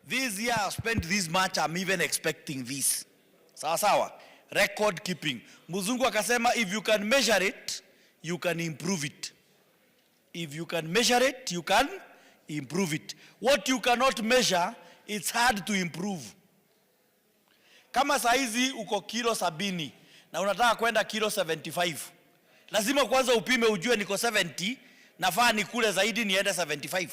This year I've spent this much, I'm even expecting this. Sawa sawa. Record keeping. Muzungu akasema, if you can measure it, you can improve it. If you can measure it, you can improve it. What you cannot measure, it's hard to improve. Kama saizi uko kilo 70 na unataka kwenda kilo 75. Lazima kwanza upime ujue niko 70, nafaa nikule zaidi niende 75.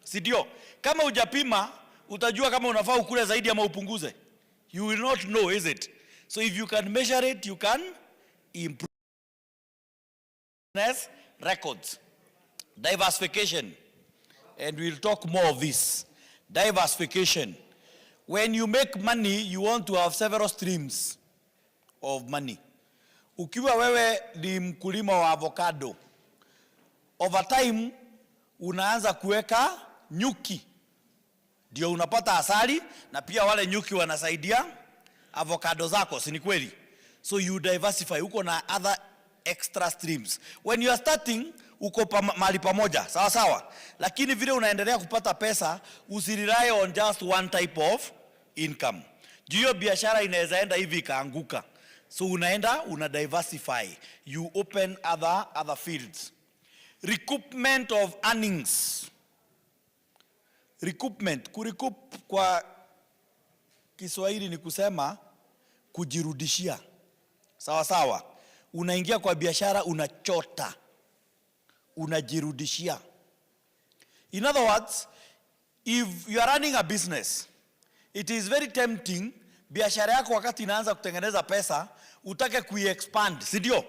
Si ndio? Kama hujapima, utajua kama unafaa ukule zaidi ama upunguze. You will not know, is it? So if you can measure it, you can improve. Records. Diversification. And we'll talk more of this. Diversification. When you make money, you want to have several streams of money. Ukiwa wewe ni mkulima wa avocado, over time unaanza kuweka nyuki, ndio unapata asali, na pia wale nyuki wanasaidia avocado zako, si ni kweli? So you diversify, uko na other extra streams. When you are starting, uko mahali pamoja, sawa sawa. Lakini vile unaendelea kupata pesa, usirely on just one type of income. Hiyo biashara inaweza enda hivi ikaanguka. So unaenda, una diversify. You open other fields. Recoupment of earnings. Recoupment. Kurecoup kwa Kiswahili ni kusema kujirudishia. Sawa sawa. Unaingia kwa biashara, unachota, unajirudishia. In other words, if you are running a business, it is very tempting biashara yako wakati inaanza kutengeneza pesa utake kuiexpand, si ndio?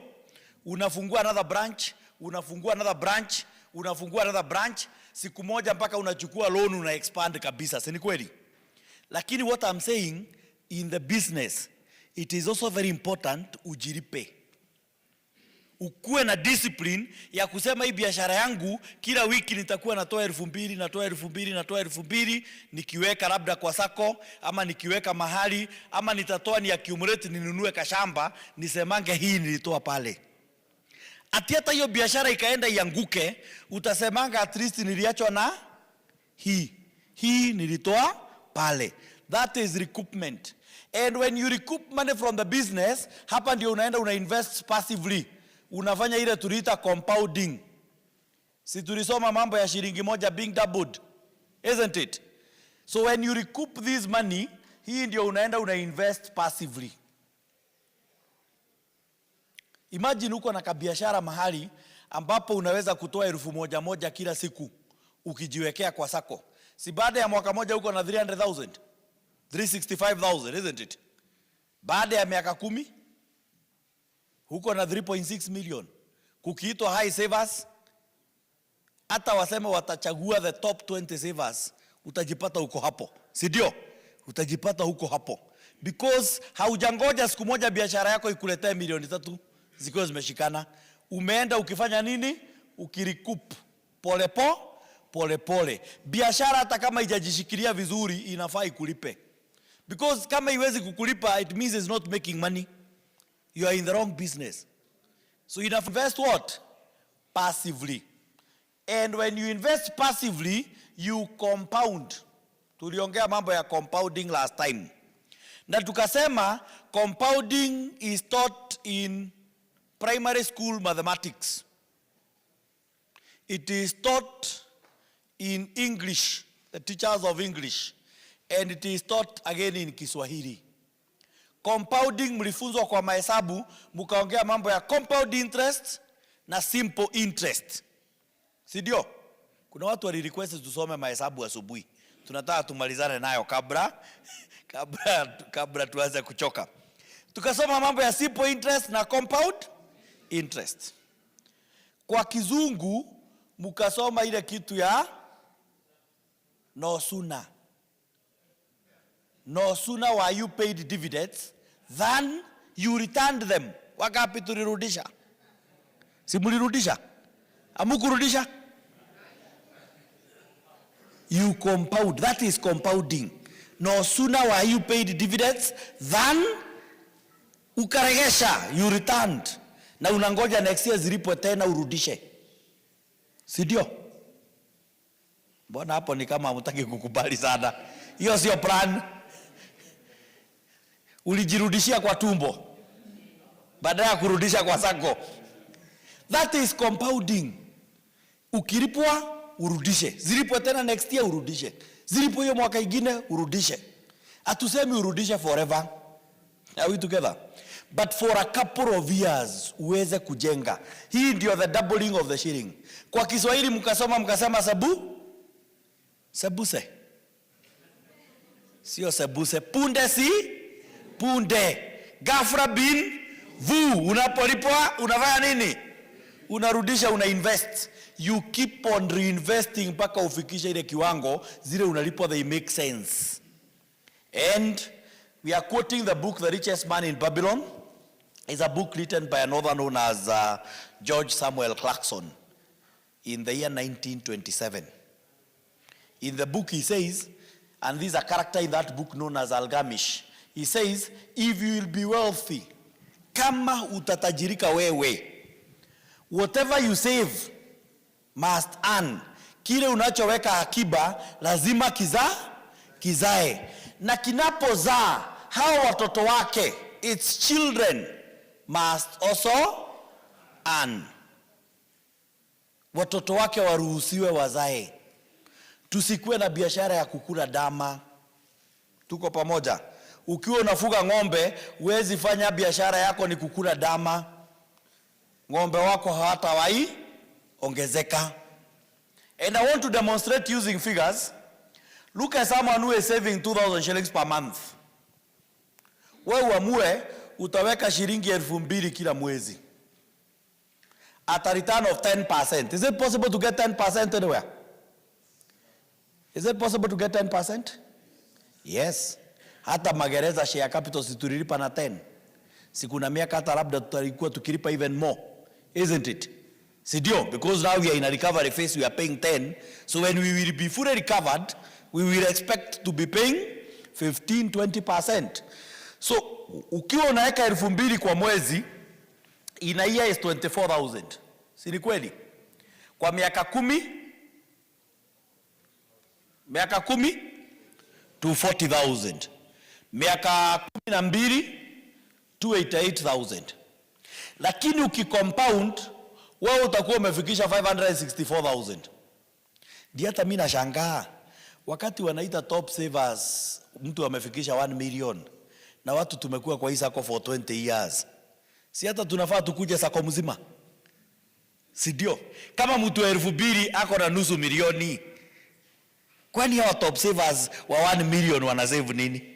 Unafungua another branch, unafungua another branch, unafungua another branch, siku moja mpaka unachukua loan, una expand kabisa, si ni kweli? Lakini what I'm saying, in the business, it is also very important ujiripe. Ukuwe na discipline ya kusema hii biashara yangu kila wiki nitakuwa natoa 2,000, natoa 2,000, natoa 2,000, nikiweka labda kwa Sacco, ama nikiweka mahali, ama nitatoa ni accumulate, ninunue kashamba, nisemange hii nilitoa pale. Ati hata hiyo biashara ikaenda ianguke, utasemanga at least niliachwa na hii nilitoa pale. That is recoupment. And when you recoup money from the business, hapa ndio unaenda unainvest passively. Unafanya ile tuliita compounding. Si tulisoma mambo ya shilingi moja being doubled, isn't it? So when you recoup this money, hii ndio unaenda unainvest passively. Imagine uko na kabiashara mahali ambapo unaweza kutoa 1,000 kila siku ukijiwekea kwa Sacco. Si baada ya mwaka moja uko na 300,000, 365,000, isn't it? Baada ya miaka 10 huko na 3.6 million. Kukiitwa high savers, hata waseme watachagua the top 20 savers, utajipata huko hapo, si ndio? Utajipata huko hapo, because haujangoja siku moja biashara yako ikuletee milioni 3 zikiwa zimeshikana. Umeenda ukifanya nini? Ukirikup pole. Biashara hata kama haijajishikilia vizuri inafaa ikulipe, because kama iwezi kukulipa, it means it's not making money. You are in the wrong business. So you invest what? Passively. And when you invest passively, you compound. Tuliongea mambo ya compounding last time. Na tukasema compounding is taught in primary school mathematics. It is taught in English, the teachers of English. And it is taught again in Kiswahili. Compounding mlifunzwa kwa mahesabu, mkaongea mambo ya compound interest na simple interest. Si ndio? Kuna watu wali request tusome mahesabu asubuhi. Tunataka tumalizane nayo kabla tuanze kuchoka. Tukasoma mambo ya simple interest na compound interest. Kwa kizungu mkasoma ile kitu ya no sooner were you paid dividends than you returned them. Wakapi tulirudisha? Si mulirudisha? Amukurudisha? You compound. That is compounding. No sooner were you paid dividends than ukaregesha, you returned. Na unangoja next year zilipwe tena urudishe. Si ndio? Mbona hapo ni kama hamtaki kukubali sana? Hiyo sio plan. Ulijirudishia kwa tumbo baada ya kurudisha kwa Sacco. That is compounding. Ukilipwa urudishe, zilipwe tena next year urudishe, zilipwe hiyo mwaka ingine urudishe. Hatusemi urudishe forever. Are we together? But for a couple of years uweze kujenga. Hii ndio the doubling of the shilling. Kwa Kiswahili mkasema sebuse. Sio sebuse, punde si punde. Ghafla bin vu, unapolipwa unafanya nini? Unarudisha, unainvest. You keep on reinvesting mpaka ufikisha ile kiwango zile unalipwa they make sense. And we are quoting the book The Richest Man in Babylon. It's a book written by an author known as George Samuel Clarkson in the year 1927. In the book he says, and there's a character in that book known as Algamish. He says, if you will be wealthy, kama utatajirika wewe, whatever you save must earn. Kile unachoweka akiba lazima kizae. Na kinapozaa hao watoto wake, its children must also earn. Watoto wake waruhusiwe wazae. Tusikuwe na biashara ya kukula dama. Tuko pamoja? Ukiwa unafuga ng'ombe, huwezi fanya biashara yako ni kukula dama. Ng'ombe wako hawatawahi ongezeka. And I want to demonstrate using figures. Look at someone who is saving 2,000 shillings per month. Wewe uamue utaweka shilingi 2,000 kila mwezi. At a return of 10%. Is it possible to get 10% anywhere? Is it possible to get 10%? Yes. Hata Magereza share capital situlilipa na 10. Sikuna miaka hata labda tutalikuwa tukilipa even more. Isn't it? Sidio? Because now we are in a recovery phase, we are paying 10. So when we will be fully recovered, we will expect to be paying 15-20%. So ukiwa unaweka 2,000 kwa mwezi, in a year is 24,000. Si ni kweli? Kwa miaka 10 to 40,000. Miaka 12 to 88,000. Lakini ukicompound, wewe utakuwa umefikisha 564,000. Ndio hata mimi nashangaa wakati wanaita top savers mtu amefikisha 1 million na watu tumekuwa kwa hii Sacco for 20 years. Si hata tunafaa tukuje Sacco mzima? Si ndio? Kama mtu 2,000 ako na nusu milioni, kwani hao top savers wa 1 million wana save nini?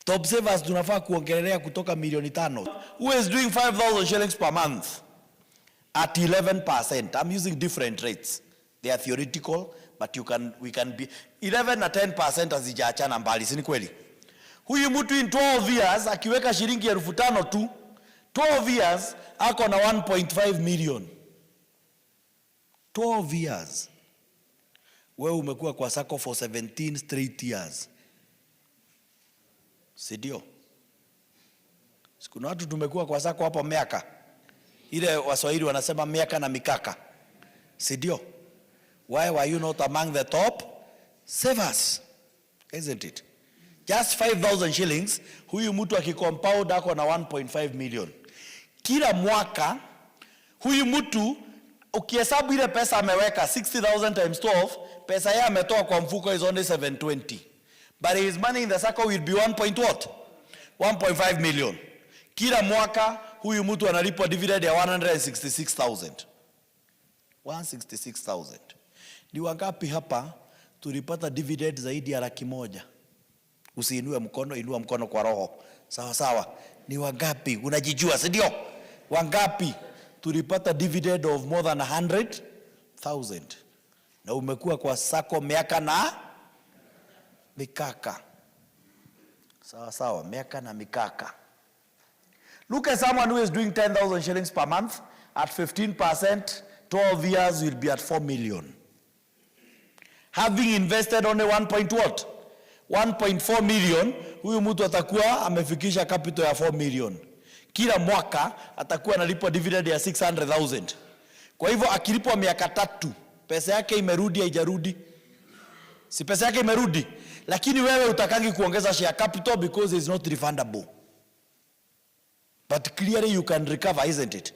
Top savers tunafaa kuongelea kutoka milioni 5. Who is doing 5,000 shillings per month at 11%? I'm using different rates. They are theoretical, but we can be 11 na 10% hazijaachana mbali, si ni kweli? Huyu mtu in 12 years akiweka shilingi 5,000 tu, 12 years ako na 1.5 million. 12 years. Wewe umekuwa kwa Sacco for 17 straight years. Sidio? Sikuna watu tumekuwa kwa Sacco hapo miaka. Ile Waswahili wanasema miaka na mikaka. Sidio? Why were you not among the top savers? Isn't it? Just 5,000 shillings, huyu mtu akicompound ako na 1.5 million. Kila mwaka, huyu mtu ukihesabu ile pesa ameweka 60,000 times 12, pesa yeye ametoa kwa mfuko is only 720. But his money in the Sacco will be 1.5 million. Kila mwaka huyu mtu analipwa dividend ya 166,000. 166,000. Ni wangapi hapa tulipata dividend zaidi ya 100,000? Usiinue mkono, inua mkono kwa roho. Sawa sawa. Ni wangapi? Unajijua, si ndio? Wangapi tulipata dividend of more than 100,000? Na umekuwa kwa Sacco miaka na mikaka. Sawa sawa, miaka na mikaka. Look at someone who is doing 10,000 shillings per month at 15%, 12 years will be at 4 million. Having invested only 1.4 million, huyu mtu atakuwa amefikisha capital ya 4 million. Kila mwaka atakuwa analipwa dividend ya 600,000. Kwa hivyo akilipwa miaka 3, Pesa yake imerudi haijarudi? Si pesa yake imerudi. Lakini wewe utakangi kuongeza share capital because it's not refundable. But clearly you can recover, isn't it?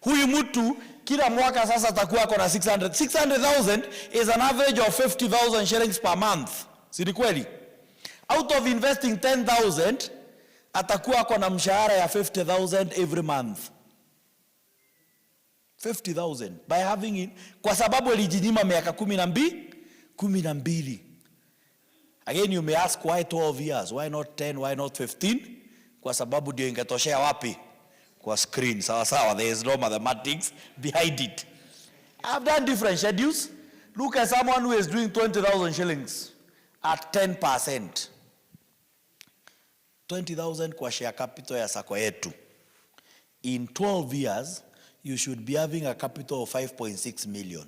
Huyu mtu kila mwaka sasa atakuwa ako na 600. 600,000 is an average of 50,000 shillings per month. Si ni kweli? Out of investing 10,000, atakuwa ako na mshahara ya 50,000 every month. 50,000 by having it, kwa sababu alijinyima miaka 12. Again, you may ask why 12 years, why not 10, why not 15? Kwa sababu ndio ingetoshea wapi? Kwa screen. Sawa, there is no mathematics behind it. I've done different schedules. Look at someone who is doing 20,000 shillings at 10%. 20,000 kwa share capital ya Sacco yetu. In 12 years, you should be having a capital of 5.6 million.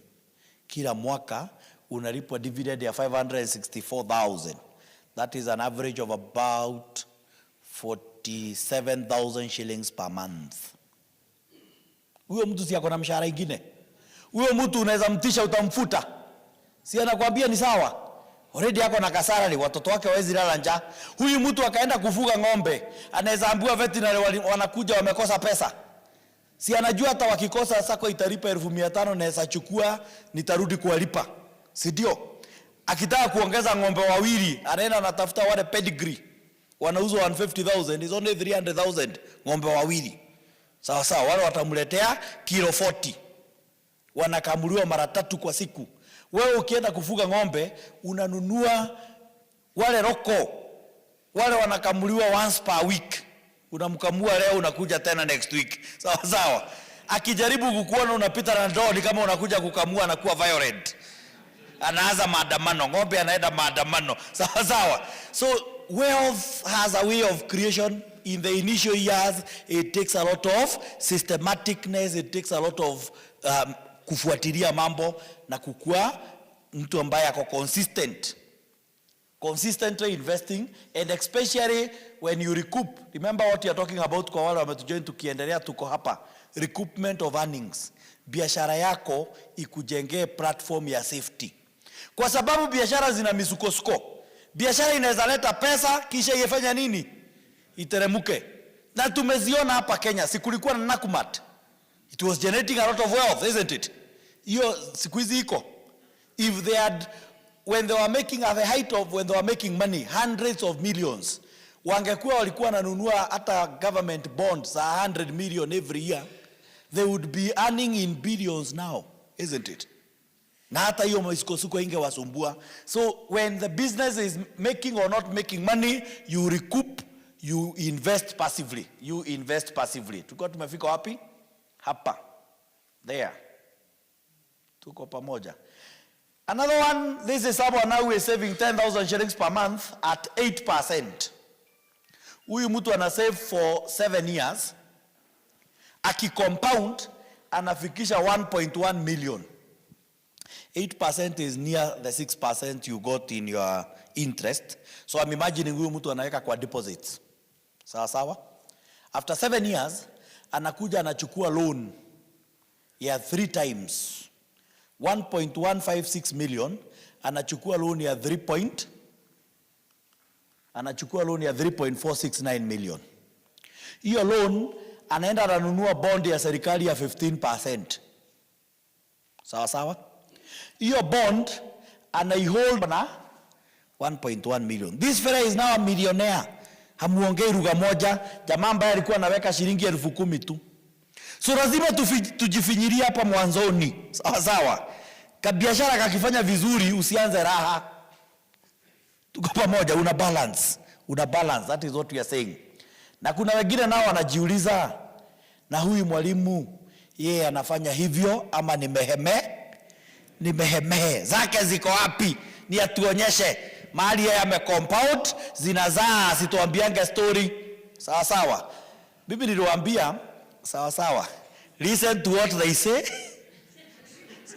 Kila mwaka unalipwa dividend ya 564,000. That is an average of about 47,000 shillings per month. Huyo mtu si ako na mshahara ingine. Huyo mtu unaweza mtisha utamfuta. Si anakuambia ni sawa. Already yako na kasara, ni watoto wake hawezi lala njaa. Huyu mtu akaenda kufuga ng'ombe, anaweza ambiwa veterinary wanakuja wamekosa pesa. Si anajua hata wakikosa Sacco italipa 1500 na esa chukua nitarudi kuwalipa. Si ndio? Akitaka kuongeza ng'ombe wawili, anaenda anatafuta wale pedigree. Wanauzwa 150,000, is only 300,000 ng'ombe wawili. Sawa, wale watamletea kilo 40. Wanakamuliwa mara 3 kwa siku. Wewe ukienda kufuga ng'ombe, unanunua wale roko. Wale wanakamuliwa once per week. Unamkamua leo, unakuja tena next week. Sawa. Akijaribu kukuona unapita na ndoo, ni kama unakuja kukamua, anakuwa violent. Anaanza maandamano, ng'ombe anaenda maandamano. Sawa. So wealth has a way of creation. In the initial years, it takes a lot of systematicness, it takes a lot of kufuatilia mambo na kukua mtu ambaye ako consistently investing, and especially when you recoup. Remember what you are talking about kwa wale wametujoin tukiendelea tuko hapa. Recoupment of earnings. Biashara yako ikujengee platform ya safety. Kwa sababu biashara zina misukosuko. Biashara inaweza leta pesa kisha ifanya nini? Iteremuke. Na tumeziona hapa Kenya, sikulikuwa na Nakumat. It was generating a lot of wealth, isn't it? Hiyo siku hizi iko. If they had, when they were making at the height of when they were making money, hundreds of millions, wangekuwa walikuwa wananunua hata government bonds 100 million every year, they would be earning in billions now, isn't it? Na hata hiyo misukosuko ingewasumbua. So when the business is making or not making money, you recoup, you invest passively. Tuko tumefika wapi? Hapa. There. Tuko pamoja. Another one, this is someone now who is saving 10,000 shillings per month at 8%. Huyu mtu ana save for 7 years. Aki-compound, anafikisha 1.1 million. 8% is near the 6% you got in your interest. So I'm imagining huyu mtu anaweka kwa deposits. Sawa? After 7 years, anakuja anachukua loan ya 3 times 1.156 million, anachukua loan ya 3.469 million. Hiyo loan anaenda ananunua bond ya serikali ya 15%. Sawa? Hiyo bond anaihold na 1.1 million. This fella is now a millionaire. Hamuongei lugha moja, jamaa ambaye alikuwa anaweka shilingi 10,000 tu. So lazima tujifinyirie hapa mwanzoni. Sawa. Kabiashara kakifanya vizuri, usianze raha. Tuko pamoja, una balance. That is what we are saying. Na kuna wengine nao wanajiuliza, na huyu mwalimu yeye anafanya hivyo ama ni meheme zake ziko wapi? Ni atuonyeshe mahali yeye amecompound zinazaa, situambiange story. Sawa. Bibi niliwaambia sawa. Listen to what they say.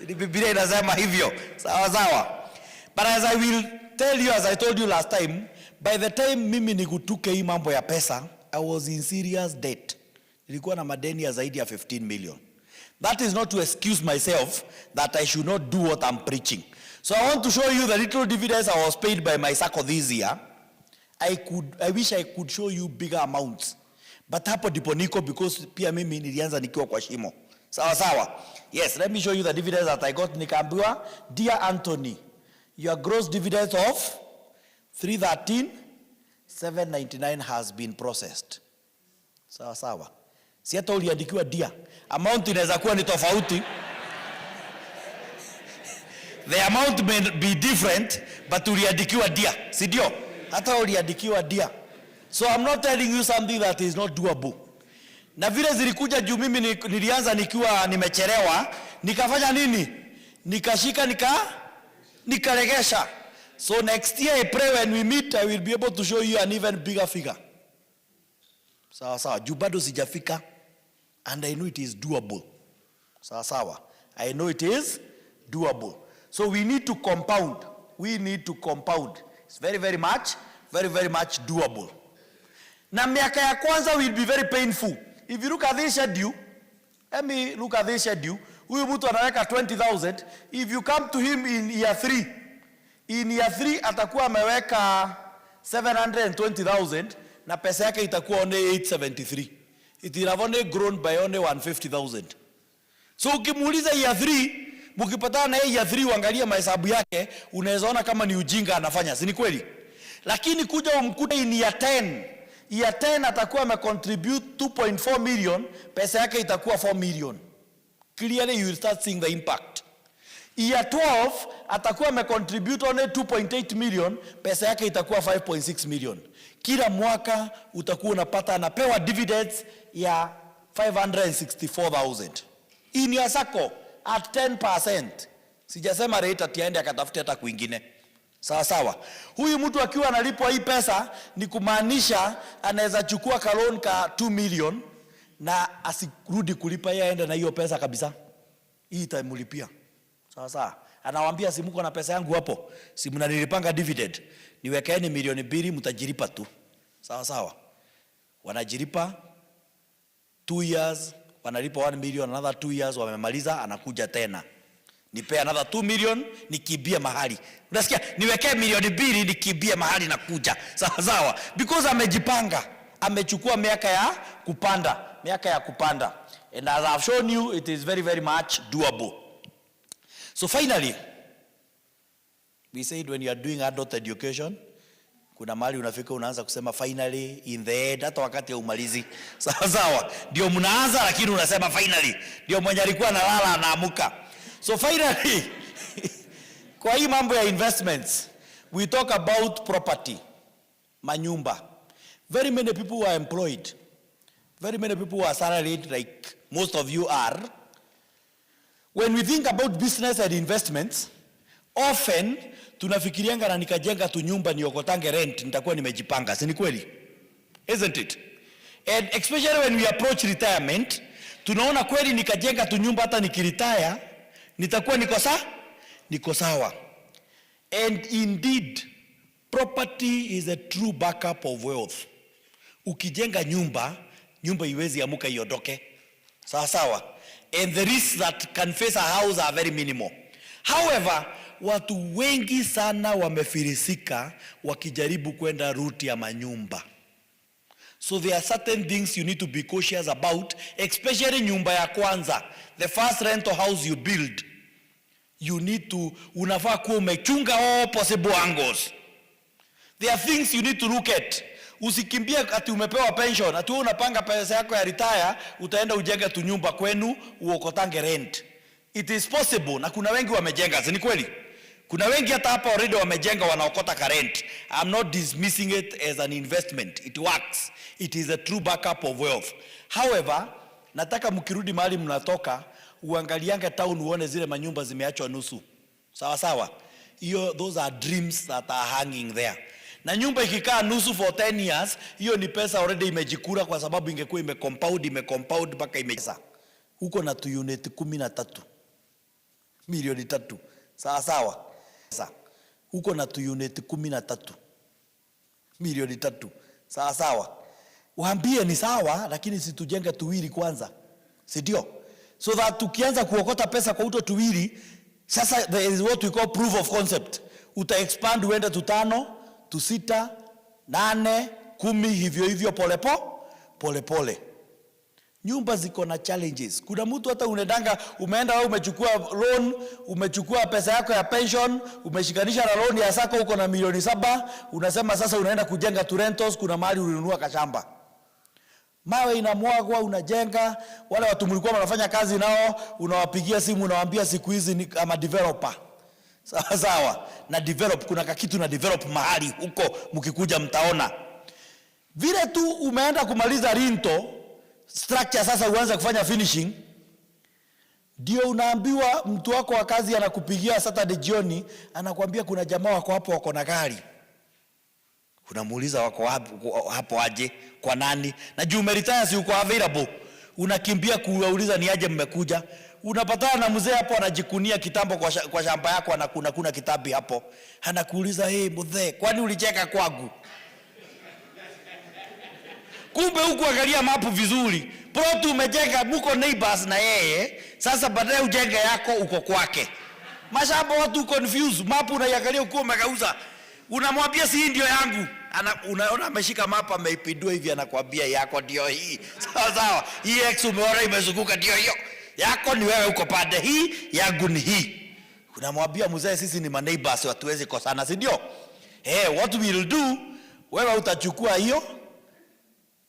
Biblia inasema hivyo. Sawa. But as I will tell you, as I told you last time, by the time mimi nikutuke hii mambo ya pesa, I was in serious debt. Nilikuwa na madeni ya zaidi ya 15 million. That is not to excuse myself that I should not do what I'm preaching. So I want to show you the little dividends I was paid by my Sacco this year. I wish I could show you bigger amounts. But hapo ndipo niko because pia mimi nilianza nikiwa kwa shimo. Sawa sawa. Yes, let me show you the dividends that I got. Nikaambiwa, dear Anthony, your gross dividends of 313,799 has been processed. Sawa sawa. Si hata uliandikiwa dear. Amount inaweza kuwa ni tofauti. The amount may be different, but uliandikiwa dear. Si ndio? Hata uliandikiwa dear. So I'm not telling you something that is not doable. Na vile zilikuja juu mimi nilianza nikiwa nimechelewa, nikafanya nini? Nikashika nikaregesha. So next year I pray when we meet I will be able to show you an even bigger figure. Sawa sawa, juu bado sijafika and I know it is doable. Sawa sawa. I know it is doable. So we need to compound. We need to compound. It's very much doable. Na miaka ya kwanza will be very painful. If you look at this schedule, let me look at this schedule. Huyu mtu anaweka 20,000. If you come to him in year 3, in year 3 atakuwa ameweka 720,000 na pesa yake itakuwa only 873. It will have only grown by only 150,000. So ukimuuliza year 3, mkipatana na year 3 uangalia mahesabu yake, unaweza ona kama ni ujinga anafanya, si ni kweli? Lakini kuja umkute in year 10, year 10 atakuwa amecontribute 2.4 million, pesa yake itakuwa 4 million. Clearly you will start seeing the impact. Year 12 atakuwa amecontribute only 2.8 million, pesa yake itakuwa 5.6 million. Kila mwaka utakuwa unapata anapewa dividends ya 564,000. In your Sacco at 10%. Sijasema rate atiende akatafute hata kwingine. Sawa sawa. Huyu mtu akiwa analipwa hii pesa ni kumaanisha anaweza chukua ka loan ka 2 million na asirudi kulipa, yeye aende na hiyo pesa kabisa. Hii itamlipia. Sawa sawa. Anawaambia si mko na pesa yangu hapo, si mnanilipanga dividend, niwekeeni milioni 2 mtajilipa tu. Sawa sawa. Wanajilipa 2 years, wanalipa 1 million, another 2 years wamemaliza, anakuja tena. Nipe another 2 million nikibia mahali. Unasikia? Niwekee milioni 2 nikibia mahali na kuja. Sawa sawa. Because amejipanga. Amechukua miaka ya kupanda. And as I've shown you, it is very much doable. So finally, we said when you are doing adult education, kuna mahali unafika unaanza kusema finally, in the end, hata wakati ya umalizi. Sawa sawa. Ndio mnaanza lakini unasema finally. Ndio mwenye alikuwa analala anaamuka. So finally, kwa hii mambo ya investments, we talk about property, manyumba. Very many people who are employed, very many people who are salaried like most of you are. When we think about business and investments, often tunafikirianga na nikajenga tu nyumba niokotange rent nitakuwa nimejipanga, si ni kweli? Isn't it? And especially when we approach retirement, tunaona kweli nikajenga tu nyumba hata nikiretire nitakuwa niko sawa. And indeed, property is a true backup of wealth. Ukijenga nyumba iwezi amuka iondoke. Sawa sawa. And the risks that can face a house are very minimal. However, watu wengi sana wamefilisika wakijaribu kwenda route ya manyumba. So there are certain things you need to be cautious about, especially nyumba ya kwanza. The first rental house you build, you need to, unafaa kuwa umechunga all possible angles. There are things you need to look at. Usikimbie ati umepewa pension, ati wewe unapanga pesa yako ya retire, utaenda ujenge tu nyumba kwenu, uokotange rent. It is possible, na kuna wengi wamejenga, si ni kweli? Kuna wengi hata hapa already wamejenga wanaokota ka rent. I'm not dismissing it as an investment. It works. It is a true backup of wealth. However, nataka mkirudi mahali mnatoka, uangaliange town uone zile manyumba zimeachwa nusu. Sawa sawa. Those are dreams that are hanging there. Na nyumba ikikaa nusu for 10 years, hiyo ni pesa already imejikura kwa sababu ingekuwa imecompound mpaka imejesa. Huko na tu unit 13. Milioni 3. Sawa sawa. Huko na tu unit 13. Milioni 3. Sawa sawa. Waambie ni sawa, lakini situjenge tuwili kwanza. Si ndio? so that tukianza kuokota pesa kwa uto tuwili, sasa there is what we call proof of concept. Uta expand uende to 5, to 6, 8, 10 hivyo pole. Nyumba ziko na challenges. Kuna mtu hata umeenda wewe umechukua loan, umechukua pesa yako ya pension, umeshikanisha na loan ya Sacco uko na milioni 7, unasema sasa unaenda kujenga tu rentals, kuna mahali ulinunua kashamba. Mawe inamwagwa, unajenga, wale watu mlikuwa mnafanya kazi nao, unawapigia simu unawaambia siku hizi ni kama developer. Sawa, na develop, kuna kitu na develop mahali huko, mkikuja mtaona. Vile tu umeenda kumaliza rinto, structure sasa uanze kufanya finishing, ndio unaambiwa mtu wako wa kazi anakupigia Saturday jioni, anakuambia kuna jamaa wako hapo wako na gari. Unamuuliza wako hapo aje, kwa nani? Na juu umeretire si uko available. Unakimbia kuuliza ni aje mmekuja. Unapatana na mzee hapo anajikunia kitambo kwa shamba yako, kuna kitabu hapo. Anakuuliza, "Hey mzee, kwani ulicheka kwangu?" Kumbe huku angalia mapu vizuri. Plot umejenga, mko neighbors na yeye. Sasa baadaye ujenge yako uko kwake. Mashamba watu confused. Mapu unaiangalia uko umegeuza. Unamwambia si ndio yangu. Unaona ameshika mapa ameipindua hivi, anakuambia yako ndio hii. Sawa. Hii X umeona imezunguka ndio hiyo. Yako ni wewe uko pande hii, yangu ni hii. Unamwambia mzee sisi ni neighbors hatuwezi kosana, si ndio? What we will do, wewe utachukua hiyo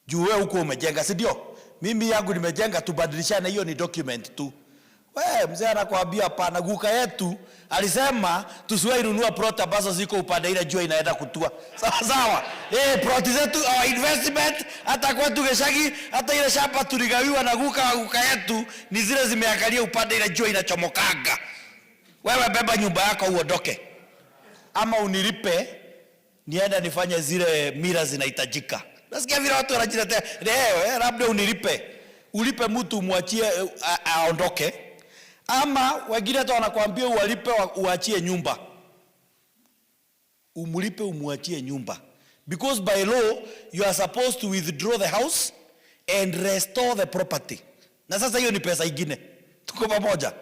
juu wewe uko umejenga, si ndio? Mimi yangu nimejenga, tubadilishane, hiyo ni document tu. Wewe mzee anakuambia pana, guka yetu alisema tusiwahi nunua plot ambazo ziko upande ile jua inaenda kutua. Sawa. Plot zetu our investment hata kwetu Geshagi, hata ile shamba tuligawiwa na guka yetu ni zile zimeangalia upande ile jua inachomokaga. Wewe beba nyumba yako uondoke. Ama unilipe nienda nifanye zile mira zinahitajika. Nasikia vile watu wanajiletea, labda ulipe mtu umwachie aondoke. Ama wengine hata wanakuambia uwalipe uachie nyumba. Umulipe umwachie nyumba. Because by law you are supposed to withdraw the house and restore the property. Na sasa hiyo ni pesa ingine. Tuko pamoja.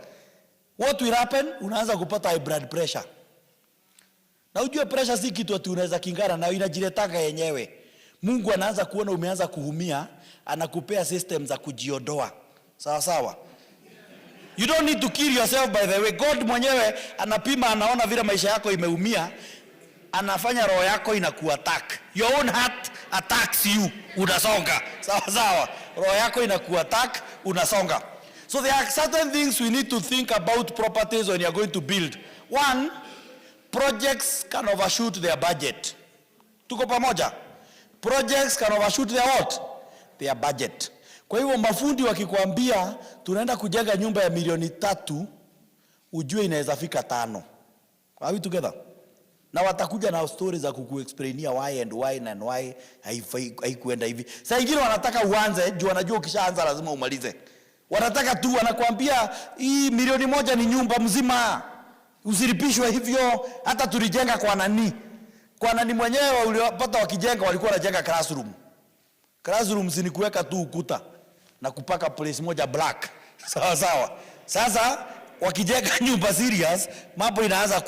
What will happen? Unaanza kupata high blood pressure. Na ujue pressure si kitu ati unaweza kingana na inajiletaka yenyewe. Mungu anaanza kuona umeanza kuhumia, anakupea system za kujiondoa. Sawa. You don't need to kill yourself by the way. God mwenyewe anapima, anaona vile maisha yako imeumia, anafanya roho yako inakuattack. Your own heart attacks you, unasonga. Sawa. Roho yako inakuattack, unasonga. So there are certain things we need to think about properties when you are going to build. One, projects can overshoot their budget. Tuko pamoja? Projects can overshoot their what? Their budget. Kwa hivyo mafundi wakikwambia tunaenda kujenga nyumba ya milioni 3, ujue inaweza fika 5. Are we together? Na watakuja na stories za kukuexplainia why and why haikuenda hivi. Saa ingine wanataka uanze, juu wanajua ukishaanza lazima umalize. Wanataka tu, wanakuambia hii milioni 1 ni nyumba mzima. Usiripishwe hivyo, hata tulijenga kwa nani? Kwa nani mwenyewe ulipata wakijenga walikuwa wanajenga classroom. Classroom si ni kuweka tu ukuta na kupaka place moja black. Sawa. Sasa wakijenga nyumba serious, mambo inaanza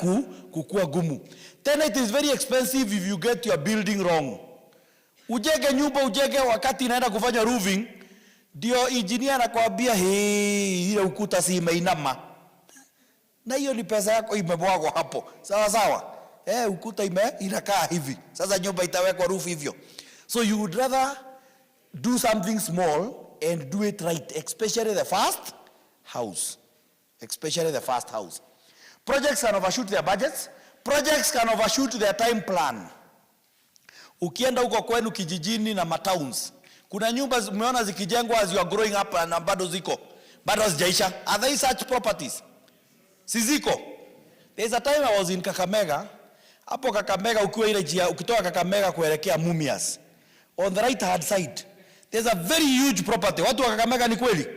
kukua gumu. Tena it is very expensive if you get your building wrong. Ujenge nyumba wakati inaenda kufanya roofing, ndio engineer anakuambia ile ukuta si imeinama. Na hiyo ni pesa yako imebwagwa hapo. Sawa. Ukuta inakaa hivi. Sasa nyumba itawekwa roof hivyo. So you would rather do something small and do it right, especially the first house. Projects can overshoot their budgets. Projects can overshoot their time plan. Ukienda huko kwenu kijijini na matowns, kuna nyumba umeona zikijengwa as you are growing up na bado hazijaisha. Are they such properties? Siziko. There's a time I was in Kakamega. Hapo Kakamega ukiwa ile njia ukitoka Kakamega kuelekea Mumias, on the right hand side there's a very huge property. Watu wa Kakamega ni kweli,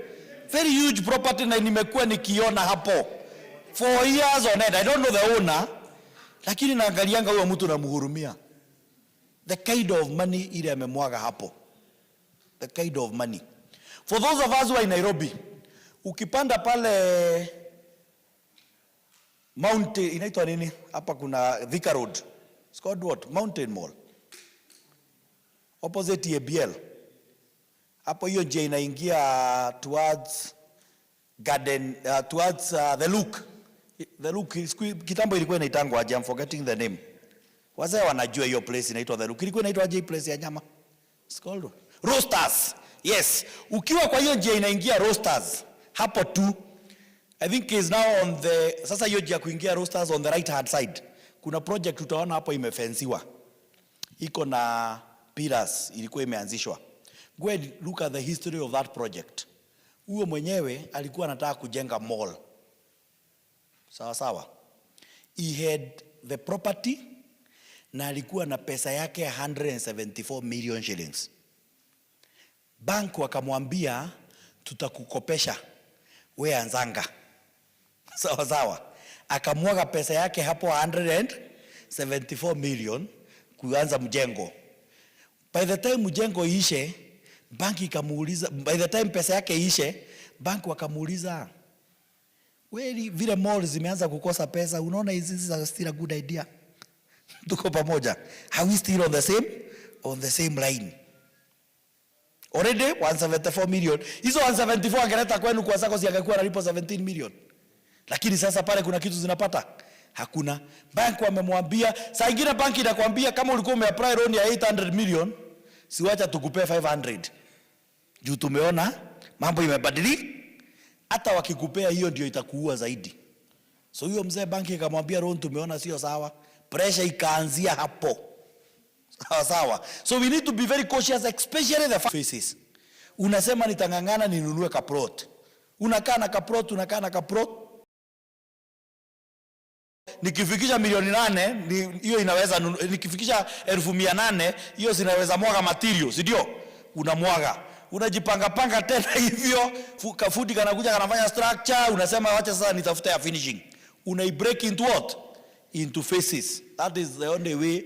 very huge property, na nimekuwa nikiona hapo for years on end. I don't know the owner, lakini naangalianga huyo mtu namhurumia. The kind of money ile amemwaga hapo, the kind of money. For those of us who are in Nairobi, Ukipanda pale Mountain, inaitwa nini? Hapa kuna Thika Road. It's called what? Mountain Mall. Opposite EBL. Hapo hiyo njia inaingia towards Garden, towards the Look. The Look, kitambo ilikuwa inaitangwa aje, I'm forgetting the name. Wazee wanajua hiyo place inaitwa The Look. Ilikuwa inaitwa aje place ya nyama? It's called Roasters. Yes. Ukiwa kwa hiyo njia inaingia Roasters. Hapo tu. I think is now on the, sasa hiyo njia kuingia Roasters on the right hand side. Kuna project utaona hapo imefensiwa. Iko na pillars ilikuwa imeanzishwa. Go and look at the history of that project. Huyo mwenyewe alikuwa anataka kujenga mall. Sawa sawa. He had the property na alikuwa na pesa yake 174 million shillings. Bank wakamwambia tutakukopesha we anzanga. Sawa sawa. Akamwaga pesa yake hapo 174 million kuanza mjengo. By the time mjengo ishe, banki ikamuuliza, by the time pesa yake ishe, banki wakamuuliza, wewe vile malls zimeanza kukosa pesa, unaona hizi is still a good idea? Tuko pamoja. Are we still on the same line? Already 174 million. Hizo 174 angeleta kwenu kwa Sacco si angekuwa analipa 17 million. Lakini sasa pale kuna kitu zinapata? Hakuna. Bank wamemwambia, saa ingine banki inakwambia kama ulikuwa umeapply loan ya 800 million, siwacha tukupe 500. Juu tumeona mambo imebadilika. Hata wakikupea hiyo ndio itakuua zaidi. So hiyo mzee banki akamwambia loan tumeona sio sawa. Pressure ikaanzia hapo. Sawa sawa. So we need to be very cautious, especially the faces. Unasema nitangangana ninunue kaprot. Unakaa na kaprot. Nikifikisha milioni 8, hiyo inaweza, nikifikisha 800,000, hiyo zinaweza mwaga material, si ndio? Unamwaga. Unajipanga tena hivyo, kafundi kanakuja kanafanya structure, unasema wacha sasa nitafuta ya finishing. Unai break into what? Into phases. That is the only way,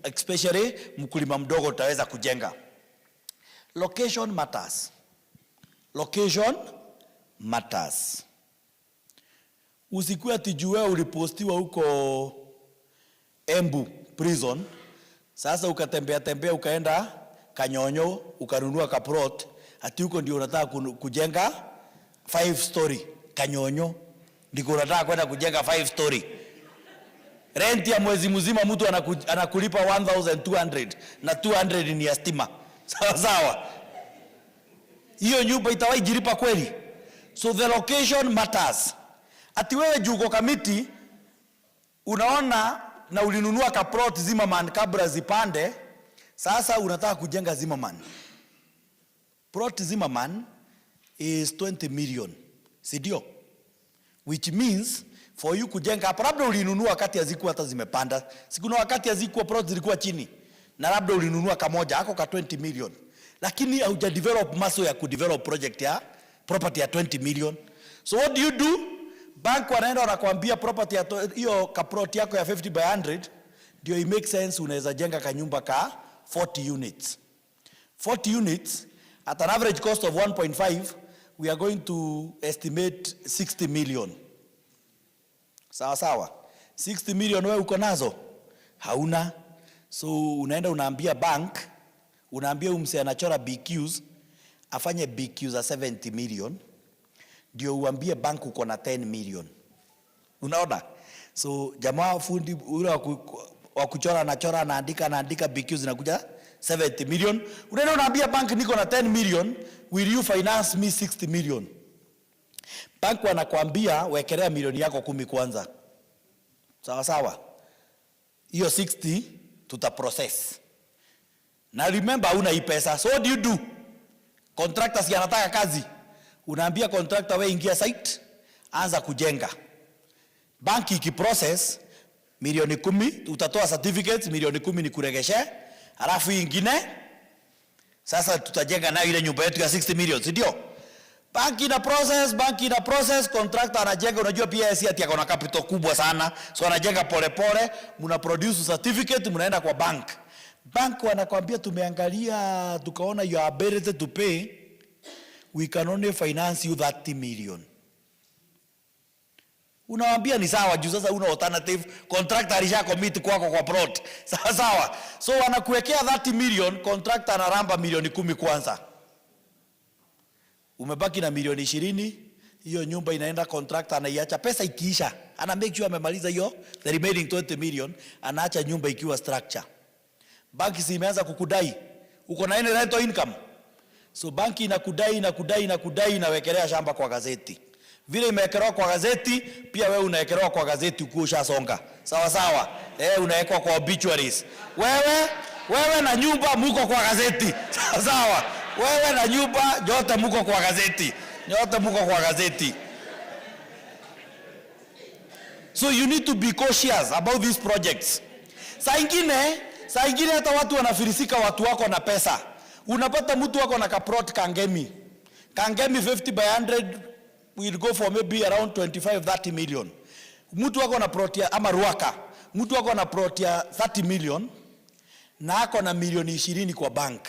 especially mkulima mdogo utaweza kujenga. Location matters. Location matters. Usikuwa tijue ulipostiwa huko Embu prison. Sasa ukatembea ukaenda Kanyonyo ukanunua kaprot, ati huko ndio unataka kujenga 5 story. Kanyonyo ndiko unataka kwenda kujenga 5 story. Rent ya mwezi mzima mtu anakulipa 1200 na 200 ni ya stima. Sawa sawa. Hiyo nyumba itawahi jilipa kweli? So the location matters. Ati wewe juko Kamiti unaona na ulinunua kaprot Zimmerman kabla zipande, sasa unataka kujenga Zimmerman. Plot Zimmerman is 20 million. Sidio? Which means for you kujenga hapo, labda ulinunua wakati hazikuwa hata zimepanda. Sikuna wakati hazikuwa plot zilikuwa chini. Na labda ulinunua kamoja hako ka 20 million. Lakini hauja develop muscle ya kudevelop project ya property ya 20 million. So what do? Bank wanaenda wanakuambia property ya hiyo kaprot yako ya 50 by 100 ndio it make sense, unaweza jenga kanyumba ka 40 units. 40 units at an average cost of 1.5, we are going to estimate 60 million. Sawa sawa. 60 million wewe uko nazo? Hauna. So unaenda unaambia bank, unaambia umse anachora BQs, afanye BQs za 70 million. Ndio uambie bank uko na 10 million. Unaona? So jamaa fundi ule wa kuchora anachora anaandika BQs zinakuja 70 million. Unaenda unaambia bank niko na 10 million, will you finance me 60 million? Bank wanakuambia wekelea milioni yako 10 kwanza. Sawa sawa. Hiyo 60 tuta process. Na remember huna hii pesa. So what do? Contractors yanataka kazi. Unaambia contractor wewe ingia site, anza kujenga. Banki ikiprocess milioni 10, utatoa certificates milioni 10 ni kuregesha, halafu ingine sasa tutajenga nayo ile nyumba yetu ya 60 million, ndio? Banki ina process, contractor anajenga. Unajua pia si ati akona capital kubwa sana, so anajenga pole, muna produce certificate, mnaenda kwa bank. Bank wanakuambia tumeangalia tukaona your ability to pay, we can only finance you 30 million. Unawambia ni sawa juu sasa una alternative, contractor alisha commit kwako kwa plot. Sawa sawa. So wanakuwekea 30 million, contractor anaramba milioni 10 kwanza. Umebaki na milioni 20, hiyo nyumba inaenda, contractor anaiacha, pesa ikiisha, ana make sure amemaliza hiyo the remaining 20 million, anaacha nyumba ikiwa structure. Banki si imeanza kukudai, uko na any rental income. So banki inakudai inawekelea shamba kwa gazeti. Vile imewekelewa kwa gazeti, pia wewe unawekelewa kwa gazeti ukiwa ushasonga. Sawa sawa. Unawekwa kwa obituaries. Wewe na nyumba muko kwa gazeti. Sawa sawa. Wewe na nyumba yote muko kwa gazeti. Yote muko kwa gazeti. So you need to be cautious about these projects. Saa ingine hata watu wanafilisika watu wako na pesa. Unapata mtu wako na kaprot Kangemi 50 by 100 will go for maybe around 25-30 million. Mtu wako na protia ama Ruaka, mtu wako na protia 30 million na ako na milioni 20 kwa bank.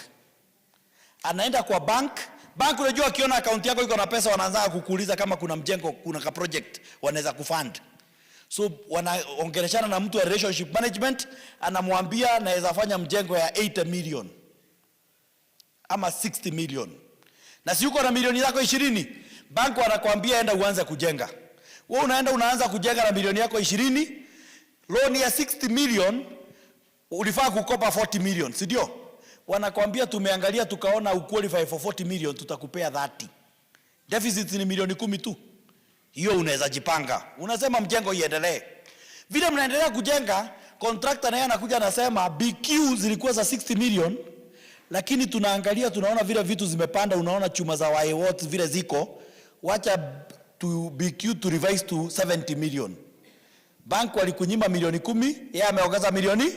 Anaenda kwa bank unajua akiona account yako iko na pesa wanaanza kukuuliza kama kuna mjengo, kuna ka project wanaweza kufund. So wanaongeleshana na mtu wa relationship management, anamwambia naweza fanya mjengo ya 80 million ama 60 million. Na si uko na milioni zako 20, bank wanakuambia enda uanze kujenga. Wewe unaanza kujenga na milioni yako 20, loan ya 60 million ulifaa kukopa 40 million, si ndio? Wanakuambia tumeangalia tukaona uqualify for 40 million, tutakupea 30. Deficit ni milioni 10 tu. Hiyo unaweza jipanga. Unasema mjengo iendelee. Vile mnaendelea kujenga, contractor naye anakuja anasema BQ zilikuwa za 60 million, lakini tunaangalia tunaona vile vitu zimepanda, unaona chuma za wire watts vile ziko, wacha to BQ to revise to 70 million. Bank walikunyima milioni 10, yeye ameongeza milioni,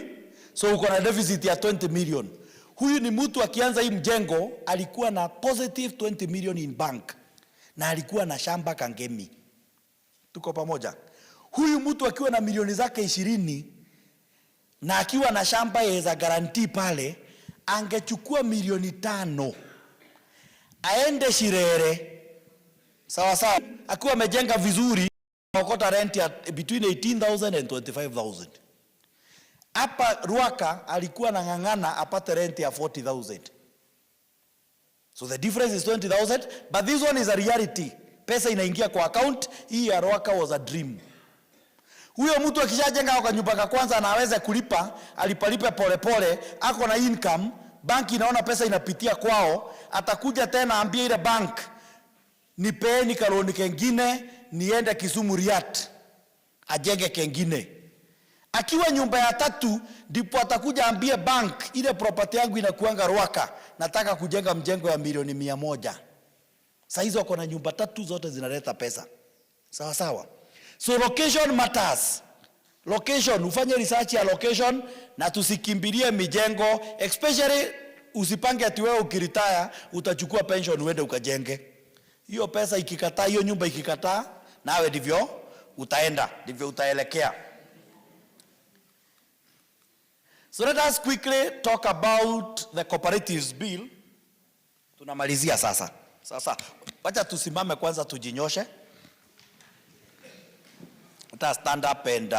so uko na deficit ya 20 million. Huyu ni mtu akianza hii mjengo alikuwa na positive 20 million in bank na alikuwa na shamba Kangemi. Tuko pamoja. Huyu mtu akiwa na milioni zake 20 na akiwa na shamba za guarantee pale, angechukua milioni 5 aende Shirere. Sawa sawa. Akiwa amejenga vizuri, akota rent ya between 18,000 and 25,000. Hapa Ruaka alikuwa anang'ang'ana apate rent ya 40,000. So the difference is 20,000, but this one is a reality. Pesa inaingia kwa account. Hii ya Ruaka was a dream. Huyo mtu akishajenga kwa nyumba ya kwanza na aweze kulipa, alipalipe pole, ako na income, banki inaona pesa inapitia kwao, atakuja tena ambie ile bank, nipeeni kaloni kengine, niende Kisumu Riat, ajenge kengine. Akiwa nyumba ya 3, ndipo atakuja ambie bank, ile property yangu inakuanga Ruaka, nataka kujenga mjengo ya milioni 100. Sasa hizo wako na nyumba 3 zote zinaleta pesa. Sawa sawa. So location matters. Location, ufanye research ya location na tusikimbilie mijengo, especially usipange ati wewe ukiretire utachukua pension uende ukajenge. Hiyo pesa ikikataa, hiyo nyumba ikikataa, nawe ndivyo utaelekea. So let us quickly talk about the cooperatives bill. Tunamalizia sasa. Sasa wacha tusimame kwanza tujinyoshe. Let us stand up and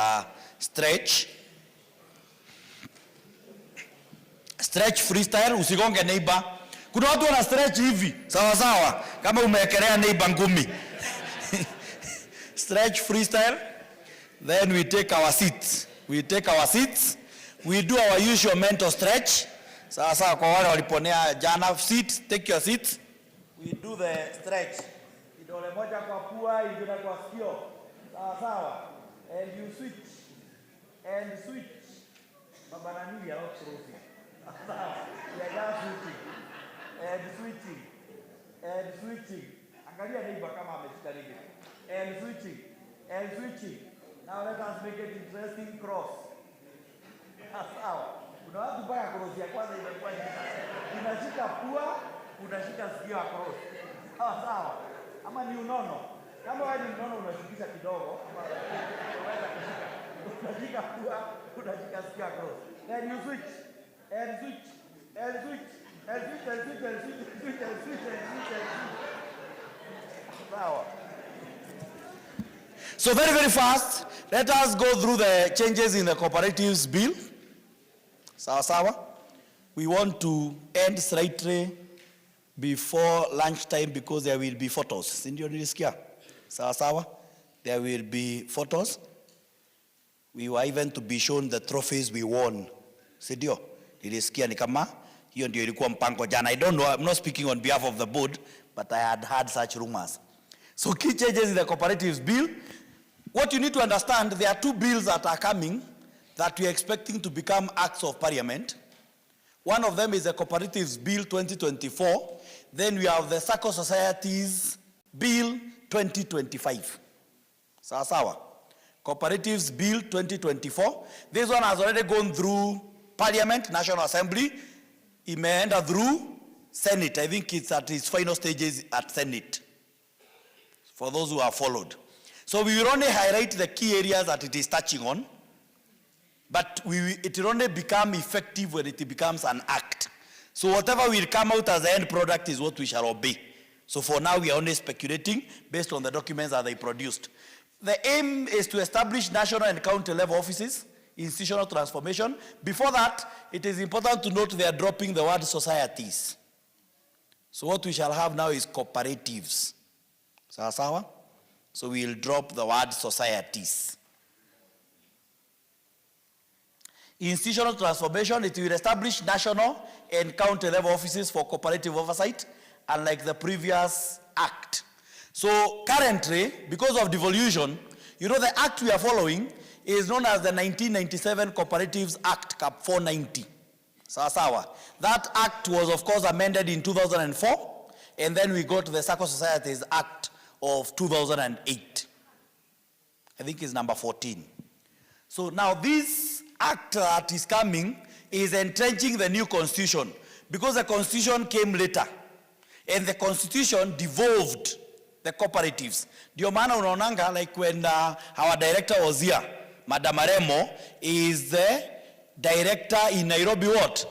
stretch. Stretch freestyle, usigonge neighbor. Kuna watu wana stretch hivi. Sawa sawa. Kama umeekelea neighbor ngumi. Stretch freestyle. Then we take our seats. We do our usual mental stretch. Sawa sawa, kwa wale waliponea jana, sit, take your seat. We do the stretch. Kidole moja kwa pua, ingine kwa sikio. Sawa sawa. And you switch. Baba nani ya crossing. Sawa. Ya switching. And switching. Angalia neighbor kama ameshika nini. And switching. Now let us make it interesting. Cross. Sawa. Kuna watu baya cross ya kwanza imekuwa unashika pua, unashika sikio ya cross. Sawa. Ama ni unono. Kama wewe ni unono unashikisha kidogo, ama unaweza kushika. Unashika pua, unashika sikio ya cross. Then you switch. And switch. So very, very fast, let us go through the changes in the cooperatives bill. Sawa. We want to end slightly before lunchtime because there will be photos. Sindio nilisikia? Sawa. There will be photos. We were even to be shown the trophies we won. Sindio? Nilisikia ni kama hiyo ndio ilikuwa mpango jana. I don't know, I'm not speaking on behalf of the board, but I had heard such rumors. So key changes in the cooperatives bill. What you need to understand, there are two bills that are coming that we are expecting to become acts of parliament. One of them is the Cooperatives Bill 2024. Then we have the Sacco Societies Bill 2025. Sawa. Cooperatives Bill 2024. This one has already gone through Parliament, National Assembly. It may enter through Senate. I think it's at its final stages at Senate. For those who have followed. So we will only highlight the key areas that it is touching on. But it will only become effective when it becomes an act. So whatever will come out as the end product is what we shall obey. So for now, we are only speculating based on the documents that they produced. The aim is to establish national and county level offices, institutional transformation. Before that, it is important to note they are dropping the word societies. So what we shall have now is cooperatives. Sawa? So we will drop the word societies. Institutional transformation, it will establish national and county level offices for cooperative oversight, unlike the previous act. So currently, because of devolution, you know the act we are following is known as the 1997 Cooperatives Act, Cap 490. Sawa. That act was, of course, amended in 2004, and then we got the Sacco Societies Act of 2008. I think it's number 14. So now this act that is coming is entrenching the new constitution because the constitution came later and the constitution devolved the cooperatives. Ndio maana unaonanga like when our director was here, Madam Aremo is the director in Nairobi what?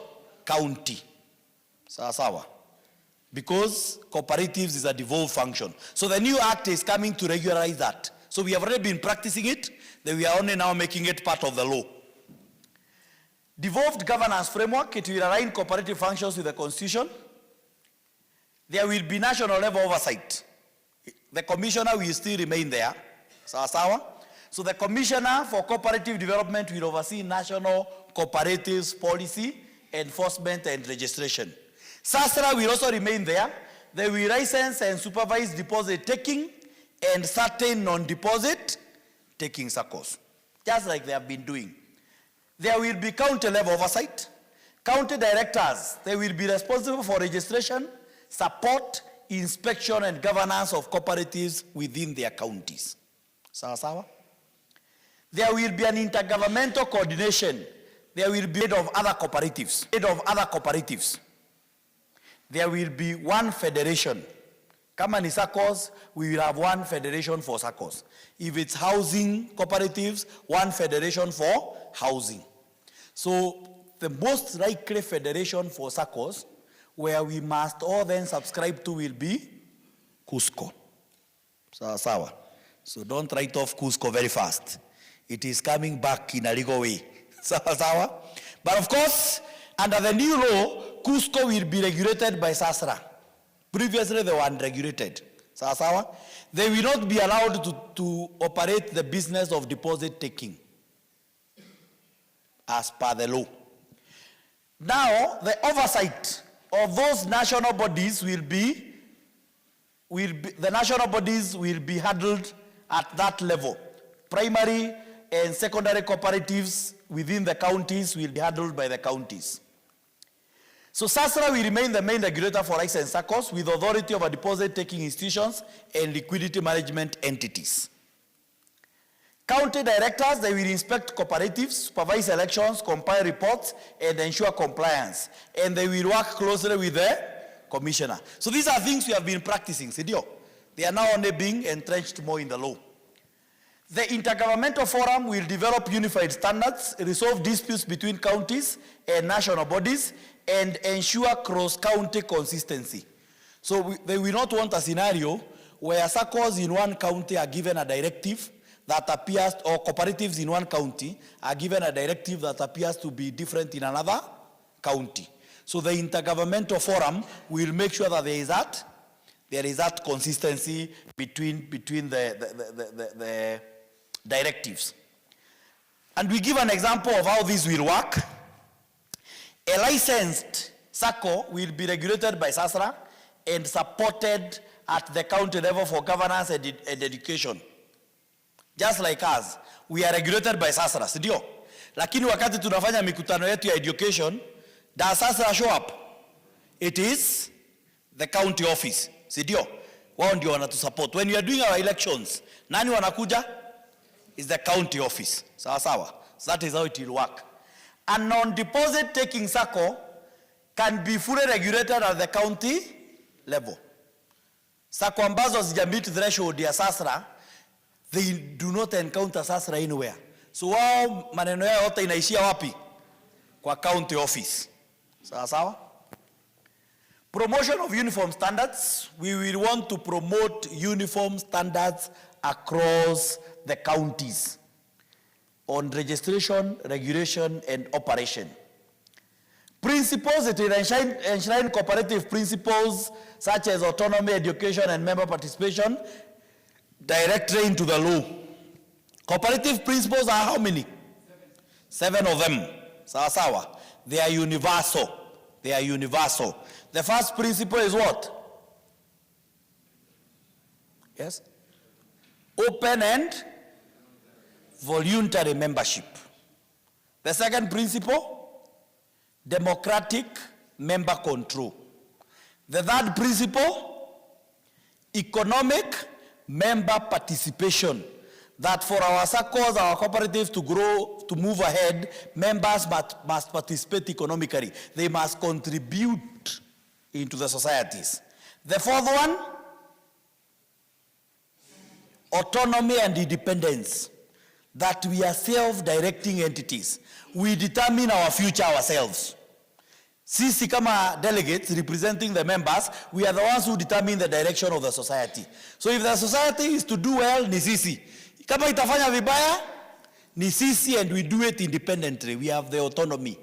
County. Sawa. Because cooperatives is a devolved function. So the new act is coming to regularize that. So we have already been practicing it, then we are only now making it part of the law. Devolved governance framework, it will align cooperative functions with the constitution. There will be national level oversight. The commissioner will still remain there. Sawa. So the commissioner for cooperative development will oversee national cooperatives policy, enforcement and registration. SASRA will also remain there. They will license and supervise deposit taking and certain non-deposit taking Saccos, just like they have been doing. There will be county level oversight. County directors, they will be responsible for registration, support, inspection, and governance of cooperatives within their counties. Sawa. There will be an intergovernmental coordination. There will be head of other cooperatives. There will be one federation. Kama ni Saccos, we will have one federation for Saccos. If it's housing cooperatives, one federation for housing. So the most likely federation for Saccos, where we must all then subscribe to, will be Cusco. Sawa. So don't write off Cusco very fast. It is coming back in a legal way. Sawa. But of course, under the new law, Cusco will be regulated by SASRA. Previously, they were unregulated. Sawa. They will not be allowed to operate the business of deposit taking as per the law. Now, the oversight of those national bodies will be handled at that level. Primary and secondary cooperatives within the counties will be handled by the counties. So SASRA will remain the main regulator for licensed Saccos with authority over deposit-taking institutions and liquidity management entities. County directors, they will inspect cooperatives, supervise elections, compile reports, and ensure compliance. And they will work closely with the commissioner. So these are things we have been practicing, Sidio. They are now only being entrenched more in the law. The Intergovernmental Forum will develop unified standards, resolve disputes between counties and national bodies, and ensure cross-county consistency. So they will not want a scenario where SACCOs in one county are given a directive that appears, or cooperatives in one county are given a directive that appears to be different in another county. So the intergovernmental forum will make sure that there is that consistency between the directives. And we give an example of how this will work. A licensed Sacco will be regulated by SASRA and supported at the county level for governance and education. Just like us, we are regulated by SASRA, sindio? Lakini wakati tunafanya mikutano yetu ya education, does SASRA show up? It is the county office, sindio? Wao ndio wanatusupport. When we are doing our elections, nani wanakuja? Is the county office. Sawa sawa. So that is how it will work. A non-deposit taking Sacco can be fully regulated at the county level. Sacco ambazo zijamit threshold ya SASRA, they do not encounter SASRA anywhere. So wao maneno yao yote inaishia wapi? Kwa county office. Sawa sawa? Promotion of uniform standards. We will want to promote uniform standards across the counties on registration, regulation, and operation. Principles, it will enshrine cooperative principles such as autonomy, education, and member participation directly into the law. Cooperative principles are how many? 7 of them. Sawa sawa. They are universal. They are universal. The first principle is what? Yes? Open and voluntary membership. The second principle, democratic member control. The third principle, economic member participation. That for our SACCOs, our cooperatives to grow, to move ahead, members must participate economically. They must contribute into the societies. The fourth one, autonomy and independence. That we are self-directing entities. We determine our future ourselves. Sisi kama delegates representing the members, we are the ones who determine the direction of the society. So if the society is to do well, ni sisi. Kama itafanya vibaya, ni sisi, and we do it independently. We have the autonomy.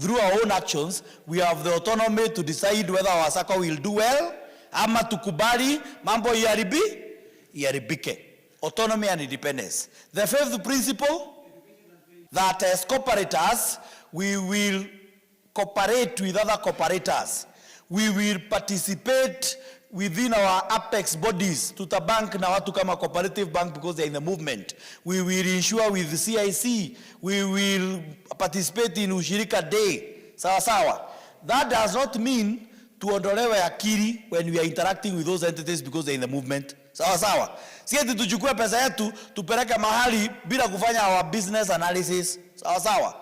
Through our own actions, we have the autonomy to decide whether our Sacco will do well, ama tukubali, mambo iharibike. Autonomy and independence. The fifth principle, that as cooperators, we will cooperate with other cooperators. We will participate within our apex bodies, Tutabank na watu kama cooperative bank, because they're in the movement. We will ensure with the CIC, we will participate in Ushirika Day, sawa sawa. That does not mean tuondolewe akili when we are interacting with those entities because they're in the movement. Sawa sawa. Sieti tuchukue pesa yetu tupeleke mahali bila kufanya our business analysis. Sawa sawa.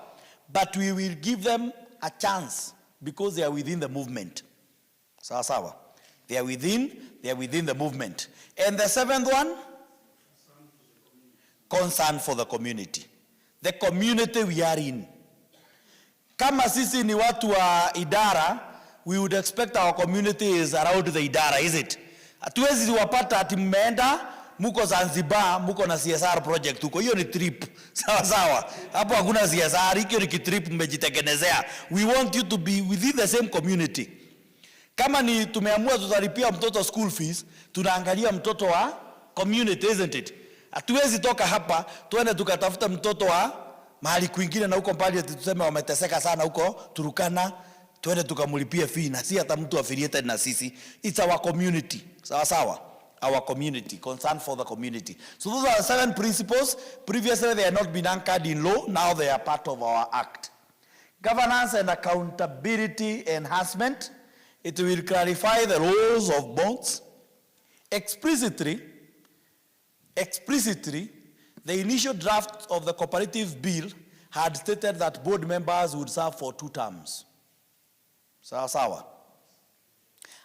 But we will give them a chance because they are within the movement. Sawa sawa. They are within the movement. And the seventh one, concern for the community. The community we are in. Kama sisi ni watu wa idara, we would expect our community is around the idara, is it? Hatuwezi wapata ati mmeenda muko Zanzibar, muko na CSR project huko. Hiyo ni trip. Sawa sawa. Hapo hakuna CSR, hiyo ni trip mmejitengenezea. We want you to be within the same community. Kama ni tumeamua tutalipia mtoto school fees, tunaangalia mtoto wa community, isn't it? Hatuwezi toka hapa tuende tukatafuta mtoto wa mahali kwingine na huko mbali tuseme wameteseka sana huko Turukana, tuende tukamulipie fee na si hata mtu affiliated na sisi. It's our community. Sawa sawa. Our community, concern for the community. So those are 7 principles. Previously they had not been anchored in law, now they are part of our act. Governance and accountability enhancement. It will clarify the roles of boards. Explicitly, the initial draft of the cooperative bill had stated that board members would serve for 2 terms. Sawa sawa.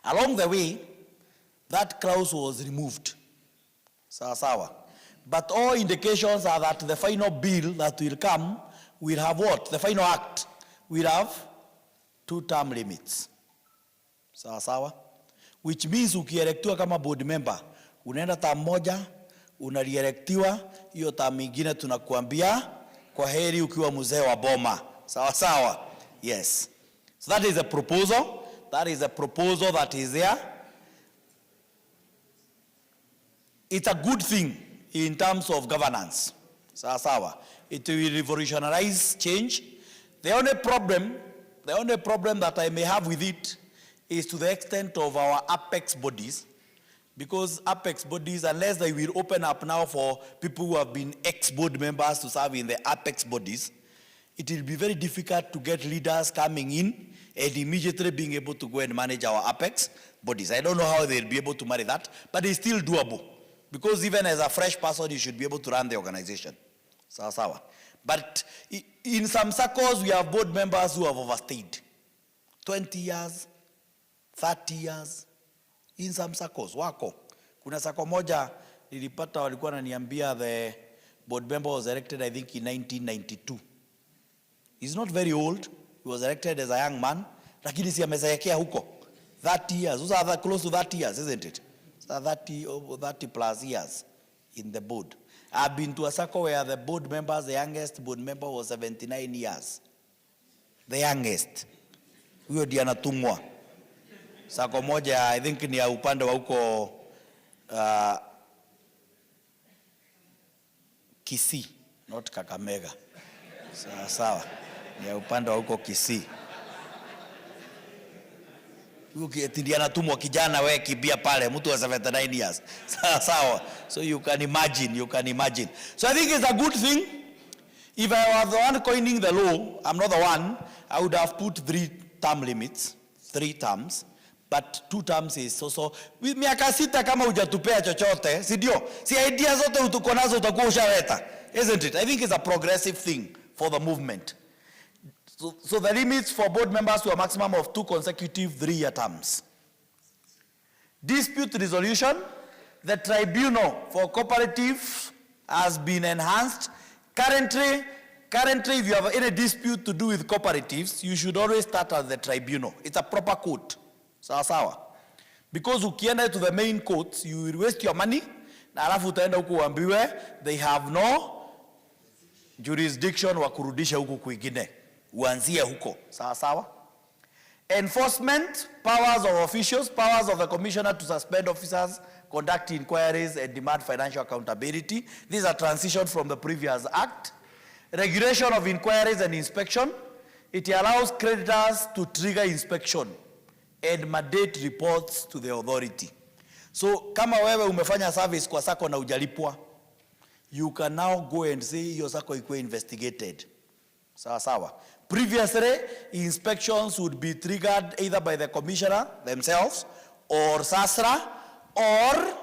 Along the way, that clause was removed. Sawa sawa. But all indications are that the final bill that will come will have what? The final act will have 2-term limits. Sawa sawa. which means ukielectiwa kama board member, unaenda term moja, unalielectiwa, hiyo term nyingine tunakuambia kwa heri ukiwa mzee wa boma. Sawa sawa? Yes. So that is a proposal. That is a proposal that is there. It's a good thing in terms of governance. Sawa sawa. It will revolutionize change. The only problem that I may have with it is to the extent of our apex bodies, because apex bodies, unless they will open up now for people who have been ex-board members to serve in the apex bodies, it will be very difficult to get leaders coming in and immediately being able to go and manage our apex bodies. I don't know how they'll be able to manage that, but it's still doable, because even as a fresh person, you should be able to run the organization. Sawa sawa. But in some circles, we have board members who have overstayed 20 years, 30 years. In some circles, wako. Kuna sako moja nilipata walikuwa wananiambia the board member was elected, I think, in 1992. He's not very old. He was elected as a young man. Lakini si amezeekea huko. 30 years. Those are close to 30 years, isn't it? So 30 plus years in the board. I've been to a Sacco where the board members, the youngest board member was 79 years. The youngest. Huyo ndiye anatumwa. Sacco moja, I think ni ya upande wa huko Kisii, not Kakamega. Sawa. Ni ya upande wa huko Kisii. Ndiye anatumwa kijana wewe kibia pale, mtu wa 79 years. Sawa. So you can imagine. So I think it's a good thing. If I was the one coining the law, I'm not the one, I would have put 3 term limits, 3 terms. But 2 terms is also, miaka 6 kama hujatupea chochote, si ndio? Si idea zote utuko nazo utakuwa ushaleta. Isn't it? I think it's a progressive thing for the movement. So the limits for board members to a maximum of 2 consecutive 3-year terms. Dispute resolution. The tribunal for cooperative has been enhanced. Currently, if you have any dispute to do with cooperatives, you should always start at the tribunal. It's a proper court. Sawa sawa. Because ukienda to the main courts, you will waste your money. Na alafu utaenda huku uambiwe they have no jurisdiction wa kurudisha huku kwingine. Uanzie huko. Sawa sawa. Enforcement, powers of officials, powers of the commissioner to suspend officers, conduct inquiries and demand financial accountability. These are transitions from the previous act. Regulation of inquiries and inspection. It allows creditors to trigger inspection and mandate reports to the authority. So kama wewe umefanya service kwa Sacco na hujalipwa, you can now go and say your Sacco ikuwe investigated. Sawa sawa. Previously, inspections would be triggered either by the commissioner themselves or SASRA or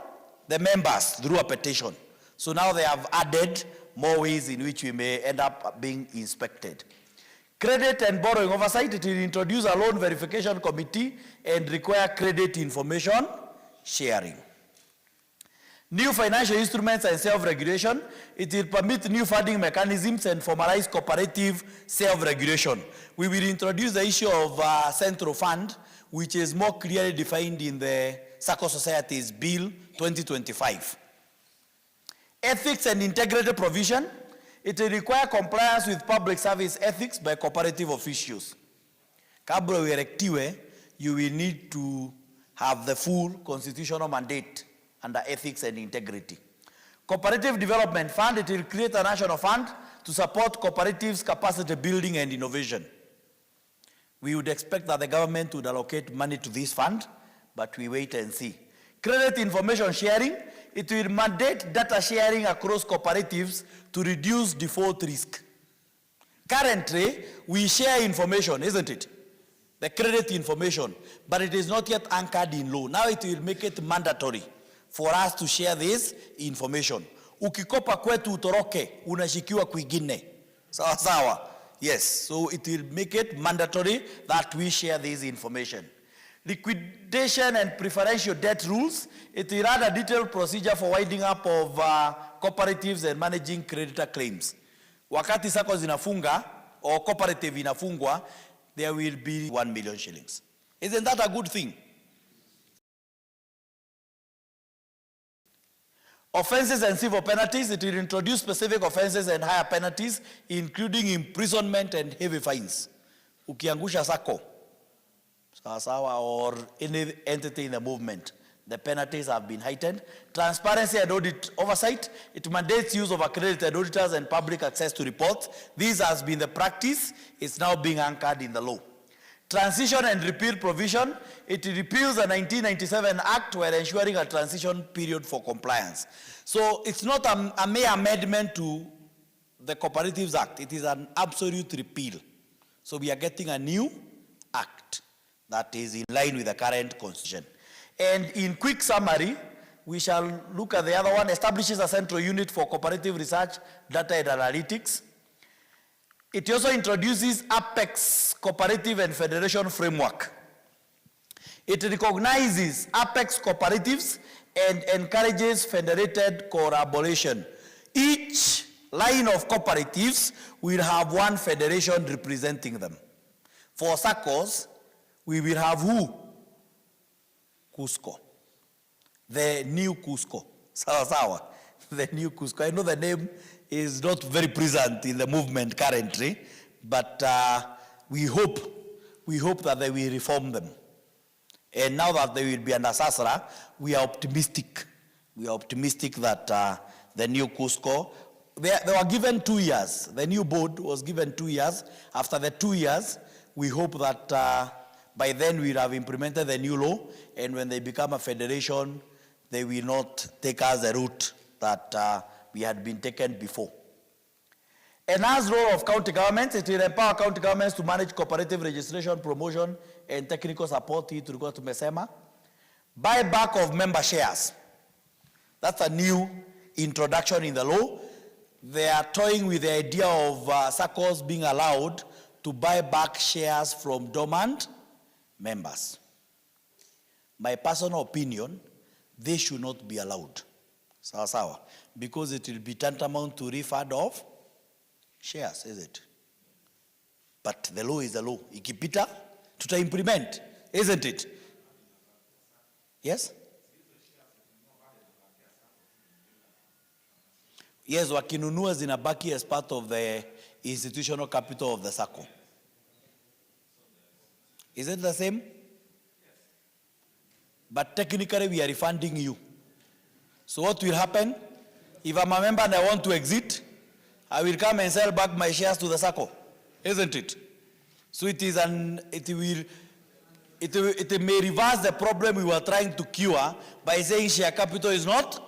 the members through a petition. So now they have added more ways in which we may end up being inspected. Credit and borrowing oversight, it will introduce a loan verification committee and require credit information sharing. New financial instruments and self-regulation, it will permit new funding mechanisms and formalize cooperative self-regulation. We will introduce the issue of central fund, which is more clearly defined in the Sacco Societies Bill 2025. Ethics and integrity provision, it will require compliance with public service ethics by cooperative officials. Kabla uerektiwe, you will need to have the full constitutional mandate under ethics and integrity. Cooperative Development Fund, it will create a national fund to support cooperatives' capacity building and innovation. We would expect that the government would allocate money to this fund, but we wait and see. Credit information sharing, it will mandate data sharing across cooperatives to reduce default risk. Currently, we share information, isn't it? The credit information, but it is not yet anchored in law. Now it will make it mandatory for us to share this information. Ukikopa kwetu utoroke, unashikiwa kwingine. Sawa sawa. Yes, so it will make it mandatory that we share this information. Liquidation and preferential debt rules, it will add a detailed procedure for winding up of cooperatives and managing creditor claims. Wakati Sacco zinafunga, or cooperative inafungwa, there will be 1 million shillings. Isn't that a good thing? Offenses and civil penalties, it will introduce specific offenses and higher penalties, including imprisonment and heavy fines. Ukiangusha Sacco, sawa, or any entity in the movement, the penalties have been heightened. Transparency and audit oversight, it mandates use of accredited auditors and public access to reports. This has been the practice, it's now being anchored in the law. Transition and repeal provision, it repeals the 1997 Act while ensuring a transition period for compliance. So it's not a mere amendment to the Cooperatives Act, it is an absolute repeal. So we are getting a new act that is in line with the current constitution. And in quick summary, we shall look at the other one. Establishes a central unit for cooperative research, data and analytics. It also introduces Apex Cooperative and Federation Framework. It recognizes Apex cooperatives and encourages federated collaboration. Each line of cooperatives will have one federation representing them. For Saccos, we will have who? Cusco. The new Cusco. Sawa. The new Cusco. I know the name is not very present in the movement currently, but we hope that they will reform them. And now that they will be under Sasra, we are optimistic. We are optimistic that the new Cusco, they were given 2 years. The new board was given 2 years. After the 2 years, we hope that by then we'll have implemented the new law, and when they become a federation, they will not take us the route that we had been taken before. Enhanced role of county governments, it will empower county governments to manage cooperative registration, promotion, and technical support. Hii tulikuwa tumesema. Buyback of member shares. That's a new introduction in the law. They are toying with the idea of Saccos being allowed to buy back shares from dormant members. My personal opinion, they should not be allowed. Sawa. Because it will be tantamount to refund of shares, is it? But the law is the law. Ikipita, tuta implement, isn't it? Yes? Yes, wakinunua zinabaki as part of the institutional capital of the Sacco. Is it the same? But technically we are refunding you. So what will happen? If I'm a member and I want to exit, I will come and sell back my shares to the Sacco, isn't it? So it may reverse the problem we were trying to cure by saying share capital is not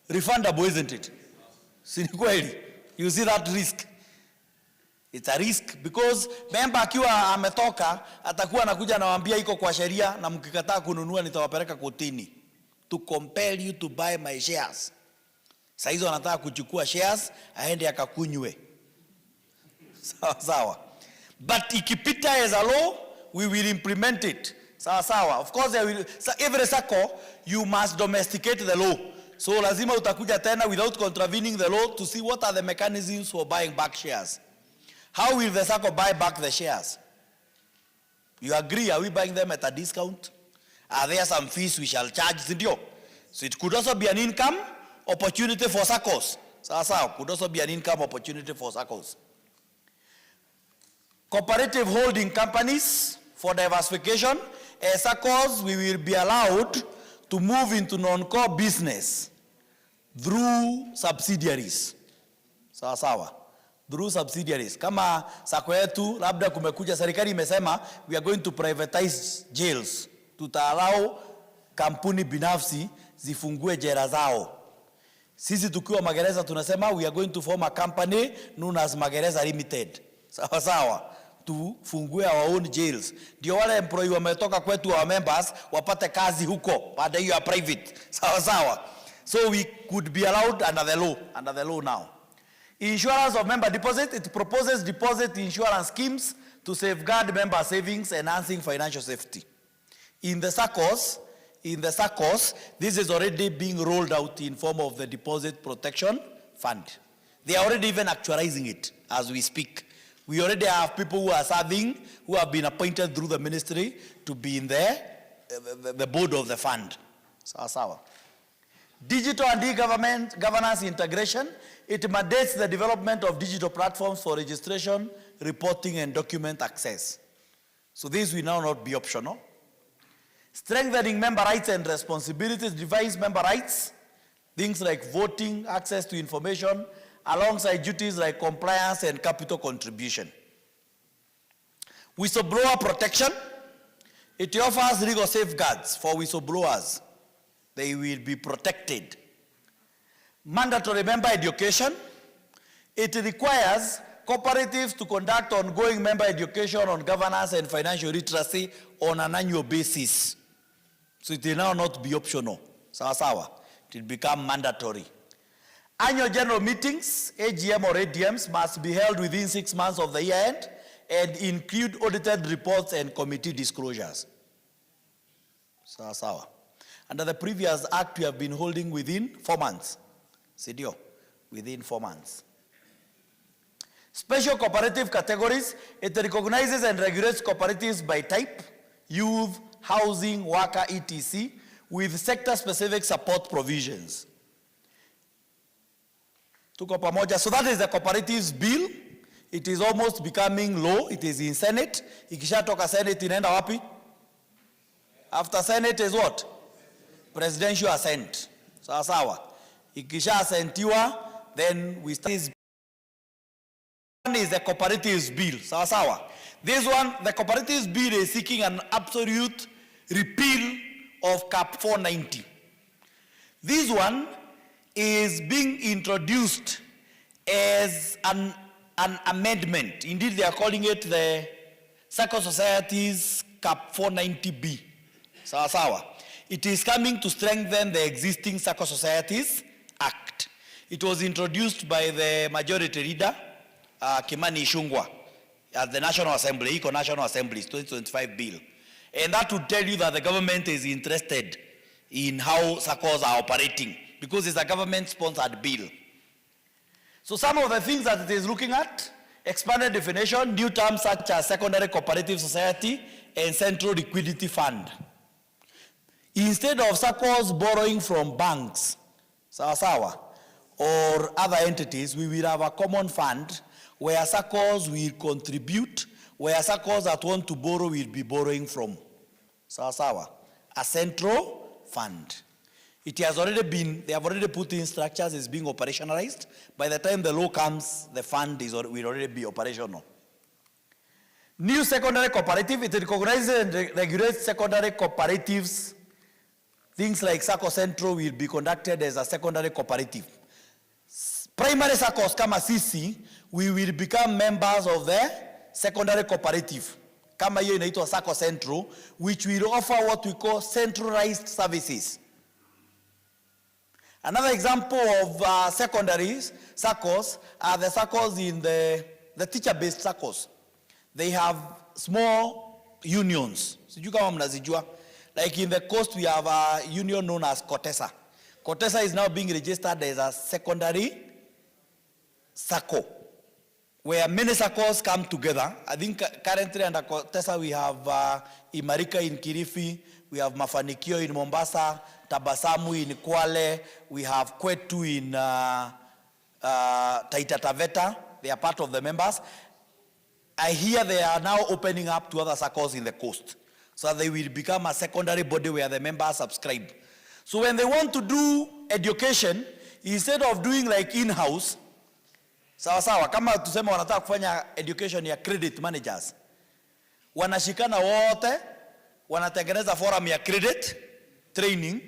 refundable, isn't it? You see that risk? It's a risk because member akiwa ametoka atakuwa anakuja anawaambia iko kwa sheria na mkikataa kununua nitawapeleka kotini to compel you to buy my shares. Saizo anataka kuchukua shares aende akakunywe. Sawa. But ikipita as a law, we will implement it. Sawa. Of course, every Sacco, you must domesticate the law. So lazima utakuja tena without contravening the law to see what are the mechanisms for buying back shares. How will the Sacco buy back the shares? You agree? Are we buying them at a discount? Are there some fees we shall charge? So it could also be an income opportunity for Saccos. Could also be an income opportunity for Saccos. Cooperative holding companies for diversification. As Saccos, we will be allowed to move into non-core business through subsidiaries. Through subsidiaries. Kama Sacco yetu, labda kumekuja serikali imesema, we are going to privatize jails. Tutaallow kampuni binafsi zifungue jela zao. Sisi tukiwa Magereza tunasema, we are going to form a company known as Magereza Limited. Sawa. Tufungue our own jails. Ndio wale employee wametoka kwetu wa members wapate kazi huko baada hiyo ya private. Sawa. So we could be allowed under the law now. Insurance of member deposit, it proposes deposit insurance schemes to safeguard member savings, enhancing financial safety. In the Saccos, this is already being rolled out in form of the deposit protection fund. They are already even actualizing it as we speak. We already have people who are serving, who have been appointed through the ministry to be in the board of the fund. Sawa. Digital and e-government governance integration. It mandates the development of digital platforms for registration, reporting, and document access. So this will now not be optional. Strengthening member rights and responsibilities defines member rights, things like voting, access to information, alongside duties like compliance and capital contribution. Whistleblower protection. It offers legal safeguards for whistleblowers. They will be protected. Mandatory member education. It requires cooperatives to conduct ongoing member education on governance and financial literacy on an annual basis. So it will now not be optional. Sawa. It will become mandatory. Annual general meetings, AGM or ADMs, must be held within 6 months of the year end and include audited reports and committee disclosures. Sawa. Under the previous act, we have been holding within 4 months. CDO, within 4 months. Special cooperative categories. It recognizes and regulates cooperatives by type, youth, housing, worker, etc., with sector-specific support provisions. Tuko pamoja. So that is the cooperatives bill. It is almost becoming law. It is in Senate. Ikishatoka Senate inaenda wapi? After Senate is what? Presidential assent. Sawa. Ikisha assentiwa, then we start. This one is the cooperatives bill. Sawa. This one, the cooperatives bill is seeking an absolute repeal of Cap 490. This one is being introduced as an amendment. Indeed, they are calling it the Sacco Societies Cap 490B. Sawa. It is coming to strengthen the existing Sacco Societies Act. It was introduced by the majority leader, Kimani Ichung'wah, at the National Assembly, National Assembly's 2025 bill. And that would tell you that the government is interested in how SACCOs are operating, because it's a government-sponsored bill. So some of the things that it is looking at: expanded definition, new terms such as secondary cooperative society and central liquidity fund. Instead of SACCOs borrowing from banks, or other entities, we will have a common fund where SACCOs will contribute, where SACCOs that want to borrow will be borrowing from. A central fund. It has already been, they have already put in structures, it's being operationalized. By the time the law comes, the fund will already be operational. New secondary cooperative, it recognizes and regulates secondary cooperatives. Things like Sacco Central will be conducted as a secondary cooperative. Primary SACCOs kama sisi, we will become members of the secondary cooperative. Kama hiyo inaitwa Sacco Central, which will offer what we call centralized services. Another example of secondary SACCOs are the SACCOs in the teacher-based SACCOs. They have small unions. Sijui kama mnazijua. Like in the coast, we have a union known as Kotesa. Kotesa is now being registered as a secondary Sacco, where many SACCOs come together. I think currently under Kotesa we have Imarika in Kilifi, we have Mafanikio in Mombasa, Tabasamu in Kwale, we have Kwetu in Taita Taveta. They are part of the members. I hear they are now opening up to other SACCOs in the coast. So they will become a secondary body where the members subscribe. So when they want to do education, instead of doing like in-house, sawa, kama tuseme wanataka kufanya education ya credit managers, wanashikana wote, wanatengeneza forum ya credit training,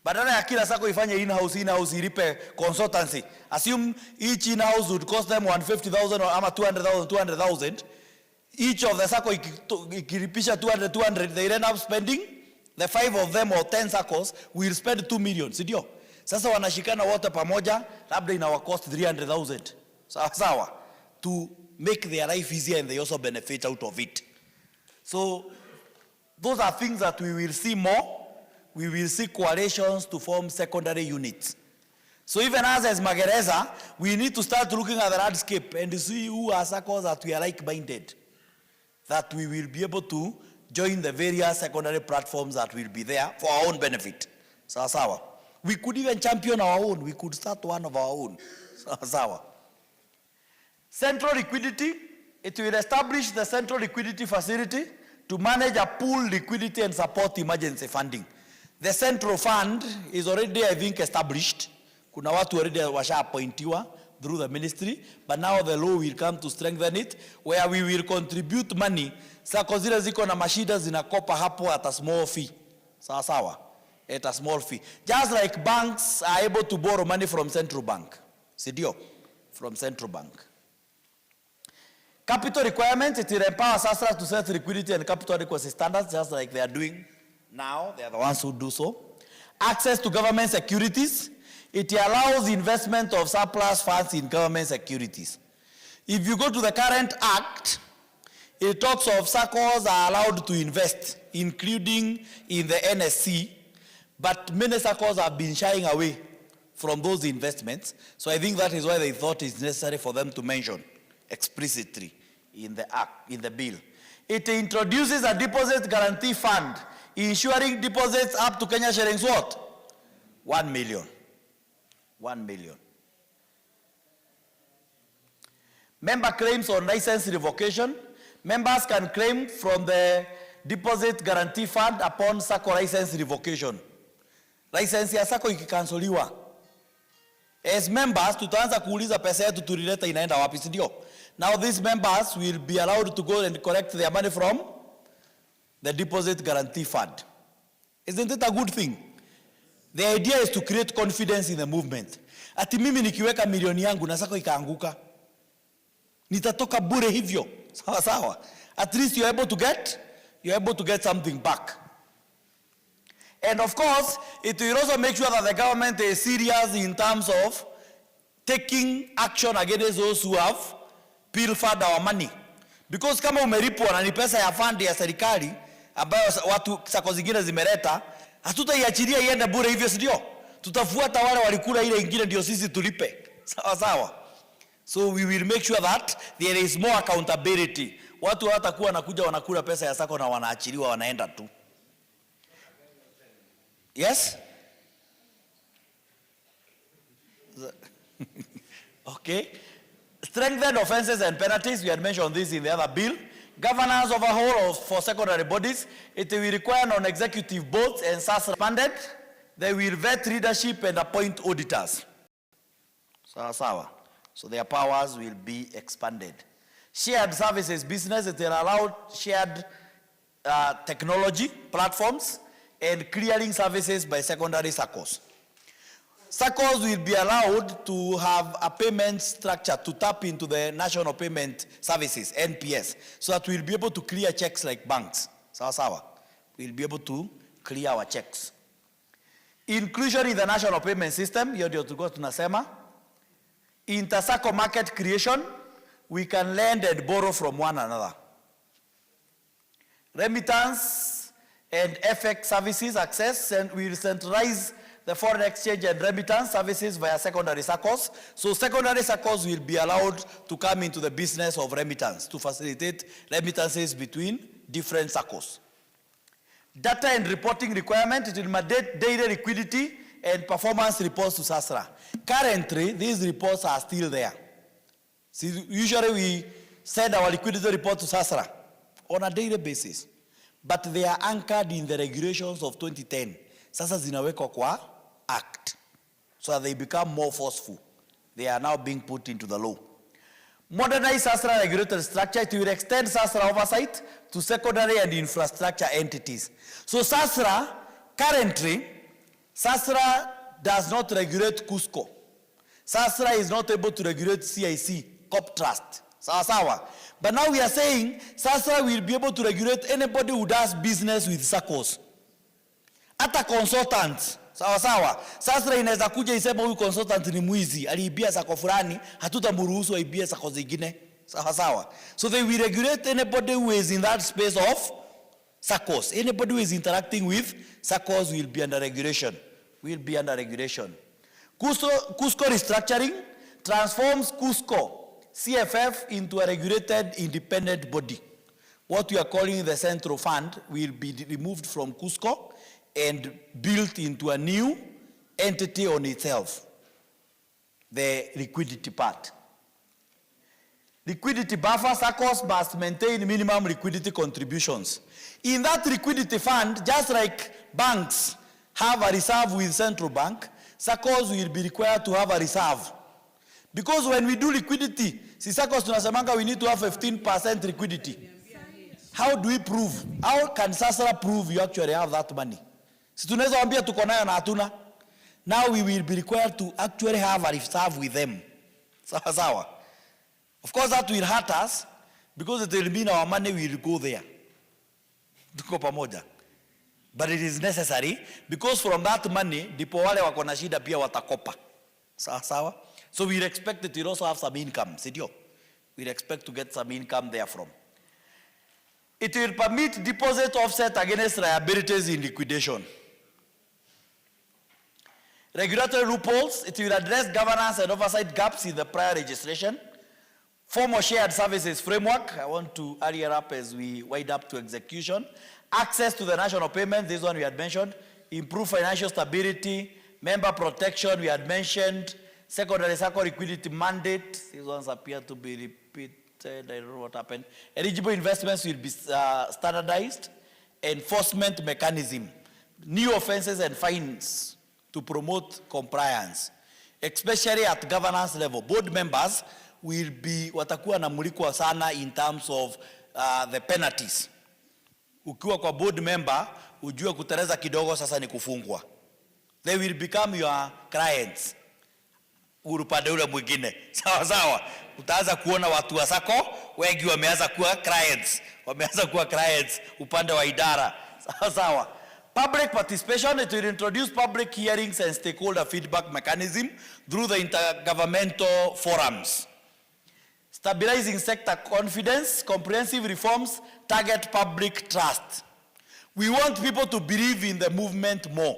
badala ya kila SACCO ifanye in-house ilipe consultancy. Assume each in-house would cost them 150,000 or ama 200,000. Each of the SACCO ikiripisha 200, they end up spending, the 5 of them or 10 SACCOs will spend 2 million, sidio? Sasa wanashikana wote pamoja, labda inawa cost 300,000. Sawa, to make their life easier, and they also benefit out of it. So those are things that we will see more. We will see coalitions to form secondary units. So even us as Magereza, we need to start looking at the landscape and see who are SACCOs that we are like-minded, that we will be able to join the various secondary platforms that will be there for our own benefit. Sawa. We could even champion our own. We could start one of our own. Sawa. Central liquidity, it will establish the central liquidity facility to manage a pool liquidity and support emergency funding. The central fund is already, I think, established. Kuna watu already washa appointiwa through the ministry, but now the law will come to strengthen it, where we will contribute money. Sako zile ziko na mashida zinakopa hapo at a small fee. Sawa sawa. At a small fee. Just like banks are able to borrow money from central bank. Sidio? From central bank. Capital requirements, it will empower SASRA to set liquidity and capital adequacy standards, just like they are doing now. They are the ones who do so. Access to government securities. It allows investment of surplus funds in government securities. If you go to the current act, it talks of Saccos are allowed to invest, including in the NSC, but many Saccos have been shying away from those investments. So I think that is why they thought it's necessary for them to mention explicitly in the act, in the bill. It introduces a deposit guarantee fund, ensuring deposits up to Kenya shillings what? 1 million. 1 million. Member claims on license revocation. Members can claim from the deposit guarantee fund upon Sacco license revocation. License ya Sacco ikikansoliwa. As members, tutaanza kuuliza pesa yetu tulileta inaenda wapi, si ndio? Now these members will be allowed to go and collect their money from the deposit guarantee fund. Isn't it a good thing? The idea is to create confidence in the movement. Ati mimi nikiweka milioni yangu na Sacco ikaanguka, nitatoka bure hivyo. Sawa sawa. At least you're able to get something back. And of course, it will also make sure that the government is serious in terms of taking action against those who have pilfered our money. Because kama umeripwa na ni pesa ya fund ya serikali ambayo watu Sacco zingine zimeleta, hatutaiachilia iende bure hivyo, sio? Tutafuata wale walikula ile ingine ndio sisi tulipe. Sawa sawa. So we will make sure that there is more accountability. Watu hawatakuwa wanakuja wanakula pesa ya Sacco na wanaachiliwa wanaenda tu. Yes? Okay. Strengthened offenses and penalties. We had mentioned this in the other bill. Governance overhaul for secondary bodies. It will require non-executive boards and SASRA funded. They will vet leadership and appoint auditors. Sawa. So their powers will be expanded. Shared services business. It will allow shared technology platforms and clearing services by secondary Saccos. Saccos will be allowed to have a payment structure to tap into the National Payment Services, NPS, so that we'll be able to clear checks like banks. Sawa. We'll be able to clear our checks. Inclusion in the National Payment System, hiyo ndio tulikuwa tunasema. Inter-Sacco market creation, we can lend and borrow from one another. Remittance and FX services access, and we will centralize the foreign exchange and remittance services via secondary Saccos. So secondary Saccos will be allowed to come into the business of remittance to facilitate remittances between different Saccos. Data and reporting requirement, it will mandate daily liquidity and performance reports to SASRA. Currently, these reports are still there. See, usually we send our liquidity report to SASRA on a daily basis, but they are anchored in the regulations of 2010. Sasa zinawekwa kwa act, so that they become more forceful. They are now being put into the law. Modernize SASRA regulatory structure. It will extend SASRA oversight to secondary and infrastructure entities. So SASRA, currently, SASRA does not regulate Cusco. SASRA is not able to regulate CIC, Corp Trust. Sawa. But now we are saying SASRA will be able to regulate anybody who does business with Saccos. Hata consultants. Sawa. SASRA inaweza kuja isema huyu consultant ni mwizi, aliibia Sacco fulani, hatutamruhusu aibie Sacco zingine. Sawa. So they will regulate anybody who is in that space of Saccos. Anybody who is interacting with Saccos will be under regulation. Cusco restructuring transforms Cusco CFF into a regulated independent body. What we are calling the central fund will be removed from Cusco and built into a new entity on itself, the liquidity part. Liquidity buffer, Saccos must maintain minimum liquidity contributions. In that liquidity fund, just like banks have a reserve with central bank, Saccos will be required to have a reserve. Because when we do liquidity, Saccos tunasemanga we need to have 15% liquidity. How do we prove? How can Sasra prove you actually have that money? Si tunaweza waambia tuko nayo na hatuna. Now we will be required to actually have a reserve with them. Sawa sawa. Of course that will hurt us because it will mean our money will go there. Tuko pamoja. But it is necessary because from that money ndipo wale wako na shida pia watakopa. Sawa sawa. So we expect that we also have some income, sidio? We expect to get some income there from. It will permit deposit offset against liabilities in liquidation. Regulatory loopholes, it will address governance and oversight gaps in the prior registration. Formal shared services framework, I want to hurry up as we wind up to execution. Access to the national payment, this one we had mentioned. Improve financial stability, member protection, we had mentioned. Secondary Sacco liquidity mandate, these ones appear to be repeated, I don't know what happened. Eligible investments will be standardized. Enforcement mechanism, new offenses and fines to promote compliance, especially at governance level. Board members will be watakuwa na mulikwa sana in terms of the penalties. Ukiwa kwa board member, ujue kuteleza kidogo sasa ni kufungwa. They will become your clients. Urupande ule mwingine. Sawa sawa. Utaanza kuona watu wa Sacco wengi wameanza kuwa clients. Wameanza kuwa clients upande wa idara. Sawa sawa. Public participation, it will introduce public hearings and stakeholder feedback mechanism through the intergovernmental forums. Stabilizing sector confidence, comprehensive reforms target public trust. We want people to believe in the movement more.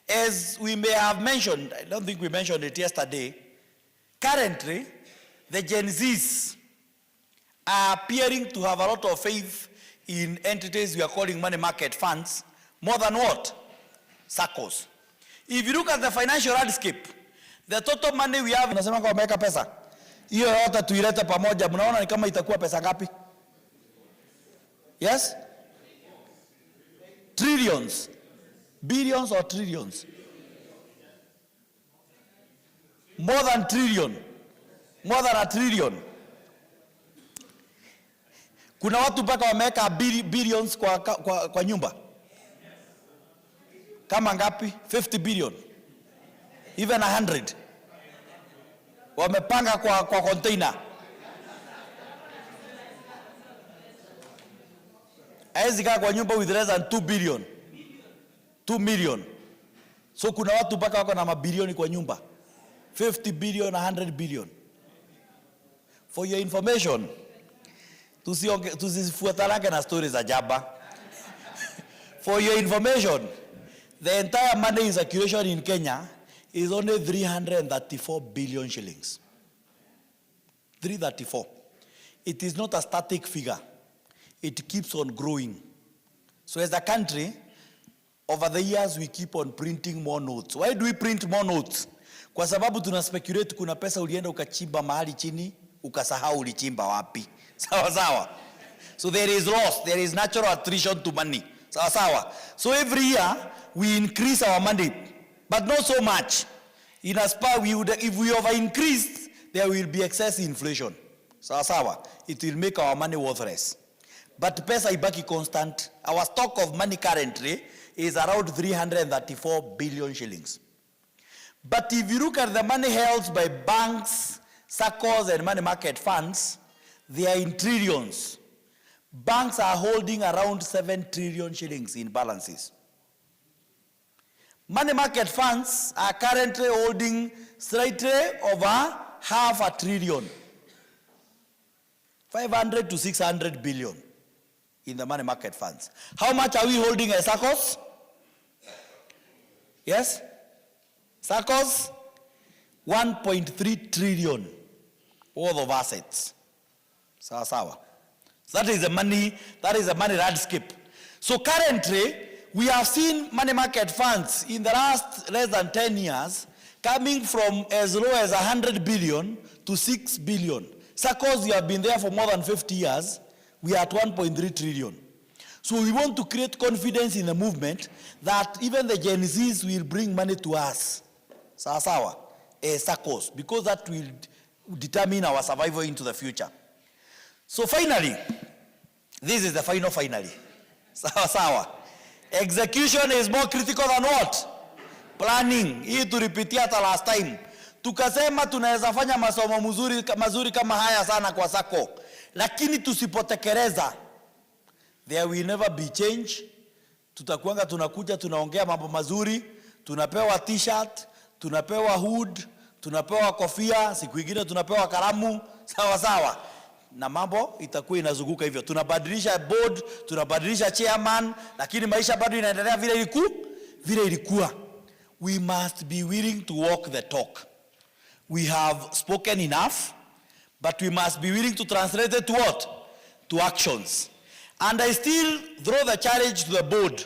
As we may have mentioned, I don't think we mentioned it yesterday, currently, the Gen Zs are appearing to have a lot of faith in entities we are calling money market funds, more than what? Saccos. If you look at the financial landscape, the total money we have, nasema kwa wameweka pesa. Hiyo yote tuilete pamoja, mnaona ni kama itakuwa pesa ngapi? Yes? Trillions. Billions or trillions? More than trillion. More than a trillion. Kuna watu mpaka wameweka billions kwa nyumba. Kama ngapi? 50 billion. Even 100. Wamepanga kwa container. Haiwezi kaa kwa nyumba with less than 2 billion. 2 million. So kuna watu mpaka wako na mabilioni kwa nyumba. 50 billion, 100 billion. For your information, tusifuatanake na stories za jaba. For your information, the entire money in circulation in Kenya is only 334 billion shillings. 334. It is not a static figure. It keeps on growing. So as a country, over the years we keep on printing more notes. Why do we print more notes? Kwa sababu tuna speculate kuna pesa ulienda ukachimba mahali chini, ukasahau ulichimba wapi. Sawa sawa. So there is loss, there is natural attrition to money. Sawa sawa. So every year we increase our money, but not so much. In a spur, if we over increase, there will be excess inflation. Sawa sawa. It will make our money worthless. But pesa ibaki constant. Our stock of money currently is around 334 billion shillings. But if you look at the money held by banks, Saccos, and money market funds, they are in trillions. Banks are holding around 7 trillion shillings in balances. Money market funds are currently holding slightly over 500 billion. 500 to 600 billion in the money market funds. How much are we holding as Saccos? Yes? Saccos, 1.3 trillion worth of assets. Sawa sawa. So that is the money landscape. So currently, We have seen money market funds in the last less than 10 years coming from as low as 100 billion to 6 billion. Saccos, we have been there for more than 50 years. We are at 1.3 trillion. So we want to create confidence in the movement that even the Gen Zs will bring money to us, sawa, Saccos, because that will determine our survival into the future. So finally, this is the finally. Sawa. Execution is more critical than what? Planning. Hii tulipitia hata last time. Tukasema tunaweza fanya masomo mazuri kama haya sana kwa Sacco. Lakini tusipotekeleza, there will never be change. Tutakuanga tunakuja tunaongea mambo mazuri, tunapewa t-shirt, tunapewa hood, tunapewa kofia, siku nyingine tunapewa kalamu, sawa. Na mambo itakuwa inazunguka hivyo. Tunabadilisha board, tunabadilisha chairman, lakini maisha bado inaendelea vile ilikuwa. We must be willing to walk the talk. We have spoken enough, but we must be willing to translate it to what? To actions. And I still throw the challenge to the board.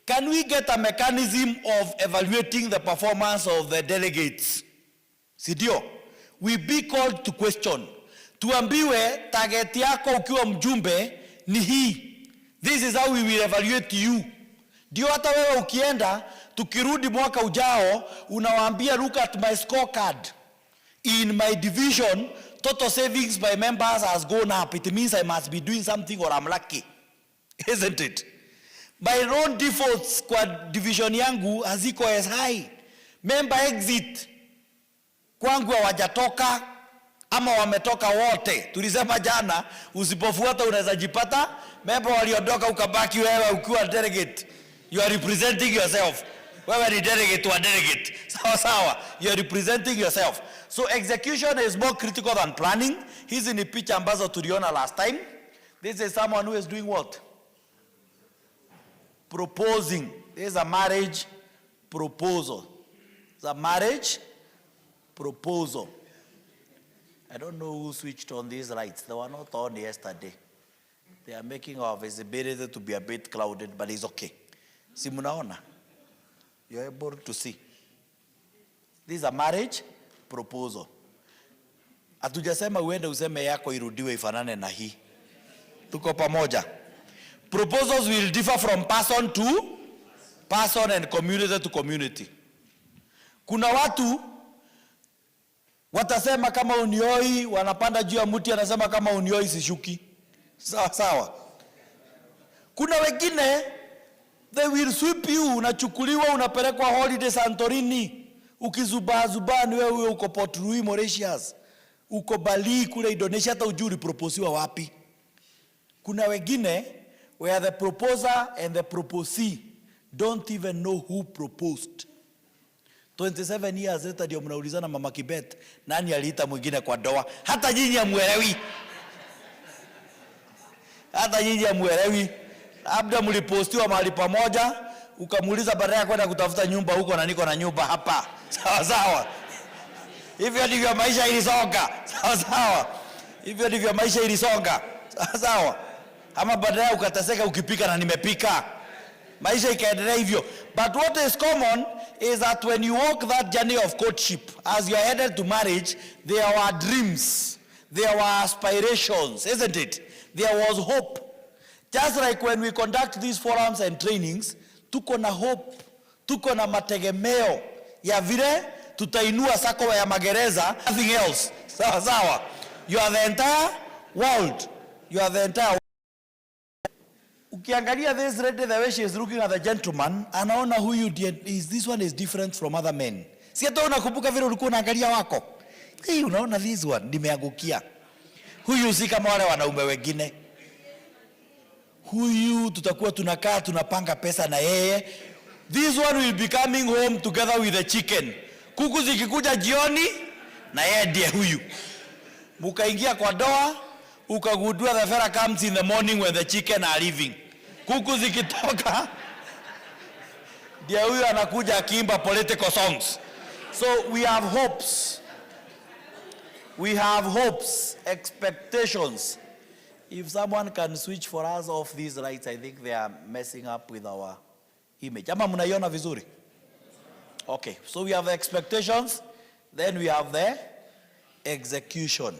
Can we get a mechanism of evaluating the performance of the delegates? Sidio? We be called to question. Tuambiwe target yako ukiwa mjumbe ni hii. This is how we will evaluate you. Ndio hata wewe ukienda, tukirudi mwaka ujao, unawaambia look at my scorecard. In my division, total savings by members has gone up. It means I must be doing something or I'm lucky. Isn't it? My own defaults kwa division yangu haziko as high. Member exit kwangu hawajatoka ama wametoka wote. Tulisema jana usipofuata unaweza jipata member waliondoka ukabaki wewe ukiwa delegate. You are representing yourself. Wewe ni delegate wa delegate. Sawa. You are representing yourself. So execution is more critical than planning. Hizi ni picha ambazo tuliona last time. This is someone who is doing what? Proposing. This is a marriage proposal. It's a marriage proposal. I don't know who switched on these lights. They were not on yesterday. They are making our visibility to be a bit clouded, but it's okay. Si munaona? You're able to see. This is a marriage proposal. Hatujasema uende useme yako irudiwe ifanane na hii. Tuko pamoja. Proposals will differ from person to person and community to community. Kuna watu watasema kama unioi, wanapanda juu ya mti anasema kama unioi sishuki. Sawa. Kuna wengine they will sweep you, unachukuliwa unapelekwa holiday Santorini. Ukizubaa ni wewe uko Port Louis Mauritius. Uko Bali kule Indonesia hata ujuri proposiwa wapi. Kuna wengine where the proposer and the proposee don't even know who proposed. 27 years later ndio mnaulizana Mama Kibet nani aliita mwingine kwa doa. Hata nyinyi hamuelewi. Labda mlipostiwa mahali pamoja ukamuuliza baadaye kwenda kutafuta nyumba huko na niko na nyumba hapa. Sawa. Hivyo ndivyo maisha ilisonga. Sawa. Hivyo ndivyo maisha ilisonga. Sawa. Ama baadaye ukateseka ukipika na nimepika. Maisha ikaendelea hivyo. But what is common is that when you walk that journey of courtship, as you are headed to marriage, there were dreams, there were aspirations, isn't it? There was hope. Just like when we conduct these forums and trainings, tuko na hope, tuko na mategemeo ya vile tutainua Sacco ya Magereza, nothing else. Sawa. You are the entire world. You are the entire world. Ukiangalia this lady, the way she is looking at the gentleman, anaona huyu this one is different from other men. Si hata unakumbuka vile ulikuwa unaangalia wako. Hey, unaona this one nimeangukia. Huyu si kama wale wanaume wengine. Huyu tutakuwa tunakaa tunapanga pesa na yeye. This one will be coming home together with the chicken. Kuku zikikuja jioni na yeye ndiye huyu. Mukaingia kwa doa, ukagundua the fella comes in the morning when the chicken are leaving. Kuku zikitoka ndiye huyu anakuja akiimba political songs. So we have hopes. We have hopes, expectations. If someone can switch for us off these lights, I think they are messing up with our image. Ama mnaiona vizuri? Okay, so we have the expectations, then we have the execution.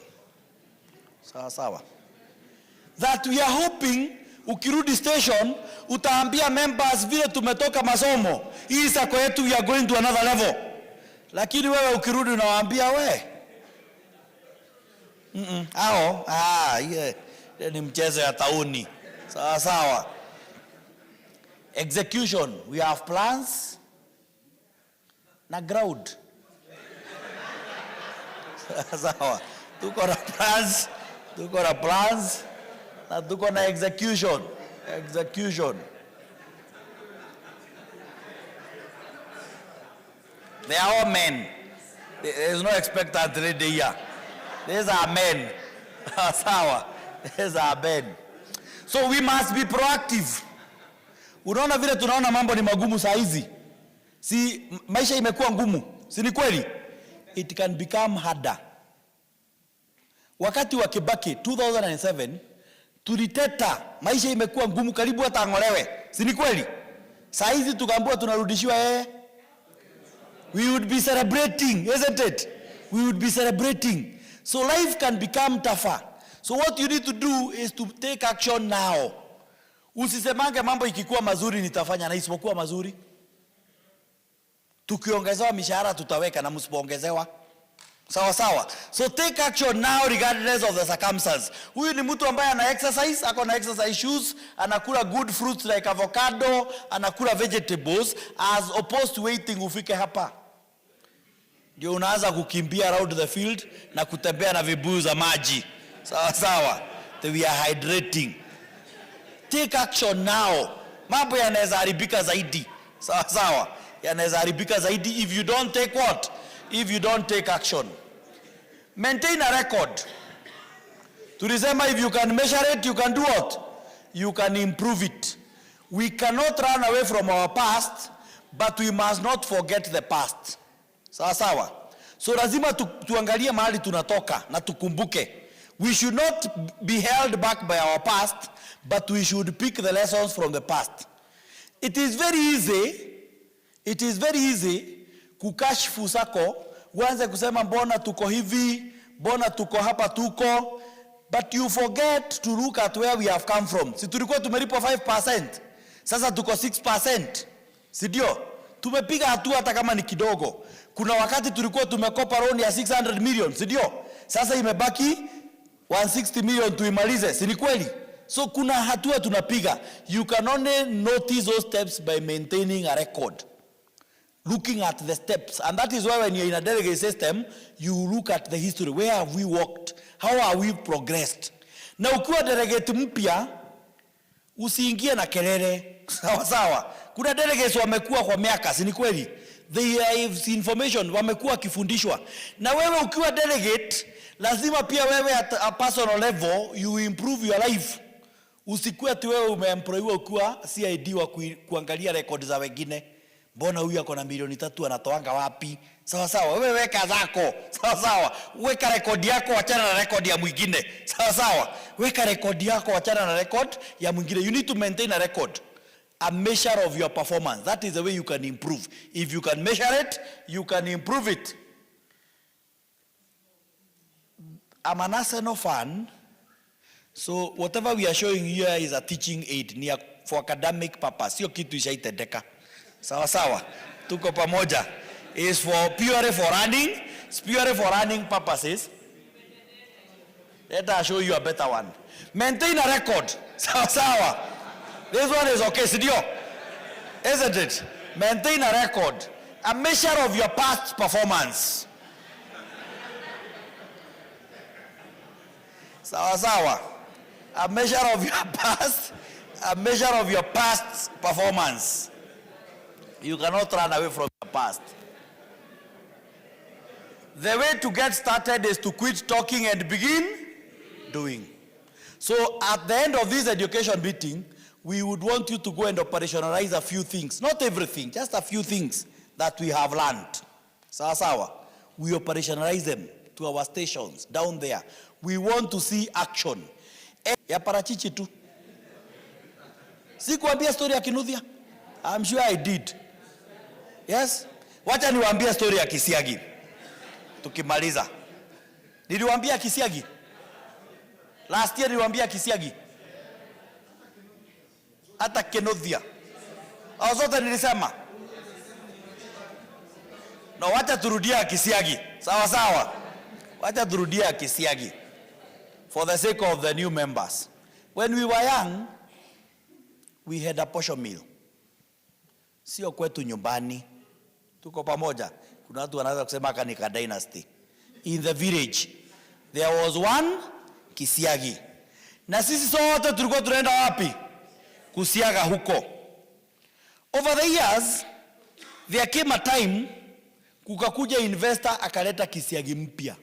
Sawa. That we are hoping ukirudi station utaambia members vile tumetoka masomo. Hii Sacco yetu we are going to another level. Lakini wewe ukirudi unawaambia we. Yeah. Ni mchezo ya tauni. Sawa. Execution, we have plans na ground. Sawa. Tuko na plans na tuko na execution. They are all men. There is no expectant ready here. These are men. Sawa. These are men. So we must be proactive. Unaona vile tunaona mambo ni magumu saa hizi. Si maisha imekuwa ngumu. Si ni kweli? It can become harder. Wakati wa Kibaki 2007 tuliteta maisha imekuwa ngumu karibu hata angolewe. Si ni kweli? Saa hizi tukaambiwa tunarudishiwa yeye. We would be celebrating, isn't it? We would be celebrating. So life can become tougher. So what you need to do is to take action now. Usisemange mambo ikikuwa mazuri nitafanya na isipokuwa mazuri. Tukiongezewa mishahara tutaweka na msipoongezewa. Sawa. So take action now regardless of the circumstances. Huyu ni mtu ambaye ana exercise, ako na exercise shoes, anakula good fruits like avocado, anakula vegetables as opposed to waiting ufike hapa. Ndio unaanza kukimbia around the field na kutembea na vibuyu za maji. Sawa. We are hydrating. Take action now. Mambo yanaweza haribika zaidi. Sawa. Yanaweza haribika zaidi if you don't take what? If you don't take action. Maintain a record. Tulisema if you can measure it, you can do what? You can improve it. We cannot run away from our past, but we must not forget the past. Sawa. So lazima tuangalie mahali tunatoka na tukumbuke. We should not be held back by our past, but we should pick the lessons from the past. It is very easy kukashifu Sacco, uanze kusema mbona tuko hivi, mbona tuko hapa tuko, but you forget to look at where we have come from. Si tulikuwa tumelipwa 5%, sasa tuko 6%. Si ndio? Tumepiga hatua hata kama ni kidogo. Kuna wakati tulikuwa tumekopa loan ya 600 million, si ndio? Sasa imebaki 160 million tuimalize, si ni kweli? So kuna hatua tunapiga. You can only notice those steps by maintaining a record. Looking at the steps. And that is why when you're in a delegate system, you look at the history. Where have we walked? How have we progressed? Na ukiwa delegate mpya, usiingie na kelele. Sawa. Kuna delegates wamekuwa kwa miaka, si ni kweli? They have information, wamekuwa kifundishwa. Na wewe ukiwa delegate, lazima pia wewe at a personal level, you improve your life. Usikuwe ati wewe umeemployiwa ukiwa CID wa kuangalia record za wengine. Mbona huyu ako na milioni 3 anatoanga wapi? Sawa. Wewe weka zako. Sawa. Weka rekodi yako achana na rekodi ya mwingine. Sawa. Weka rekodi yako achana na record ya mwingine. You need to maintain a record. A measure of your performance. That is the way you can improve. If you can measure it, you can improve it. I'm an Arsenal fan. So whatever we are showing here is a teaching aid for academic purpose. Sio kitu ishaitendeka. Sawa. Tuko pamoja. Is purely for running purposes. Let us show you a better one. Maintain a record. Sawa. This one is okay, Sidio. Isn't it? Maintain a record. A measure of your past performance. Sawa. A measure of your past performance. You cannot run away from the past. The way to get started is to quit talking and begin doing. So at the end of this education meeting, we would want you to go and operationalize a few things. Not everything, just a few things that we have learned. Sawa. We operationalize them to our stations down there. We want to see action. Ya parachichi tu. Sikuambia story ya Kinuthia. I'm sure I did. Yes? Wacha niwaambie story ya kisiagi. Tukimaliza. Niliwaambia kisiagi. Last year niliwaambia kisiagi. Hata Kenothia. Au zote nilisema. No, wacha turudia kisiagi. Sawa sawa. Wacha turudia kisiagi. For the sake of the new members. When we were young, we had a posho meal. Sio kwetu nyumbani. Tuko pamoja. Kuna watu wanaweza kusema kanika dynasty. In the village, there was one kisiagi. Na sisi sote tulikuwa tunaenda wapi? Kusiaga huko. Over the years, there came a time kukakuja investor akaleta kisiagi mpya.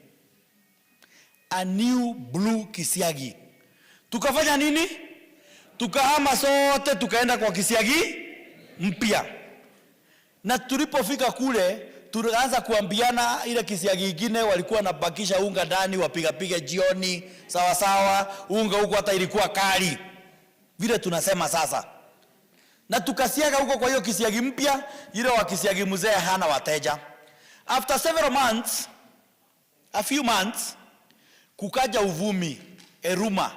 A new blue kisiagi. Tukafanya nini? Tukahama sote tukaenda kwa kisiagi mpya. Na tulipofika kule, tukaanza kuambiana ile kisiagi ingine walikuwa wanabakisha unga ndani wapiga jioni, sawa sawa, unga huko hata ilikuwa kali. Vile tunasema sasa. Na tukasiaga huko kwa hiyo kisiagi mpya, ile wa kisiagi mzee hana wateja. After several months, a few months, kukaja uvumi, eruma,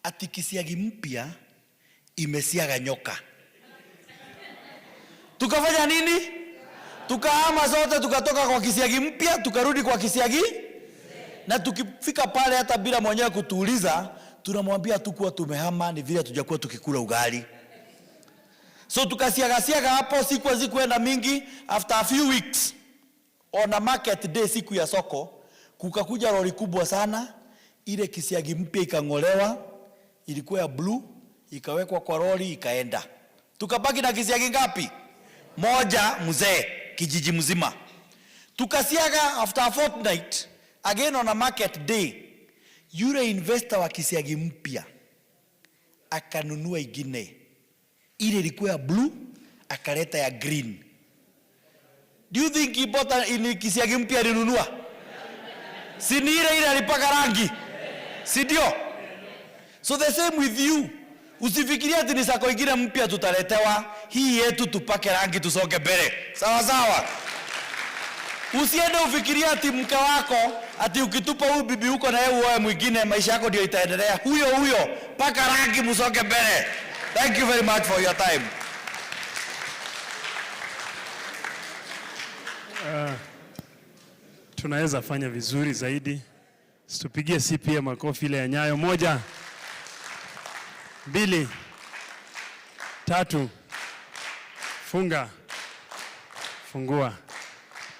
ati kisiagi mpya imesiaga nyoka. Tukafanya nini? Tukahama zote, tukatoka kwa kisiagi mpya, tukarudi kwa kisiagi. Na tukifika pale hata bila mwenyewe kutuuliza, tunamwambia tu kuwa tumehama, ni vile tujakuwa tukikula ugali. So tukasiaga hapo, siku hazikuenda mingi. After a few weeks, on a market day, siku ya soko, kukakuja lori kubwa sana. Ile kisiagi mpya ikang'olewa, ilikuwa ya blue, ikawekwa kwa lori, ikaenda. Tukabaki na kisiagi ngapi? Moja mzee, kijiji mzima. Tukasiaga after a fortnight, again on a market day, yule investor wa kisiagi mpya akanunua ingine. Ile ilikuwa ya blue, akaleta ya green. Do you think in kisiagi mpya alinunua? Si ni ile alipaka rangi? Si ndio? So the same with you. Usifikiria ati ni Sacco ingine mpya tutaletewa. Hii yetu tupake rangi tusoke mbele. Sawa sawa. Usiende ufikiria ati mke wako ati ukitupa huyu bibi huko na yeye uoe mwingine maisha yako ndio itaendelea. Huyo paka rangi msoke mbele. Thank you very much for your time. Tunaweza fanya vizuri zaidi. Situpigie CPA makofi ile ya nyayo. 1, 2, 3. Funga. Fungua.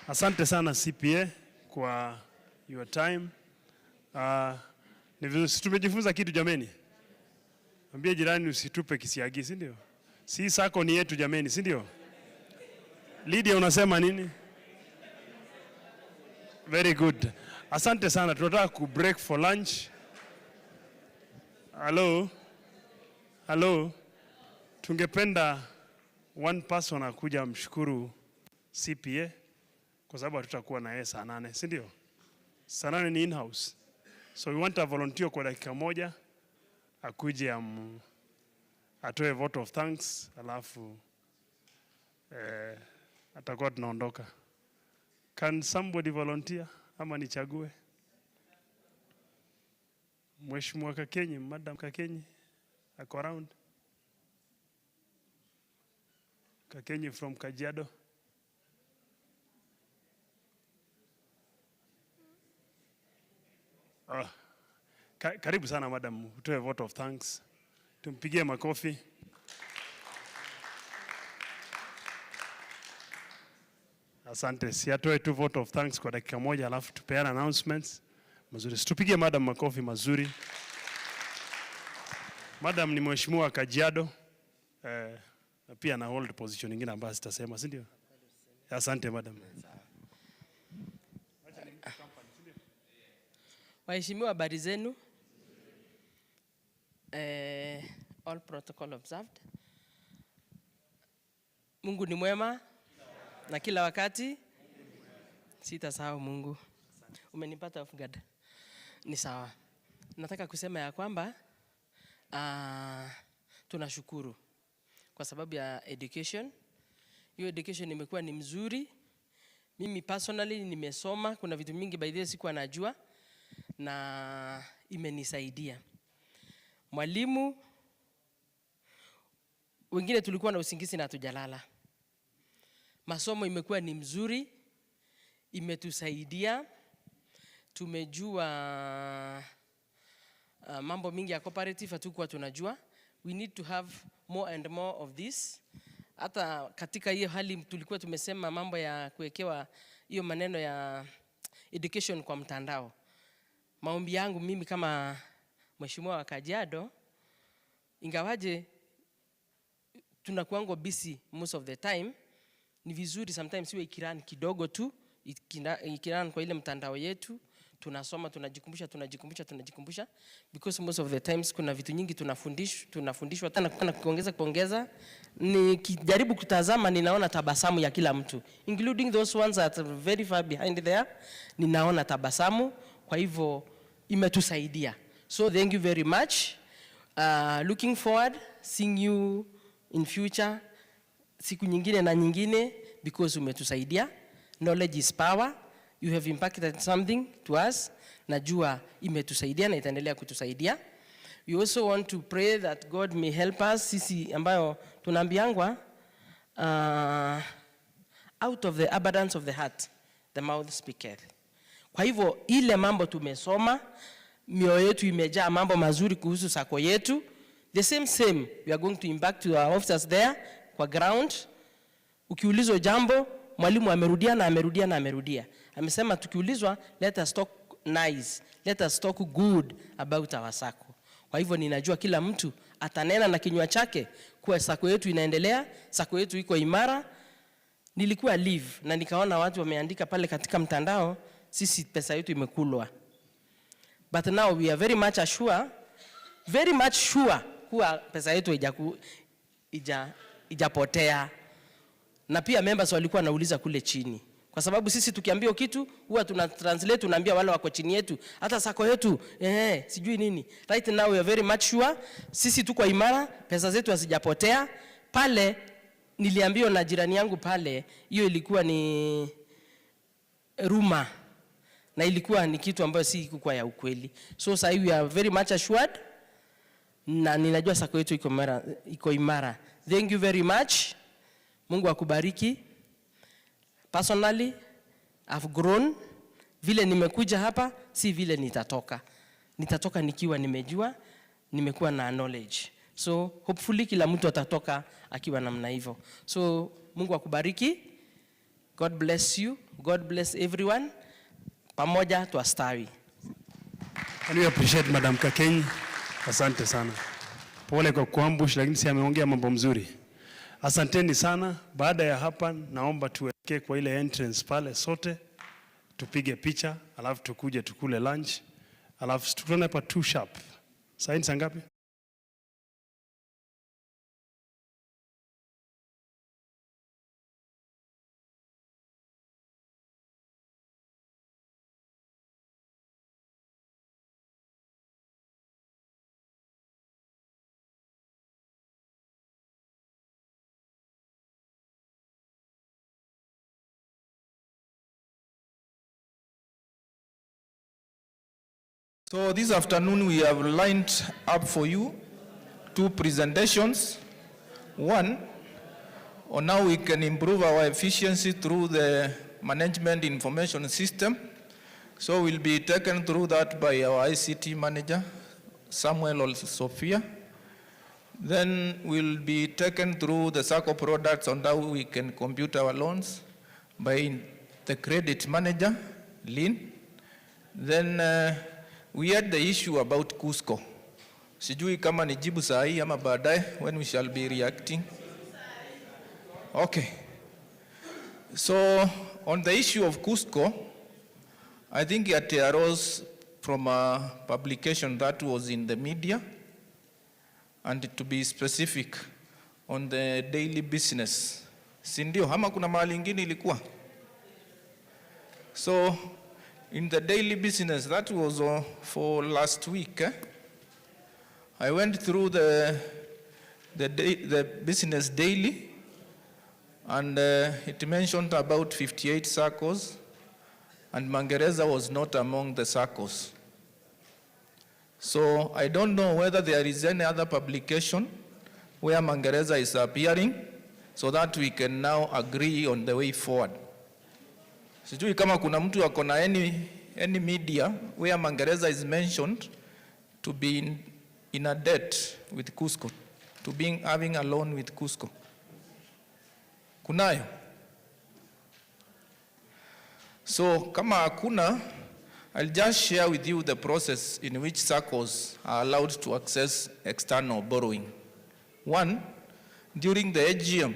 Asante sana CPA kwa your time. Ni vizuri tumejifunza kitu jameni. Ambia jirani usitupe kisiagi, si ndio? Si Sacco ni yetu jameni, si ndio? Lydia unasema nini? Very good. Asante sana. Tunataka ku break for lunch. Hello. Tungependa one person akuja mshukuru CPA kwa sababu hatutakuwa na yeye saa 8, si ndio? Saa 8 ni in-house. So we want a volunteer kwa dakika moja akuje atoe vote of thanks alafu atakuwa tunaondoka. Can somebody volunteer ama nichague? Mheshimiwa Kakenyi, Madam Kakenyi ako around? Kakenyi from Kajiado. Karibu sana madam, utoe vote of thanks. Tumpigie makofi. Asante. Si atoe tu vote of thanks kwa dakika moja alafu tupeana announcements. Mazuri. Tupigie madam makofi mazuri. Madam ni mheshimiwa Kajiado. Pia na hold position nyingine ambayo sitasema, si ndio? Asante madam. Waheshimiwa, habari zenu? All protocol observed. Mungu ni mwema na kila wakati. Sitasahau Mungu. Umenipata off guard. Ni sawa. Nataka kusema ya kwamba tunashukuru kwa sababu ya education. Hiyo education imekuwa ni mzuri. Mimi personally nimesoma, kuna vitu mingi by the way sikuwa najua na imenisaidia. Mwalimu, wengine tulikuwa na usingizi na hatujalala. Masomo imekuwa ni mzuri, imetusaidia. Tumejua mambo mingi ya cooperative hatukuwa tunajua. We need to have more and more of this. Hata katika hiyo hali tulikuwa tumesema mambo ya kuwekewa hiyo maneno ya education kwa mtandao. Maombi yangu mimi kama mheshimiwa wa Kajiado, ingawaje tunakuango busy most of the time, ni vizuri sometimes iwe ikirani kidogo tu, ikirani kwa ile mtandao yetu, tunasoma, tunajikumbusha, because most of the times kuna vitu nyingi tunafundishwa tena kuongeza. Nikijaribu kutazama ninaona tabasamu ya kila mtu, including those ones that are very far behind there, ninaona tabasamu, kwa hivyo imetusaidia. So thank you very much. Looking forward seeing you in future, siku nyingine na nyingine, because umetusaidia. Knowledge is power. You have impacted something to us. Najua imetusaidia na itaendelea kutusaidia. We also want to pray that God may help us. Sisi ambayo tunaambiangwa, out of the abundance of the heart, the mouth speaketh. Kwa hivyo ile mambo tumesoma, mioyo yetu imejaa mambo mazuri kuhusu Sacco yetu. The same, we are going to impact to our officers there kwa ground. Ukiulizwa jambo, mwalimu amerudia. Amesema tukiulizwa, let us talk nice, let us talk good about our Sacco. Kwa hivyo ninajua kila mtu atanena na kinywa chake kuwa Sacco yetu inaendelea, Sacco yetu iko imara. Nilikuwa live na nikaona watu wameandika pale katika mtandao, sisi pesa yetu imekulwa. But now we are very much sure kuwa pesa yetu ijapotea. Na pia members walikuwa nauliza kule chini. Kwa sababu sisi tukiambiwa kitu, huwa tunatranslate, tunaambia wale wako chini yetu, hata Sacco yetu, sijui nini. Right now we are very much sure, sisi tuko imara, pesa zetu hazijapotea. Pale, niliambiwa na jirani yangu pale, hiyo ilikuwa ni rumor. Na ilikuwa ni kitu ambayo si kukua ya ukweli. So sasa we are very much assured, na ninajua Sacco yetu iko imara. Thank you very much. Mungu akubariki. Personally, I've grown. Vile nimekuja hapa, si vile nitatoka. Nitatoka nikiwa nimejua, nimekuwa na knowledge. So hopefully kila mtu atatoka akiwa namna hivyo. So Mungu akubariki. God bless you. God bless everyone. Pamoja tuastawi. And we appreciate Madam Kakenyi. Asante sana. Pole kwa kuambush, lakini si ameongea mambo mzuri. Asanteni sana. Baada ya hapa naomba tuweke kwa ile entrance pale sote, tupige picha, alafu tukuje tukule lunch, alafu tukutane hapa 2 sharp. Saa ni ngapi? So this afternoon we have lined up for you 2 presentations. One, on how we can improve our efficiency through the management information system. So we'll be taken through that by our ICT manager, Samuel or Sophia. Then we'll be taken through the Sacco products on how we can compute our loans by the credit manager, Lynn. Then we had the issue about Cusco. Sijui kama nijibu saa hii ama baadaye when we shall be reacting. Okay. So on the issue of Cusco, I think it arose from a publication that was in the media, and to be specific, on the daily business. Sindio, ama kuna mahali ingine ilikuwa? So in the daily business, that was for last week. I went through the the business daily, and it mentioned about 58 Saccos, and Magereza was not among the Saccos. So I don't know whether there is any other publication where Magereza is appearing so that we can now agree on the way forward. Sijui kama kuna mtu akona any media where Magereza is mentioned to be in a debt with KUSCO, to being having a loan with KUSCO. Kunayo? So kama hakuna, I'll just share with you the process in which Saccos are allowed to access external borrowing. One, during the AGM,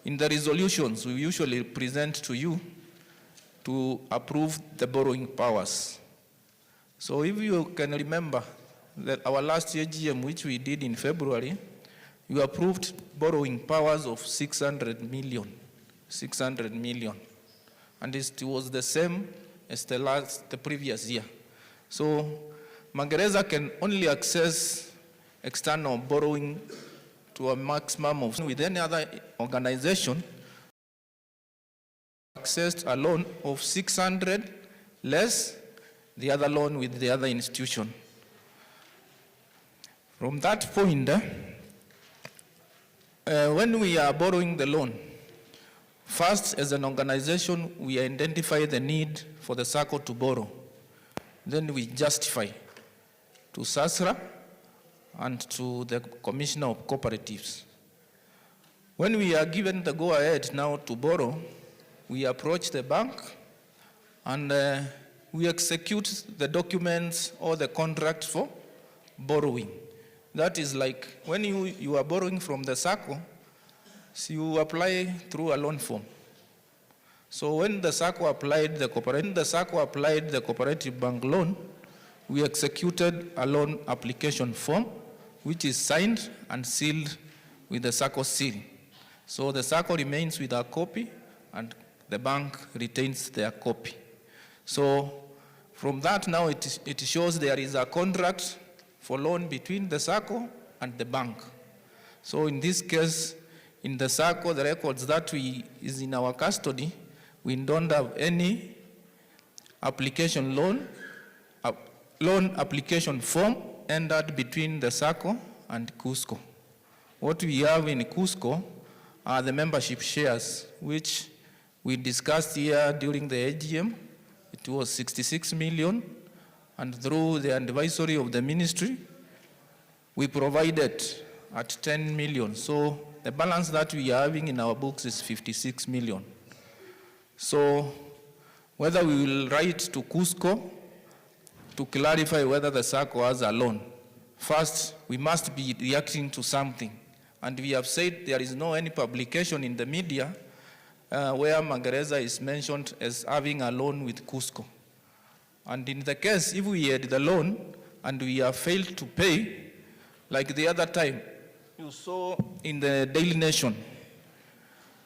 in the resolutions we usually present to you to approve the borrowing powers. So if you can remember that our last AGM, which we did in February, you approved borrowing powers of 600 million. And it was the same as the previous year. So Magereza can only access external borrowing to a maximum of, with any other organization, accessed a loan of 600 less the other loan with the other institution. From that point, when we are borrowing the loan, first, as an organization, we identify the need for the Sacco to borrow. Then we justify to SASRA and to the Commissioner of Cooperatives. When we are given the go-ahead now to borrow, we approach the bank and we execute the documents or the contract for borrowing. That is like when you are borrowing from the Sacco, so you apply through a loan form. So when the Sacco applied the cooperative bank loan, we executed a loan application form, which is signed and sealed with the Sacco seal. So the Sacco remains with a copy, and the bank retains their copy. So from that now it shows there is a contract for loan between the Sacco and the bank. So in this case, in the Sacco, the records that is in our custody, we don't have any application loan application form entered between the Sacco and KUSCO. What we have in KUSCO are the membership shares, which we discussed here during the AGM. It was 66 million, and through the advisory of the ministry, we provided at 10 million. So the balance that we are having in our books is 56 million. So whether we will write to KUSCO to clarify whether the Sacco has a loan, first we must be reacting to something. And we have said there is no any publication in the media where Magereza is mentioned as having a loan with KUSCO. And in the case, if we had the loan and we have failed to pay, like the other time, you saw in the Daily Nation,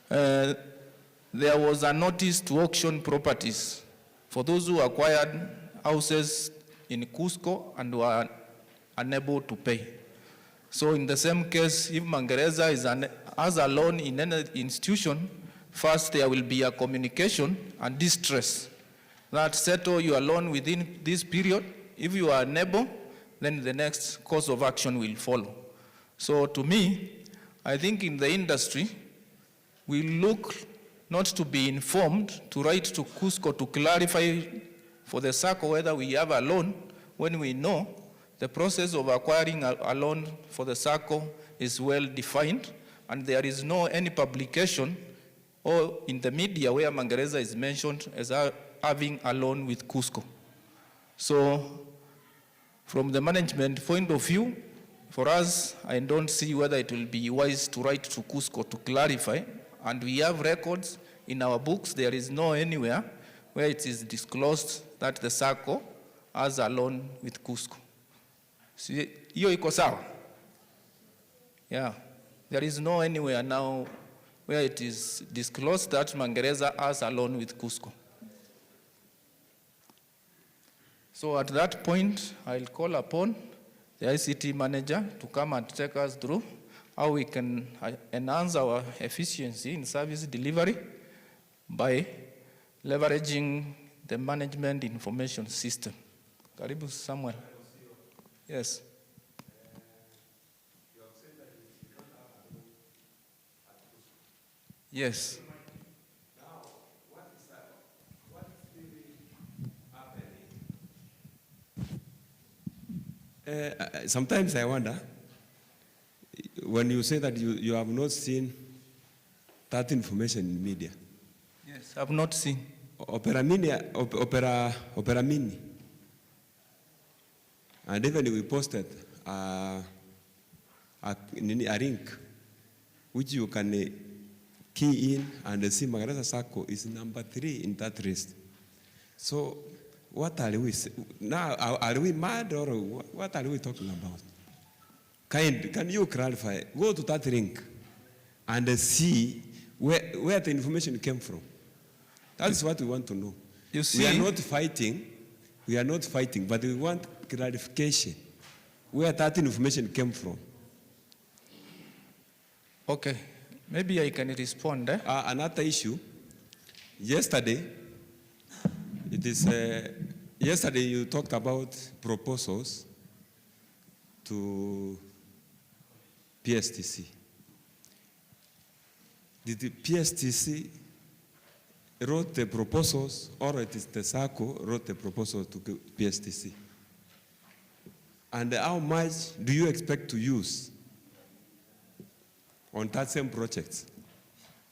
there was a notice to auction properties for those who acquired houses in KUSCO and were unable to pay. So in the same case, if Magereza has a loan in any institution, first there will be a communication and distress that settle your loan within this period. If you are unable, then the next course of action will follow. So to me, I think in the industry, we look not to be informed, to write to KUSCO to clarify for the Sacco whether we have a loan, when we know the process of acquiring a loan for the Sacco is well defined, and there is no any publication or in the media where Magereza is mentioned as having a loan with KUSCO. So from the management point of view, for us, I don't see whether it will be wise to write to KUSCO to clarify. And we have records in our books. There is no anywhere where it is disclosed that the Sacco has a loan with KUSCO. See, hiyo iko sawa? Yeah. There is no anywhere now where it is disclosed that Magereza has a loan with KUSCO. So at that point, I'll call upon the ICT manager to come and take us through how we can enhance our efficiency in service delivery by leveraging the management information system. Karibu Samuel. Yes. Yes. Sometimes I wonder, when you say that you have not seen that information in media. Yes, I've not seen. Opera Mini, and even we posted a link which you can key in and see Magereza Sacco is number 3 in that list. So what are we now? Are we mad or what are we talking about? Can you clarify? Go to that link and see where the information came from. That's what we want to know. You see, we are not fighting, but we want clarification where that information came from. Okay, maybe I can respond. Another issue. Yesterday you talked about proposals to PSTC. Did the PSTC wrote the proposals, or it is the Sacco wrote the proposal to PSTC? And how much do you expect to use on that same project?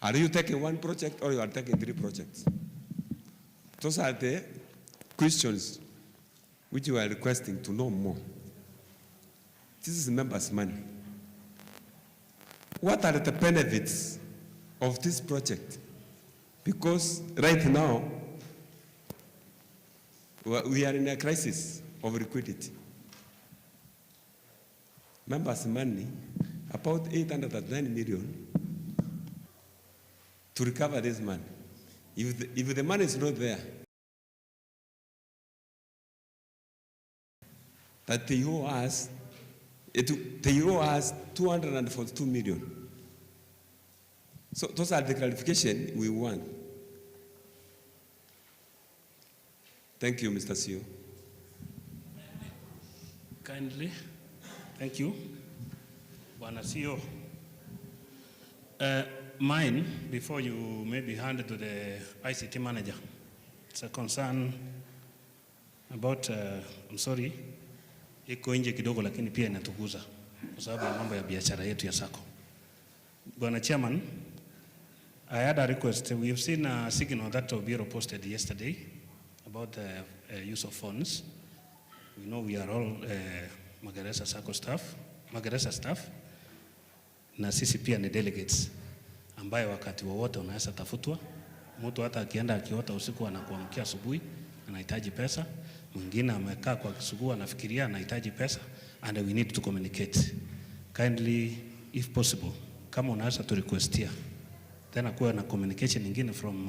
Are you taking one project or you are taking 3 projects? Those are the questions which you are requesting to know more. This is members' money. What are the benefits of this project? Because right now, we are in a crisis of liquidity. Members' money, about 809 million to recover this money. If the money is not there, that they owe us 242 million. So those are the clarification we want. Thank you, Mr. CEO. Kindly, thank you. Bwana CEO. Mine, before you maybe hand it to the ICT manager, it's a concern about, I'm sorry, iko nje kidogo lakini pia inatuguza kwa sababu ya mambo ya biashara yetu ya Sacco. Bwana Chairman, I had a request. We've seen a signal that Obiero posted yesterday about the use of funds. We know we are all Magereza Sacco staff, Magereza staff, na sisi pia ni delegates ambaye wakati wowote unaweza tafutwa. Mtu hata akienda akiota usiku anakuamkia asubuhi anahitaji pesa, mwingine amekaa kwa kisugu anafikiria anahitaji pesa, and we need to communicate. Kindly, if possible, kama unaweza tu requestia, then akuwe na communication nyingine from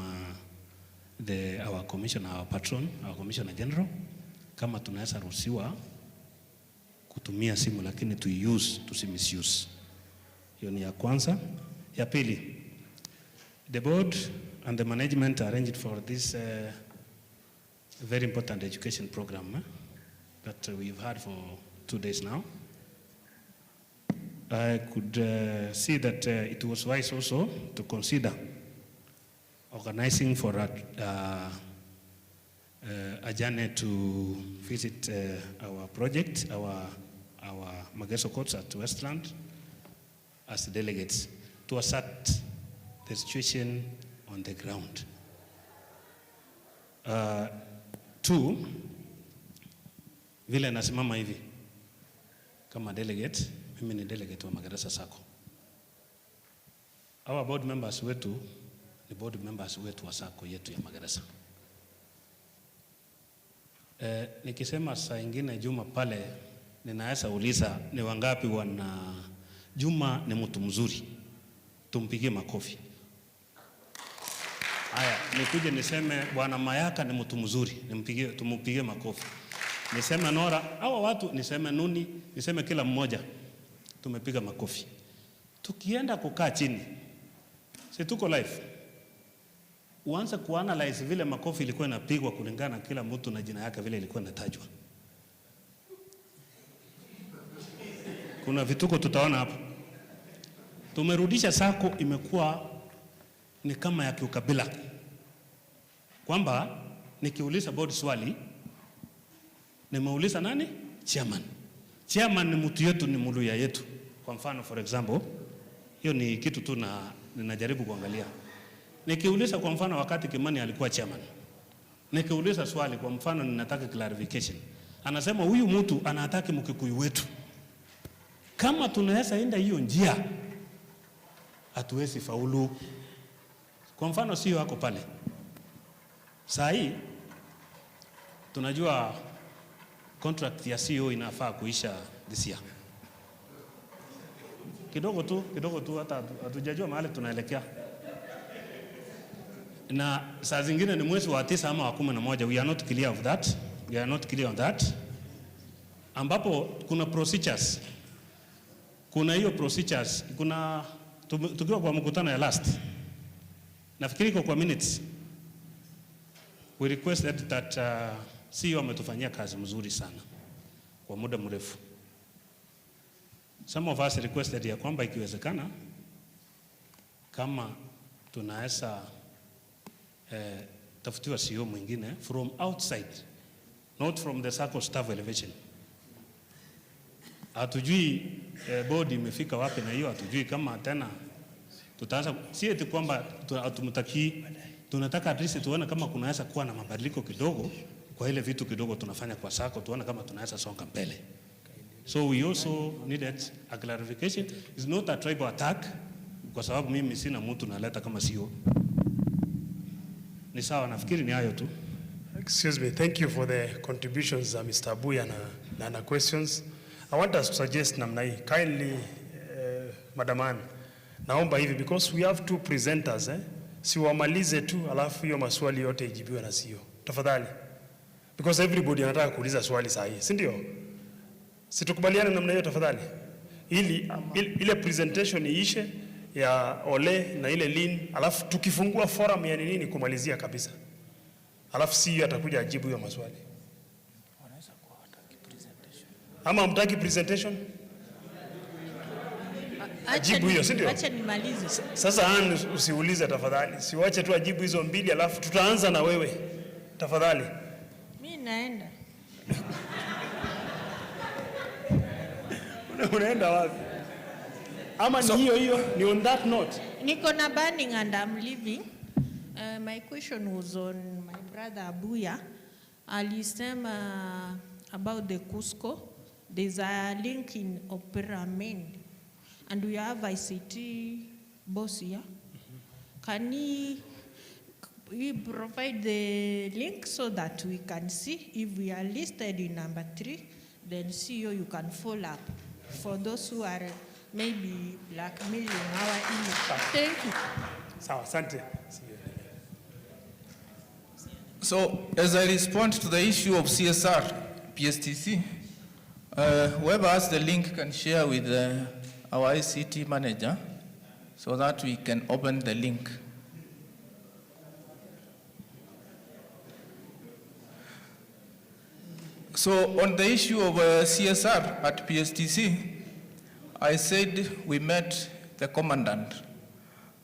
our commissioner, our patron, our commissioner general, kama tunaweza ruhusiwa kutumia simu lakini tusimisuse. Hiyo ni ya kwanza. Ya pili, the board and the management arranged for this very important education program that we've had for 2 days now. I could see that it was wise also to consider organizing for a journey to visit our project, our Magereza courts at Westland as delegates to assess the situation on the ground. 2, vile nasimama hivi kama delegate, mimi ni delegate wa Magereza Sacco. Our board members wetu ni board members wetu wa Sacco yetu ya Magereza. Nikisema saa ingine Juma pale ninaweza uliza ni wangapi wana Juma ni mtu mzuri, tumpigie makofi. Haya, nikuje niseme Bwana Mayaka ni mtu mzuri, tumupigie makofi. Niseme Nora, hawa watu niseme Nuni, niseme kila mmoja tumepiga makofi. tukienda kukaa chini, si tuko live, uanze kuanalyze vile makofi ilikuwa inapigwa kulingana kila mtu na jina yake vile ilikuwa inatajwa. Kuna vituko tutaona hapo. Tumerudisha Sacco imekuwa ni kama ya kiukabila, kwamba nikiuliza board swali nimeuliza nani? Chairman. Chairman ni mtu yetu, ni muluya yetu. Kwa mfano, for example, hiyo ni kitu tu ninajaribu kuangalia. Nikiuliza kwa mfano wakati Kimani alikuwa chairman, nikiuliza swali kwa mfano ninataka clarification, anasema huyu mtu anataka Mkikuyu wetu. Kama tunaweza enda hiyo njia, hatuwezi faulu. Kwa mfano sio wako pale. Saa hii tunajua contract ya CEO inafaa kuisha this year. Kidogo tu hata hatujajua mahali tunaelekea. Na saa zingine ni mwezi wa 9 ama wa 11, we are not clear of that. We are not clear on that. Ambapo kuna procedures. Kuna hiyo procedures, kuna tukiwa kwa mkutano ya last. Nafikiri kwa minutes. We requested that CEO ametufanyia kazi mzuri sana kwa muda mrefu. Some of us requested ya kwamba ikiwezekana kama tunaweza tafutiwa CEO mwingine from outside, not from the Sacco staff elevation. Hatujui board imefika wapi na hiyo, hatujui kama tena tutaanza, si eti kwamba tumtaki, tunataka at least tuone kama kunaweza kuwa na mabadiliko kidogo kwa ile vitu kidogo tunafanya kwa Sacco, tuone kama tunaweza songa mbele. So we also needed a clarification. It's not a tribal attack, kwa sababu mimi sina mtu naleta kama CEO. Ni sawa, nafikiri ni hayo tu. Excuse me, thank you for the contributions, Mr. Abuya na questions. I want us to suggest namna hii. Kindly, Madam Ann, naomba hivi, because we have two presenters, si wamalize tu alafu hiyo maswali yote ijibiwe na CEO. Tafadhali. Because everybody anataka kuuliza swali saa hii, si ndio? Situkubaliane namna hiyo tafadhali. Ile presentation iishe ya Ole na ile Lin, alafu tukifungua forum ya nini kumalizia kabisa. Alafu CEO atakuja ajibu hiyo maswali. Ama mtaki presentation? Ajibu hiyo, si ndio? Acha nimalize. Sasa Ann, usiulize tafadhali. Siwache tu ajibu hizo mbili alafu tutaanza na wewe. Tafadhali. Mimi naenda. Unaenda wapi? Ama ni hiyo ni on that note. Niko na burning and I'm leaving. My question was on my brother Abuya. Alisema about the Cusco. There's a link in Operamen. And we have ICT boss here. Can he provide the link so that we can see if we are listed in number 3, then CEO you can follow up for those who are maybe blackmailing our image. Thank you. Sawa, asante. So, as I respond to the issue of CSR, PSTC, whoever has the link can share with our ICT manager so that we can open the link. So, on the issue of CSR at PSTC, I said we met the commandant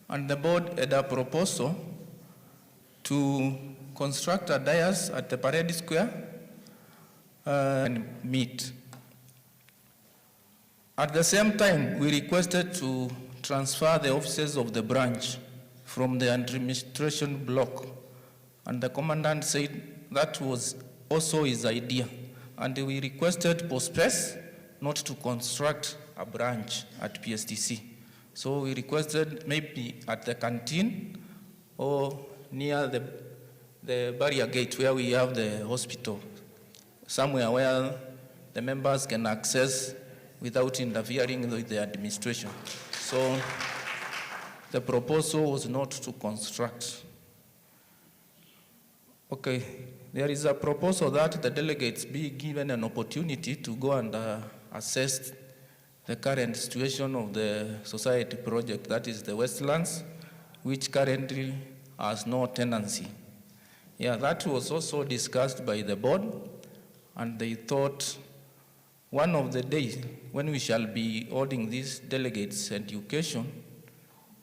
and the board had a proposal to construct a dais at the parade square and meet. At the same time, we requested to transfer the offices of the branch from the administration block, and the commandant said that was also his idea. And we requested for space not to construct a branch at PSTC. So we requested maybe at the canteen or near the barrier gate where we have the hospital, somewhere where the members can access without interfering with the administration. So the proposal was not to construct. Okay, there is a proposal that the delegates be given an opportunity to go and assess the current situation of the society project, that is the Westlands, which currently has no tenancy. Yeah, that was also discussed by the board, and they thought one of the days when we shall be holding these delegates education,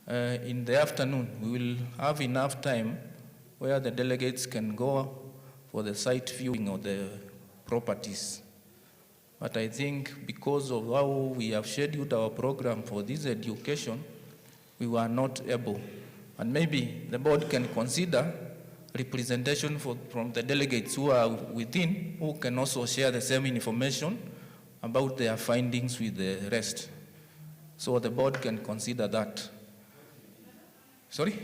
in the afternoon, we will have enough time where the delegates can go for the site viewing of the properties. But I think because of how we have scheduled our program for this education, we were not able. And maybe the board can consider representation from the delegates who are within, who can also share the same information about their findings with the rest. So the board can consider that. Sorry?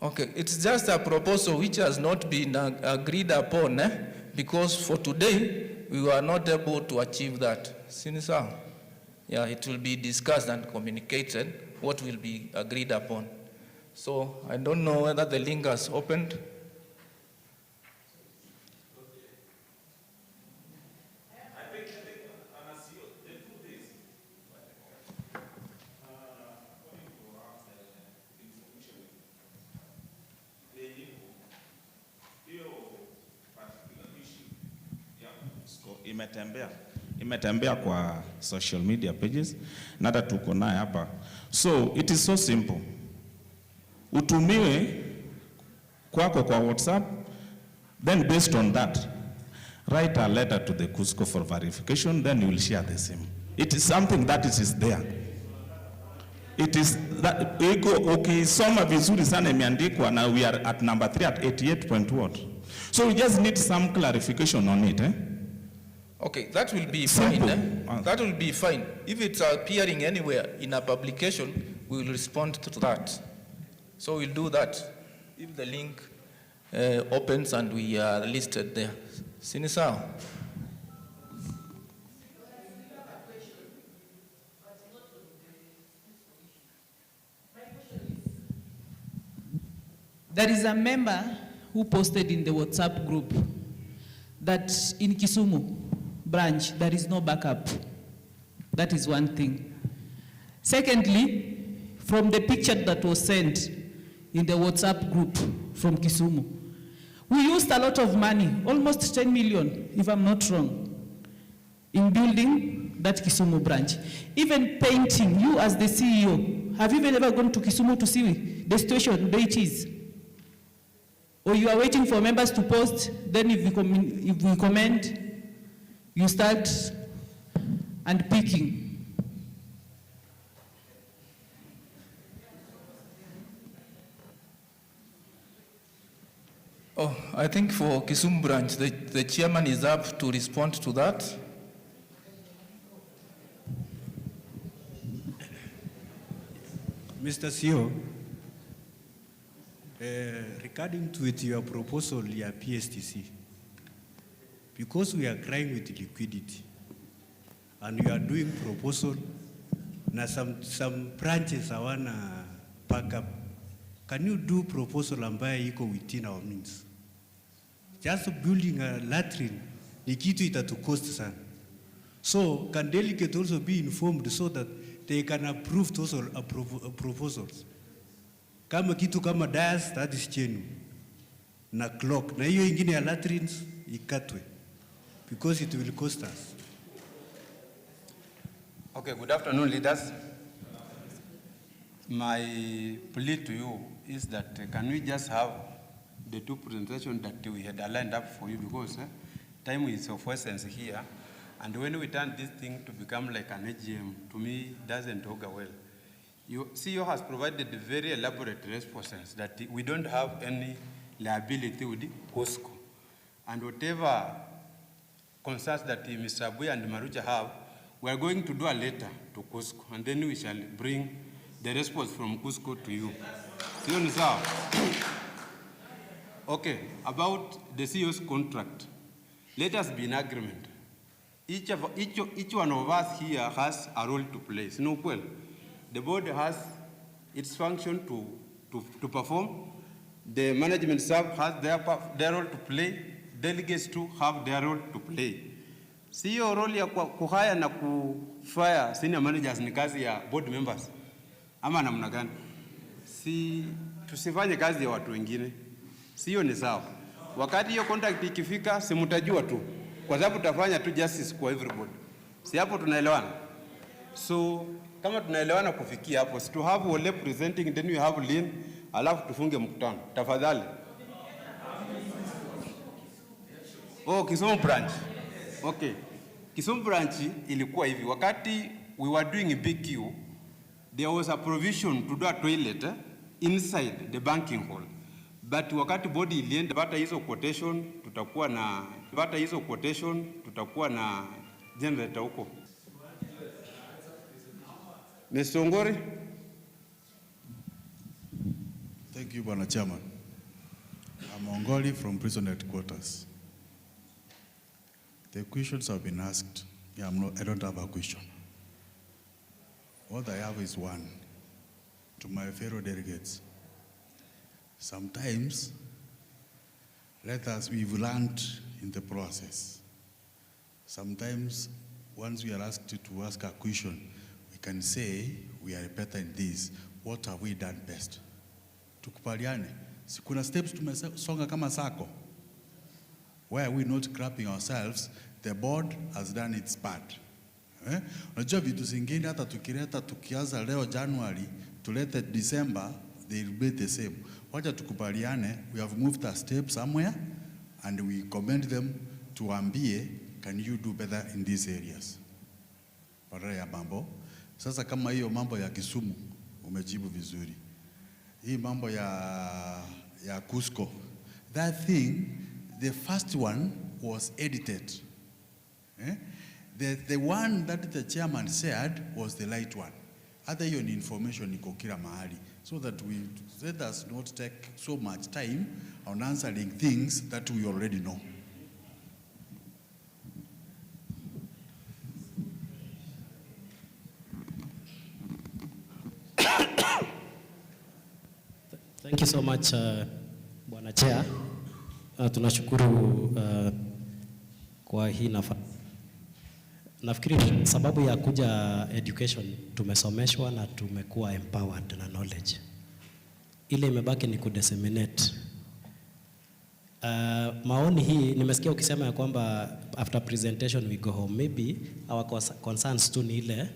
Okay, it's just a proposal which has not been agreed upon, because for today, we were not able to achieve that. Since, yeah, it will be discussed and communicated what will be agreed upon. So I don't know whether the link has opened. Imetembea kwa social media pages na hata tuko naye hapa. So it is so simple. Utumiwe kwako kwa WhatsApp, then based on that write a letter to the KUSCO for verification, then you will share the same. It is something that is there. It is that okay, soma vizuri sana imeandikwa na we are at number 3 at 88 what. So we just need some clarification on it, Okay, that will be fine. That will be fine. If it's appearing anywhere in a publication, we will respond to that. So we'll do that. If the link opens and we are listed there. Sinisa. There is a member who posted in the WhatsApp group that in Kisumu branch, there is no backup. That is one thing. Secondly, from the picture that was sent in the WhatsApp group from Kisumu, we used a lot of money, almost 10 million, if I'm not wrong, in building that Kisumu branch. Even painting, you as the CEO, have you ever gone to Kisumu to see the situation, the way it is? Or you are waiting for members to post, then if we comment, you start and picking. Oh, I think for Kisumu branch, the chairman is up to respond to that. Mr. CEO, regarding to it, your proposal, your PSTC, because we are crying with liquidity, and we are doing proposal, now some branches I wanna pack up. Can you do proposal ambayo iko within our means? Just building a latrine, ni kitu itatu cost sana. So can delegate also be informed so that they can approve those proposals? Kama kitu kama dais, that is genuine. Na clock, na hiyo ingine ya latrines, ikatwe. Because it will cost us. Okay, good afternoon, leaders. My plea to you is that can we just have the two presentations that we had lined up for you, because time is of essence here, and when we turn this thing to become like an AGM, to me, doesn't augur well. CEO has provided very elaborate responses that we don't have any liability with KUSCO, and whatever concerns that Mr. Abuya and Maruja have, we are going to do a letter to KUSCO, and then we shall bring the response from KUSCO to you. Okay, about the CEO's contract, let us be in agreement. Each one of us here has a role to play. No, well, the board has its function to perform, The management staff has their role to play. Delegates too have their role to play. Sio role ya kuhaya na kufire senior managers ni kazi ya board members. Ama namna gani? Tusifanye kazi ya watu wengine. Sio ni sawa. Wakati hiyo contract ikifika, si mtajua tu. Kwa sababu tutafanya tu justice kwa everybody. Si hapo tunaelewana? So kama tunaelewana kufikia hapo, si to have Ole presenting, then we have Lynn, alafu tufunge mkutano. Tafadhali. Oh, Kisumu branch. Okay. Kisumu branch ilikuwa hivi. Wakati we were doing a BQ, there was a provision to do a toilet inside the banking hall. But wakati body ilienda pata hizo quotation, tutakuwa na generator huko. Mr. Ongori. Thank you, Bwana Chairman. I'm Ongori from prison headquarters. The questions have been asked. Yeah, I don't have a question. What I have is one to my fellow delegates. Sometimes, we've learned in the process. Sometimes, once we are asked to ask a question, we can say, we are better in this. What have we done best? Tukubaliane. Si kuna steps tumesonga kama Sacco. Why are we not clapping ourselves? The board has done its part. Unajua vitu zingine hata tukileta tukianza leo January, tulete December, they will be the same. Wacha tukubaliane, we have moved a step somewhere and we commend them to ambie, can you do better in these areas? Badala ya mambo. Sasa kama hiyo mambo ya Kisumu, umejibu vizuri. Hii mambo ya Cusco. That thing, the first one was edited. The one that the chairman said was the right one. Hata hiyo ni information iko kila mahali. So that let us not take so much time on answering things that we already know. Thank you so much, Bwana Chair. Tunashukuru kwa hii nafasi. Nafikiri sababu ya kuja education, tumesomeshwa na tumekuwa empowered na knowledge. Ile imebaki ni kudisseminate. Maoni hii, nimesikia ukisema ya kwamba after presentation we go home. Maybe our concerns tu ni ile,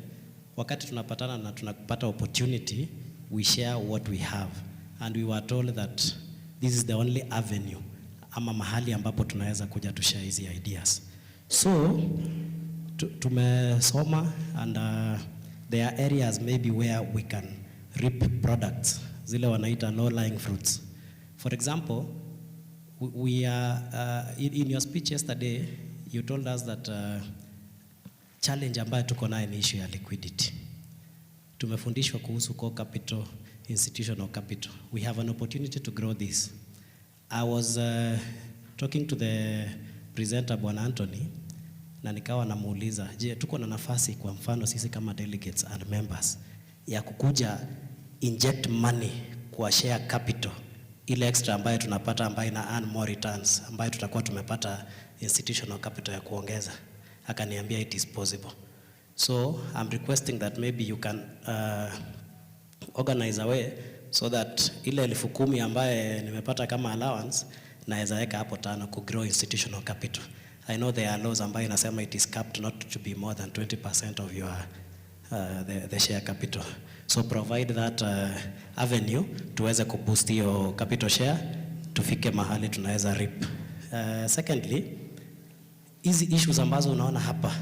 wakati tunapatana na tunapata opportunity, we share what we have. And we were told that this is the only avenue, ama mahali ambapo tunaweza kuja to share hizi ideas. So, tumesoma and there are areas maybe where we can reap products, zile wanaita low-lying fruits. For example, we are, in your speech yesterday, you told us that challenge ambayo tuko nayo ni issue ya liquidity. Tumefundishwa kuhusu core capital, institutional capital. We have an opportunity to grow this. I was talking to the presenter, Bwana Anthony, na nikawa namuuliza, je, tuko na nafasi kwa mfano sisi kama delegates and members ya kukuja inject money kwa share capital, ile extra ambayo tunapata ambayo ina earn more returns, ambayo tutakuwa tumepata institutional capital ya kuongeza. Akaniambia it is possible. So I'm requesting that maybe you can organize a way so that ile 10,000 ambaye nimepata kama allowance naweza weka hapo 5 ku grow institutional capital. I know there are laws ambayo inasema it is capped not to be more than 20% of your the share capital. So provide that avenue tuweze kuboost hiyo capital share tufike mahali tunaweza reap. Secondly, hizi issues ambazo unaona hapa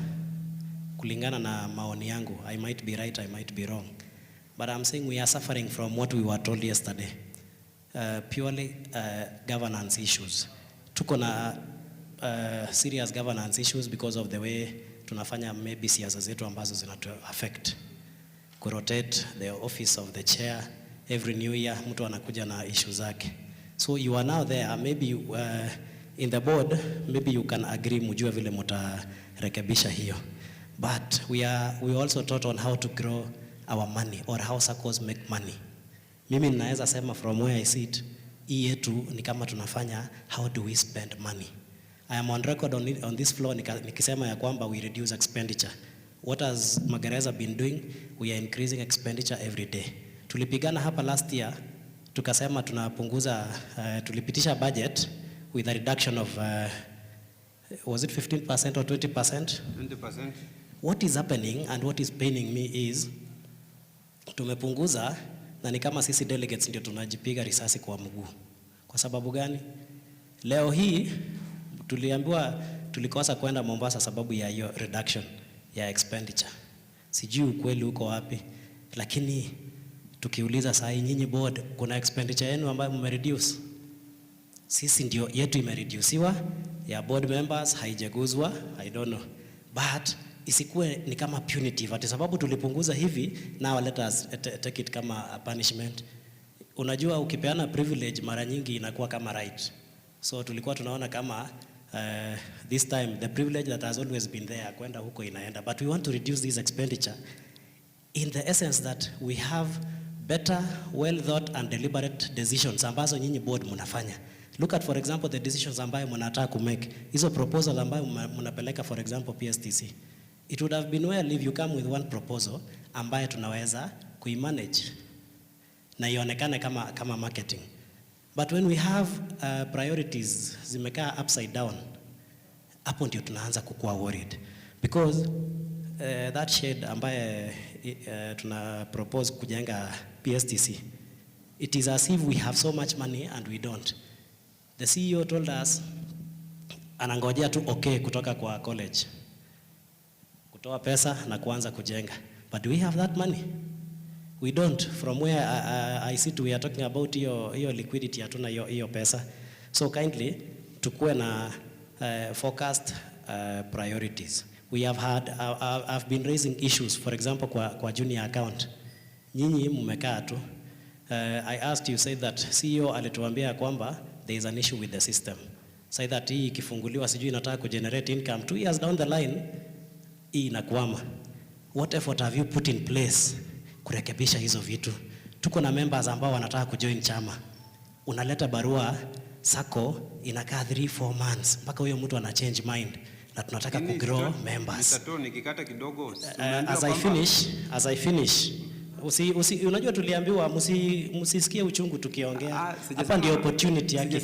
kulingana na maoni yangu, I might be right, I might be wrong, but I'm saying we are suffering from what we were told yesterday. Purely governance issues. Tuko na serious governance issues because of the way tunafanya maybe siasa zetu ambazo zinatu affect. Kurotate the office of the chair every new year, mtu anakuja na issues zake. So you are now there, maybe in the board, maybe you can agree mujue vile mutarekebisha hiyo. But we also taught on how to grow our money or how Saccos make money. Mimi ninaweza sema from where I sit, hii yetu ni kama tunafanya how do we spend money. I am on record on this floor nikisema ya kwamba we reduce expenditure. What has Magereza been doing? We are increasing expenditure every day. Tulipigana hapa last year, tukasema tunapunguza, tulipitisha budget with a reduction of, was it 15% or 20%? 20%. What is happening and what is paining me is, tumepunguza na ni kama sisi delegates ndio tunajipiga risasi kwa mguu. Kwa sababu gani? Leo hii tuliambiwa tulikosa kwenda Mombasa sababu ya hiyo reduction ya expenditure. Sijui ukweli uko wapi, lakini tukiuliza saa hii nyinyi board, kuna expenditure yenu ambayo mmereduce? Sisi ndio yetu imereduciwa, ya board members haijaguzwa, I don't know. But isikuwe ni kama punitive, ati sababu tulipunguza hivi, now let us take it kama a punishment. Unajua ukipeana privilege mara nyingi inakuwa kama right. So tulikuwa tunaona kama this time the privilege that has always been there kwenda huko inaenda, but we want to reduce this expenditure in the essence that we have better, well thought and deliberate decisions ambazo nyinyi board mnafanya. Look at, for example, the decisions ambayo mnataka kumake. Hizo proposal ambayo mnapeleka, for example, PSTC. It would have been well if you come with one proposal ambayo tunaweza kuimanage na ionekane kama marketing. But when we have priorities zimekaa upside down, hapo ndio tunaanza kukua worried. Because that shade ambaye tuna propose kujenga PSTC, it is as if we have so much money and we don't. The CEO told us anangojea tu okay kutoka kwa college kutoa pesa na kuanza kujenga. But do we have that money? We don't. From where I sit, we are talking about hiyo liquidity, hatuna hiyo pesa. So kindly tukue na forecast priorities. We have had, I've been raising issues, for example, kwa junior account. Nyinyi mmekaa tu. I asked you, said that CEO alituambia kwamba there is an issue with the system. Say that hii ikifunguliwa sijui inataka kugenerate income 2 years down the line, hii inakwama. What effort have you put in place kurekebisha hizo vitu? Tuko na members ambao wanataka kujoin chama. Unaleta barua Sacco inakaa 3-4 months mpaka huyo mtu ana change mind na tunataka kugrow members. Mr. nikikata kidogo. As I finish. Unajua tuliambiwa msisikie uchungu tukiongea. Hapa ndio opportunity yake.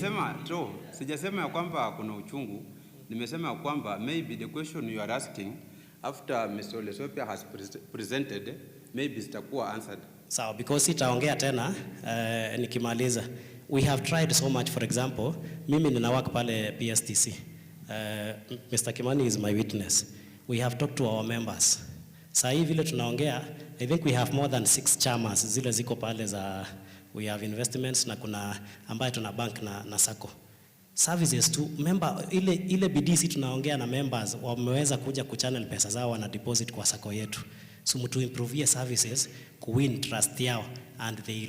Sijasema ya kwamba kuna uchungu. Nimesema ya kwamba maybe the question you are asking after Mr. Lesopia has presented, maybe zitakuwa answered. So because sitaongea tena nikimaliza. We have tried so much. For example, mimi nina work pale PSTC. Mr. Kimani is my witness. We have talked to our members. Saa hii vile tunaongea, I think we have more than 6 chamas zile ziko pale za, we have investments na kuna ambaye tuna bank na Sacco. Services to member, ile BDC tunaongea na members wameweza kuja kuchannel pesa zao wana deposit kwa Sacco yetu. So mtu improve services, kuwin trust yao, and they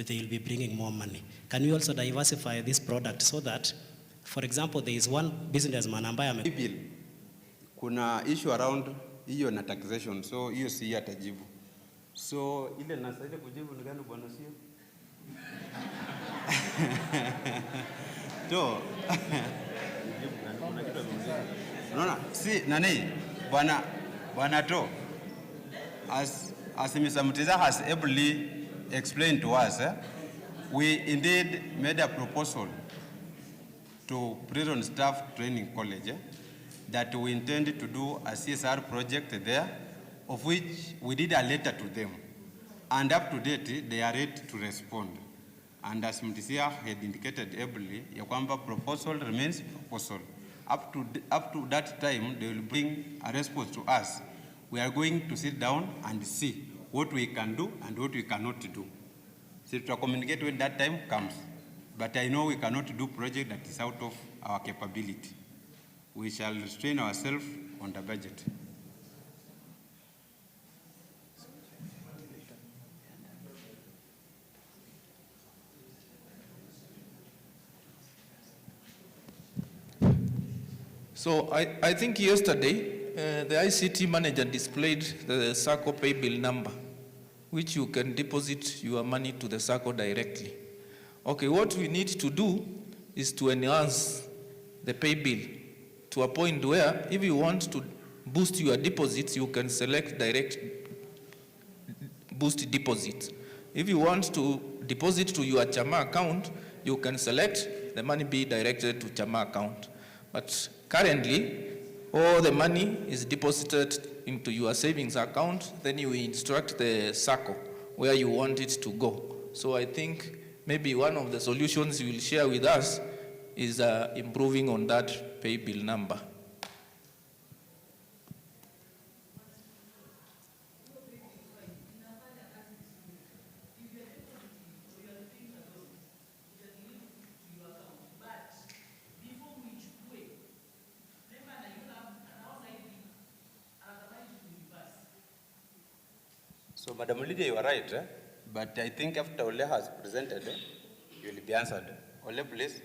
will be bringing more money. Can we also diversify this product so that, for example, there is one businessman ambaye kuna issue around hiyo na taxation, so hiyo si atajibu. So ile nasaidia kujibu ni gani bwana sio? To. Unaona? Si nani? Bwana to. As Mr. Mutiza has ably explained to us, we indeed made a proposal to Prison Staff Training College that we intend to do a CSR project there, of which we did a letter to them. And up to date, they are ready to respond. And as Mutisia had indicated ably, Yakwamba proposal remains proposal. Up to that time, they will bring a response to us. We are going to sit down and see what we can do and what we cannot do. So to communicate when that time comes. But I know we cannot do project that is out of our capability. We shall restrain ourselves on the budget. So I think yesterday the ICT manager displayed the Sacco pay bill number, which you can deposit your money to the Sacco directly. Okay, what we need to do is to enhance the pay bill to a point where if you want to boost your deposits, you can select direct boost deposit. If you want to deposit to your Chama account, you can select the money be directed to Chama account. But currently, all the money is deposited into your savings account, then you instruct the Sacco where you want it to go. So I think maybe one of the solutions you will share with us is improving on that pay bill number. So, Madam Lydia, you are right, but I think after Ole has presented, you will be answered. Ole, please.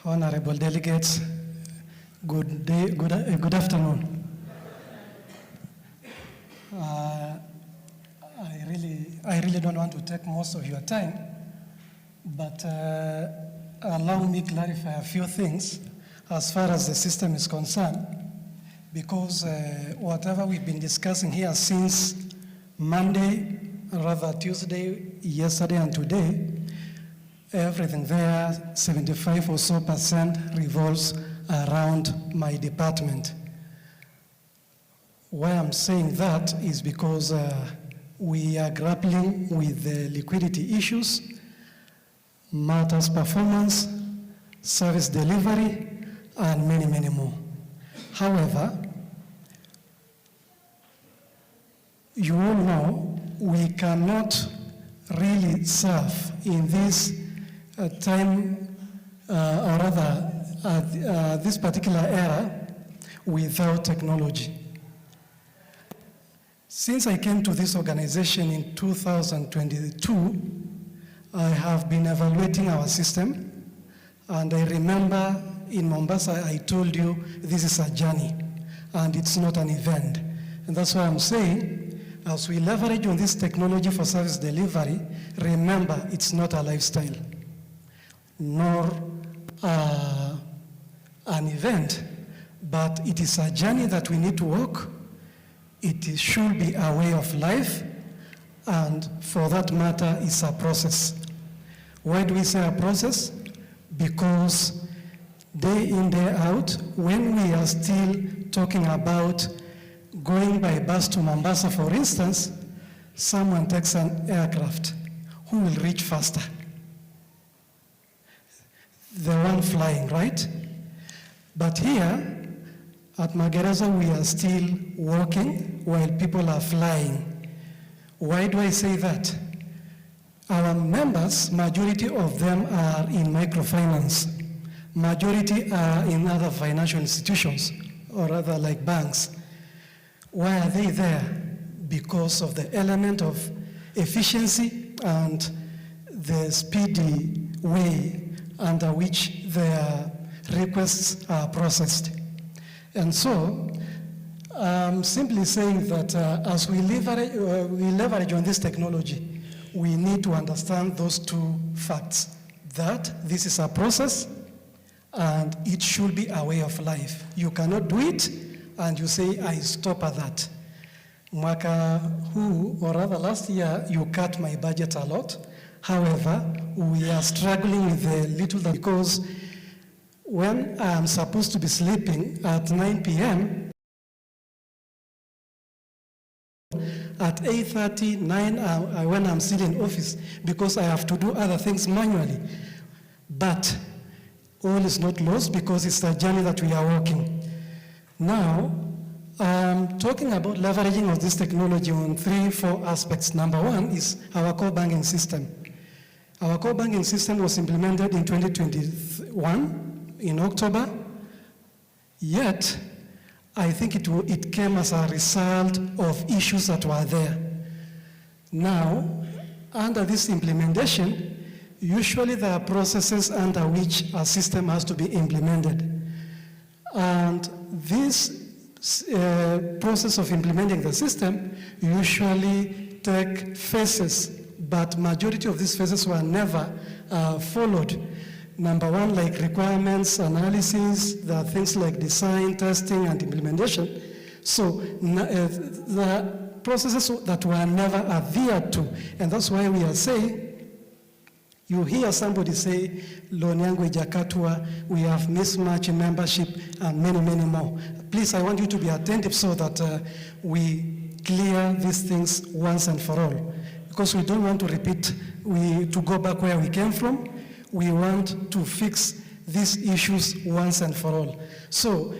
Honorable delegates, good day, good afternoon. I really don't want to take most of your time, but allow me to clarify a few things as far as the system is concerned, because whatever we've been discussing here since Monday, rather Tuesday, yesterday and today, everything there, 75% or so revolves around my department. Why I'm saying that is because we are grappling with the liquidity issues, matters performance, service delivery, and many, many more. However, you all know we cannot really serve in this time, or rather, this particular era without technology. Since I came to this organization in 2022, I have been evaluating our system, and I remember in Mombasa, I told you this is a journey, and it's not an event. And that's why I'm saying, as we leverage on this technology for service delivery, remember, it's not a lifestyle, nor an event, but it is a journey that we need to walk. It should be a way of life, and for that matter, it's a process. Why do we say a process? Because day in, day out, when we are still talking about going by bus to Mombasa, for instance, someone takes an aircraft. Who will reach faster? The one flying, right? But here, at Magereza, we are still walking while people are flying. Why do I say that? Our members, majority of them are in microfinance. Majority are in other financial institutions, or rather like banks. Why are they there? Because of the element of efficiency and the speedy way under which their requests are processed. And so, I'm simply saying that as we leverage on this technology, we need to understand those two facts, that this is a process and it should be a way of life. You cannot do it and you say, I stop at that. Mwaka huu, or rather last year, you cut my budget a lot. However, we are struggling with the little that, because when I'm supposed to be sleeping at 9 p.m., at 8:30, 9, when I'm still in office, because I have to do other things manually. But all is not lost, because it's a journey that we are walking. Now, talking about leveraging of this technology on 3-4 aspects. Number one is our core banking system. Our core banking system was implemented in 2021 in October, yet I think it came as a result of issues that were there. Now, under this implementation, usually there are processes under which a system has to be implemented. And this process of implementing the system usually take phases, but majority of these phases were never followed. Number one, like requirements, analysis, there are things like design, testing, and implementation. So the processes that were never adhered to, and that's why we are saying, you hear somebody say, loan yangu ijakatwa, we have mismatch in membership, and many, many more. Please, I want you to be attentive so that we clear these things once and for all. Because we don't want to repeat, to go back where we came from. We want to fix these issues once and for all. So,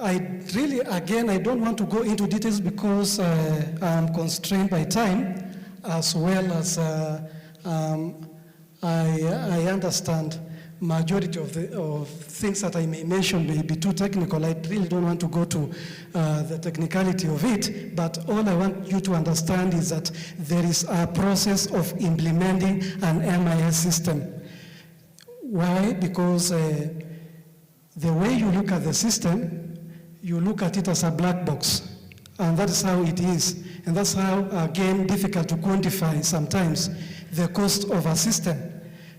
I really, again, I don't want to go into details because I'm constrained by time, as well as I understand majority of things that I may mention may be too technical. I really don't want to go to the technicality of it, but all I want you to understand is that there is a process of implementing an MIS system. Why? Because the way you look at the system, you look at it as a black box, and that is how it is. And that's how, again, difficult to quantify sometimes the cost of a system,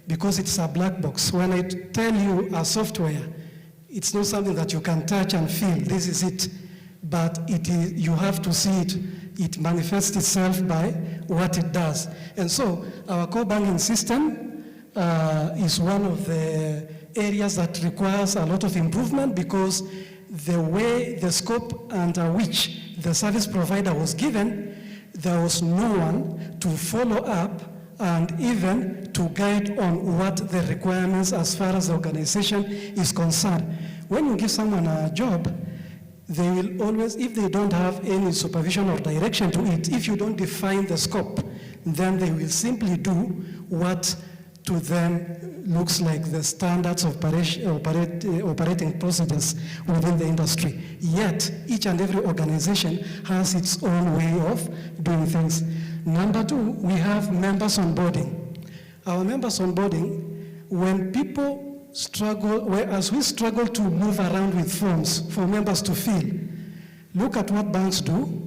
because it's a black box. When I tell you a software, it's not something that you can touch and feel, this is it. But it is, you have to see it. It manifests itself by what it does. And so our core banking system is one of the areas that requires a lot of improvement, because the way, the scope under which the service provider was given, there was no one to follow up and even to guide on what the requirements as far as the organization is concerned. When you give someone a job, they will always, if they don't have any supervision or direction to it, if you don't define the scope, then they will simply do what to them looks like the standards of operating procedures within the industry. Yet, each and every organization has its own way of doing things. Number two, we have members onboarding. Our members onboarding, when people struggle, as we struggle to move around with forms for members to fill, look at what banks do.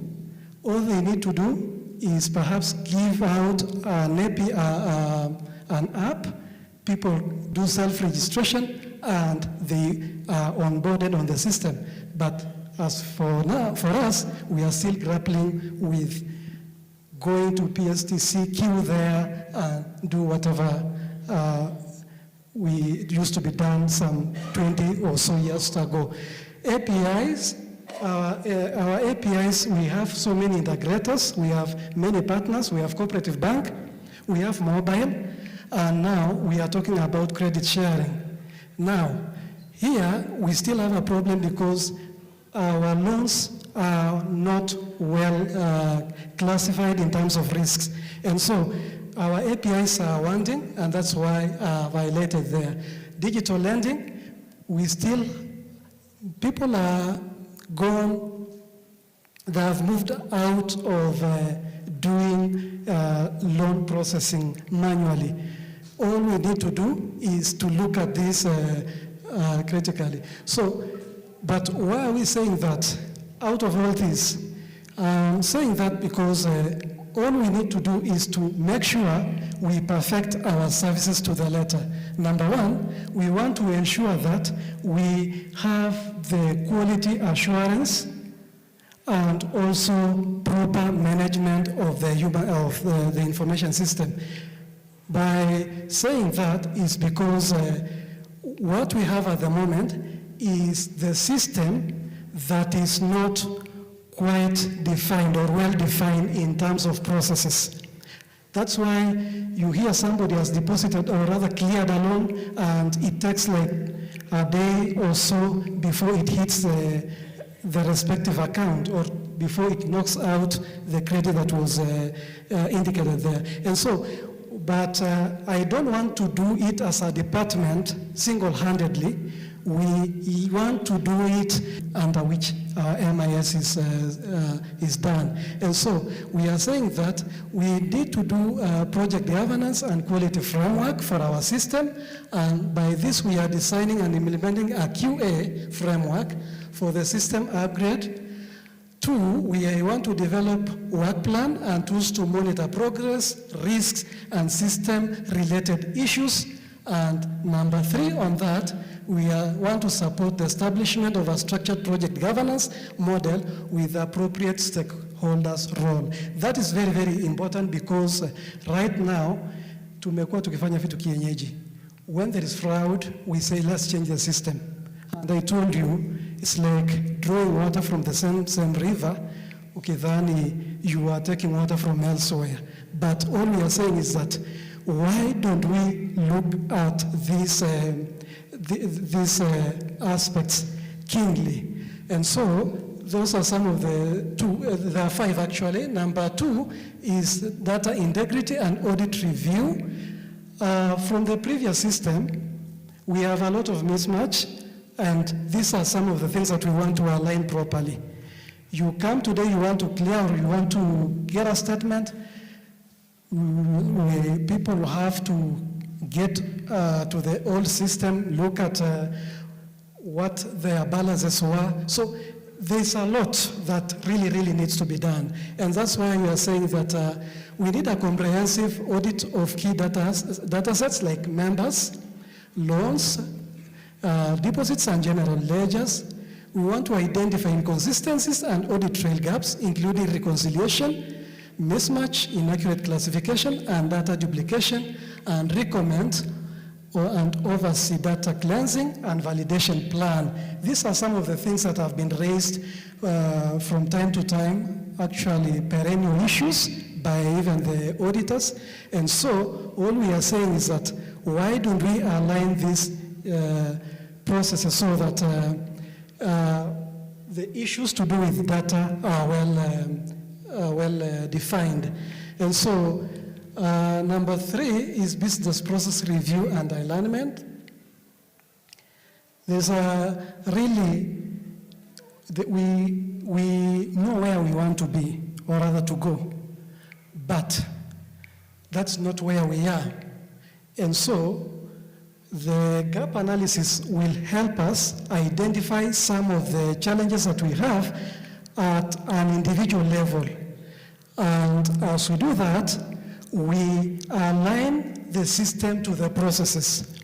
All they need to do is perhaps give out an app, people do self-registration, and they are onboarded on the system. But as for now, for us, we are still grappling with going to PSTC, queue there, and do whatever we used to be done some 20 or so years ago. APIs, our APIs, we have so many integrators, we have many partners, we have Cooperative Bank, we have mobile, and now we are talking about credit sharing. Now, here we still have a problem because our loans are not well classified in terms of risks. And so our APIs are wanting, and that's why violated there. Digital lending, we still, people are gone, they have moved out of doing loan processing manually. All we need to do is to look at this critically. So, but why are we saying that? Out of all this, I'm saying that because all we need to do is to make sure we perfect our services to the letter. Number one, we want to ensure that we have the quality assurance and also proper management of the information system. By saying that is because what we have at the moment is the system that is not quite defined or well defined in terms of processes. That's why you hear somebody has deposited or rather cleared a loan and it takes like a day or so before it hits the respective account or before it knocks out the credit that was indicated there. And so, but I don't want to do it as a department single-handedly. We want to do it under which MIS is done. And so we are saying that we need to do project governance and quality framework for our system. And by this, we are designing and implementing a QA framework for the system upgrade. 2, we want to develop work plan and tools to monitor progress, risks, and system-related issues. And number 3 on that, we want to support the establishment of a structured project governance model with appropriate stakeholders' role. That is very, very important because right now, tumekuwa tukifanya vitu kienyeji. When there is fraud, we say, let's change the system. And I told you, it's like drawing water from the same river. Okay, then you are taking water from elsewhere. But all we are saying is that why don't we look at these aspects keenly? And so those are some of the 2, there are 5 actually. Number 2 is data integrity and audit review. From the previous system, we have a lot of mismatch. And these are some of the things that we want to align properly. You come today, you want to clear or you want to get a statement, people will have to get to the old system, look at what their balances were. So there's a lot that really, really needs to be done. And that's why we are saying that we need a comprehensive audit of key data sets like members, loans, deposits and general ledgers. We want to identify inconsistencies and audit trail gaps, including reconciliation, mismatch, inaccurate classification, and data duplication, and recommend and oversee data cleansing and validation plan. These are some of the things that have been raised from time to time, actually perennial issues by even the auditors. And so all we are saying is that why don't we align this processes so that the issues to do with data are well defined. And so number 3 is business process review and alignment. There's a really, we know where we want to be, or rather to go, but that's not where we are. And so the gap analysis will help us identify some of the challenges that we have at an individual level. And as we do that, we align the system to the processes.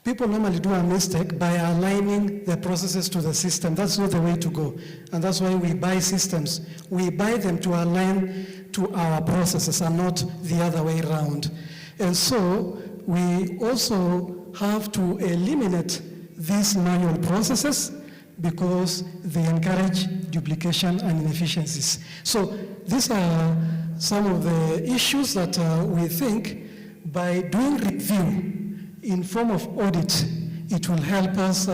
People normally do a mistake by aligning the processes to the system. That's not the way to go. And that's why we buy systems. We buy them to align to our processes and not the other way around. And so we also have to eliminate these manual processes because they encourage duplication and inefficiencies. So these are some of the issues that we think by doing review in form of audit, it will help us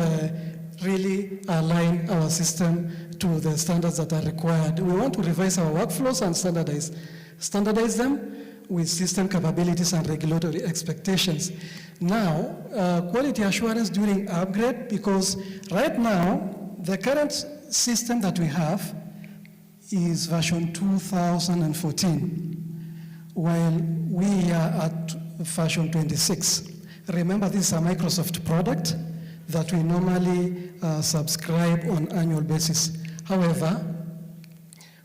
really align our system to the standards that are required. We want to revise our workflows and standardize them with system capabilities and regulatory expectations. Now, quality assurance during upgrade, because right now, the current system that we have is version 2014, while we are at version 26. Remember, this is a Microsoft product that we normally subscribe on annual basis. However,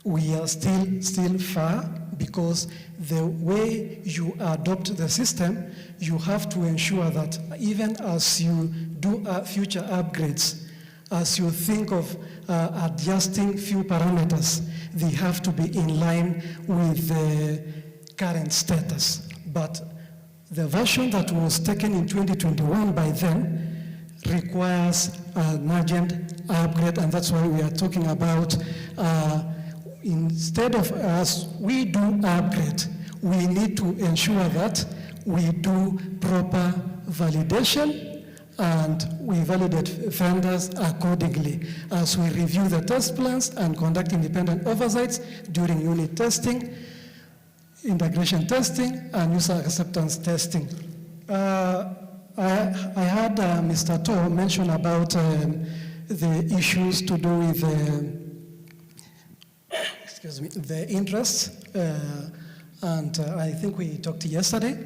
we are still far because the way you adopt the system, you have to ensure that even as you do future upgrades, as you think of adjusting few parameters, they have to be in line with the current status. But the version that was taken in 2021 by then requires an urgent upgrade, and that's why we are talking about instead of as we do upgrade, we need to ensure that we do proper validation and we validate vendors accordingly as we review the test plans and conduct independent oversights during unit testing, integration testing, and user acceptance testing. I had Mr. To mention about the issues to do with the interest, and I think we talked yesterday,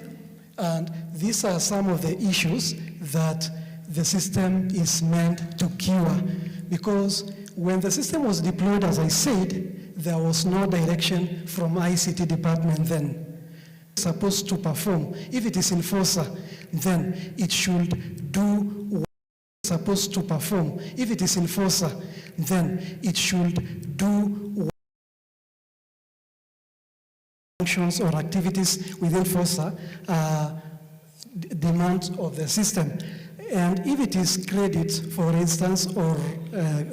and these are some of the issues that the system is meant to cure, because when the system was deployed, as I said, there was no direction from ICT department then. Supposed to perform. If it is enforcer, then it should do what it's supposed to perform. If it is enforcer, then it should do functions or activities with enforcer demands of the system. And if it is credit, for instance, or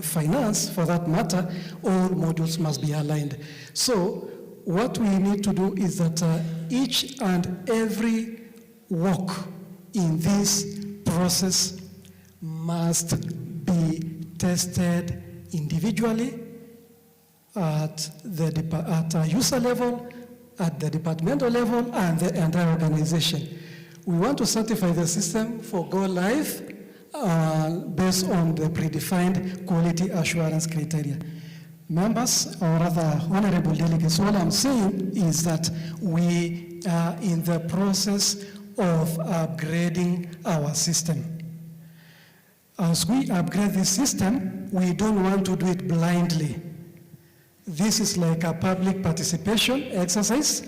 finance, for that matter, all modules must be aligned. So what we need to do is that each and every work in this process must be tested individually at a user level, at the departmental level, and the entire organization. We want to certify the system for go live based on the predefined quality assurance criteria. Members, or rather honorable delegates, all I'm saying is that we are in the process of upgrading our system. As we upgrade the system, we don't want to do it blindly. This is like a public participation exercise,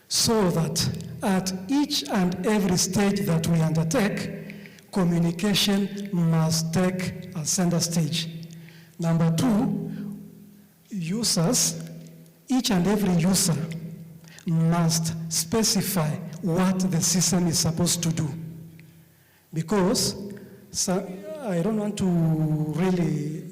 so that at each and every stage that we undertake, communication must take a center stage. Number two, users, each and every user must specify what the system is supposed to do. Because I don't want to really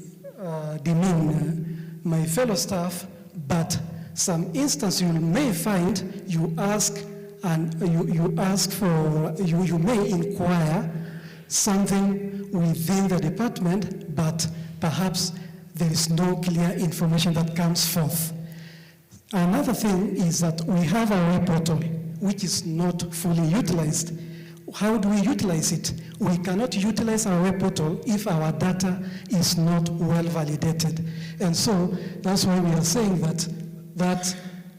demean my fellow staff, but some instance you may find you ask and you may inquire something within the department, but perhaps there is no clear information that comes forth. Another thing is that we have a web portal which is not fully utilized. How do we utilize it? We cannot utilize our web portal if our data is not well validated. And so that's why we are saying that that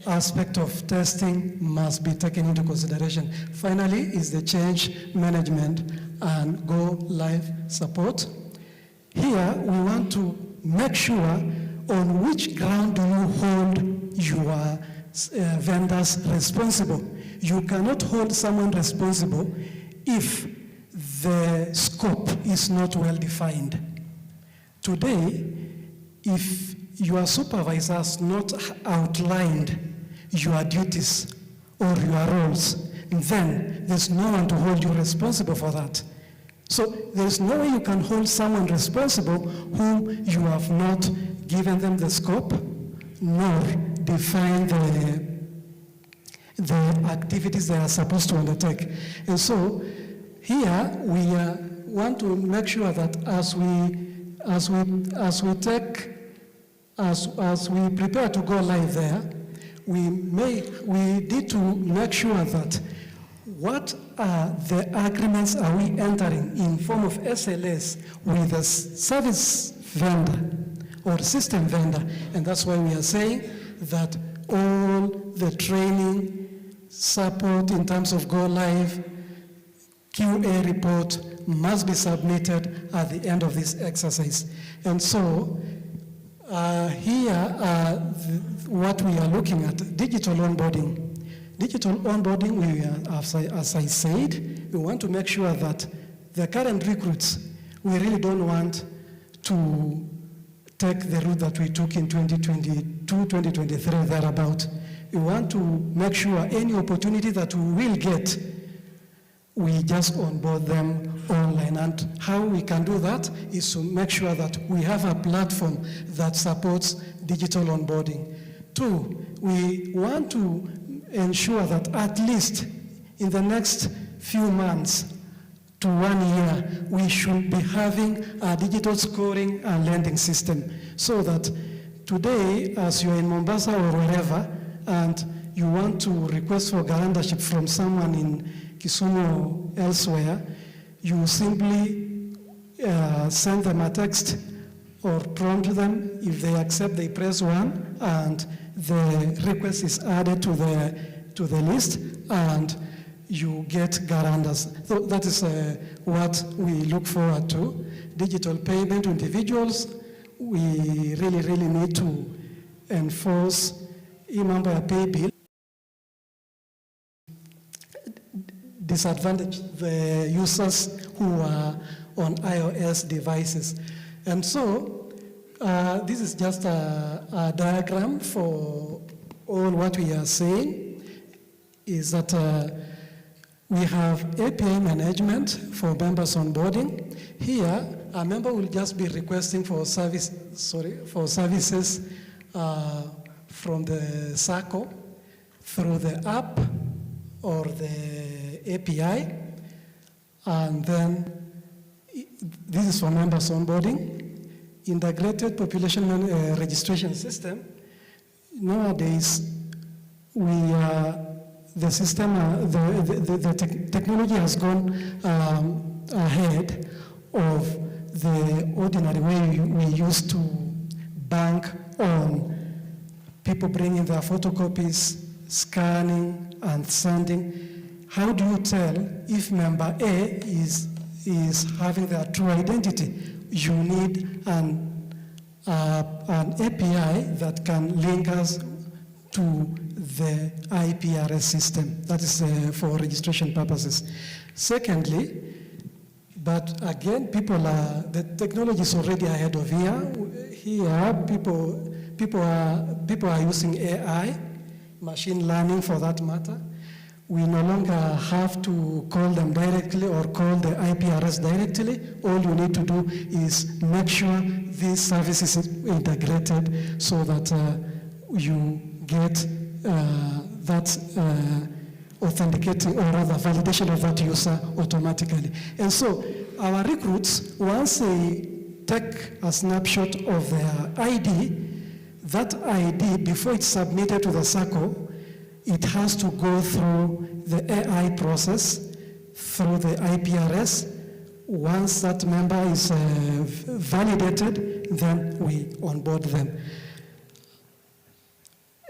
aspect of testing must be taken into consideration. Finally, is the change management and go live support. Here, we want to make sure on which ground do you hold your vendors responsible. You cannot hold someone responsible if the scope is not well defined. Today, if your supervisor has not outlined your duties or your roles, then there's no one to hold you responsible for that. So there's no way you can hold someone responsible whom you have not given them the scope nor defined the activities they are supposed to undertake. And so here we want to make sure that as we prepare to go live there, we need to make sure that what are the agreements are we entering in form of SLAs with a service vendor or system vendor. And that's why we are saying that all the training support in terms of go live QA report must be submitted at the end of this exercise. And so Here, what we are looking at, digital onboarding. Digital onboarding, as I said, we want to make sure that the current recruits, we really don't want to take the route that we took in 2022, 2023, thereabout. We want to make sure any opportunity that we will get, we just onboard them online. And how we can do that is to make sure that we have a platform that supports digital onboarding. 2, we want to ensure that at least in the next few months to 1 year, we should be having a digital scoring and lending system, so that today, as you're in Mombasa or wherever, and you want to request for guarantorship from someone in Kisumu or elsewhere, you simply send them a text or prompt them. If they accept, they press 1, and the request is added to the list, and you get guarantors. So that is what we look forward to. Digital payment to individuals, we really need to enforce e-member pay bill. Disadvantage the users who are on iOS devices. And so this is just a diagram for all what we are saying, is that we have API management for members onboarding. Here, a member will just be requesting for services from the Sacco through the app or the API, and then this is for members onboarding. Integrated population registration system. Nowadays, the system, the technology has gone ahead of the ordinary way we used to bank on people bringing their photocopies, scanning and sending. How do you tell if member A is having their true identity? You need an API that can link us to the IPRS system. That is for registration purposes. Secondly, but again, the technology is already ahead of here. Here, people are using AI, machine learning for that matter. We no longer have to call them directly or call the IPRS directly. All you need to do is make sure this service is integrated so that you get that authenticating or rather validation of that user automatically. And so our recruits, once they take a snapshot of their ID, that ID, before it's submitted to the Sacco, it has to go through the AI process, through the IPRS. Once that member is validated, then we onboard them.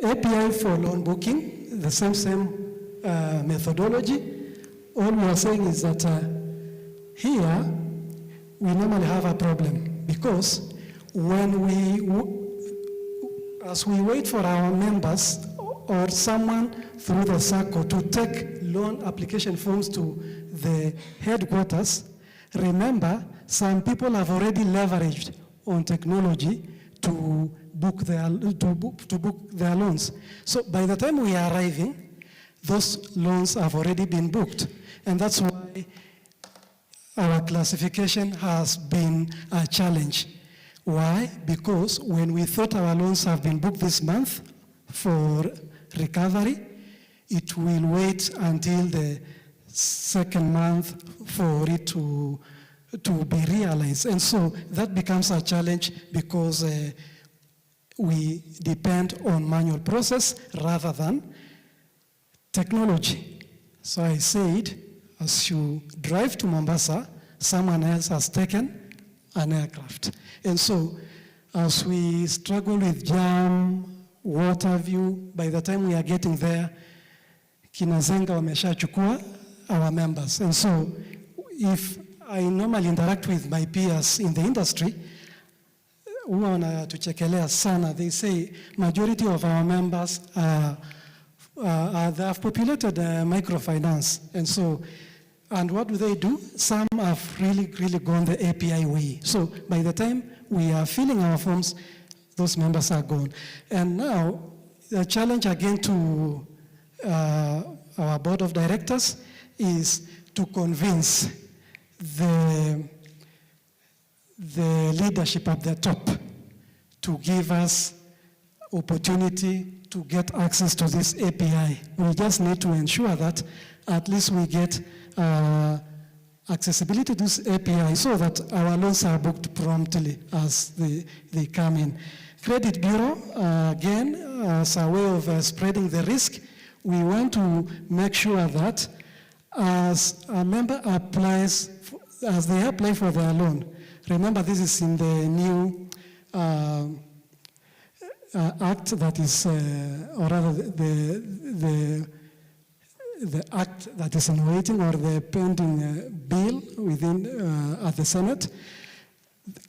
API for loan booking, the same methodology. All we are saying is that here we normally have a problem, because when as we wait for our members or someone through the Sacco to take loan application forms to the headquarters, remember, some people have already leveraged on technology to book their loans. So by the time we are arriving, those loans have already been booked. And that's why our classification has been a challenge. Why? Because when we thought our loans have been booked this month for recovery, it will wait until the second month for it to be realized. And so that becomes a challenge, because we depend on manual process rather than technology. So I said, as you drive to Mombasa, someone else has taken an aircraft. And so as we struggle with jam, water view, by the time we are getting there, Kinazenga wameshachukua our members. And so if I normally interact with my peers in the industry, huwa wanatuchekelea sana. They say majority of our members they have populated microfinance, and what do? Some have really gone the API way. So by the time we are filling our forms, those members are gone. And now the challenge again to our board of directors is to convince the leadership at the top to give us opportunity to get access to this API. We just need to ensure that at least we get accessibility to this API so that our loans are booked promptly as they come in. Credit Bureau, again, as a way of spreading the risk, we want to make sure that as a member applies, as they apply for their loan, remember this is in the new act that is, or rather the act that is in waiting, or the pending bill within at the Senate.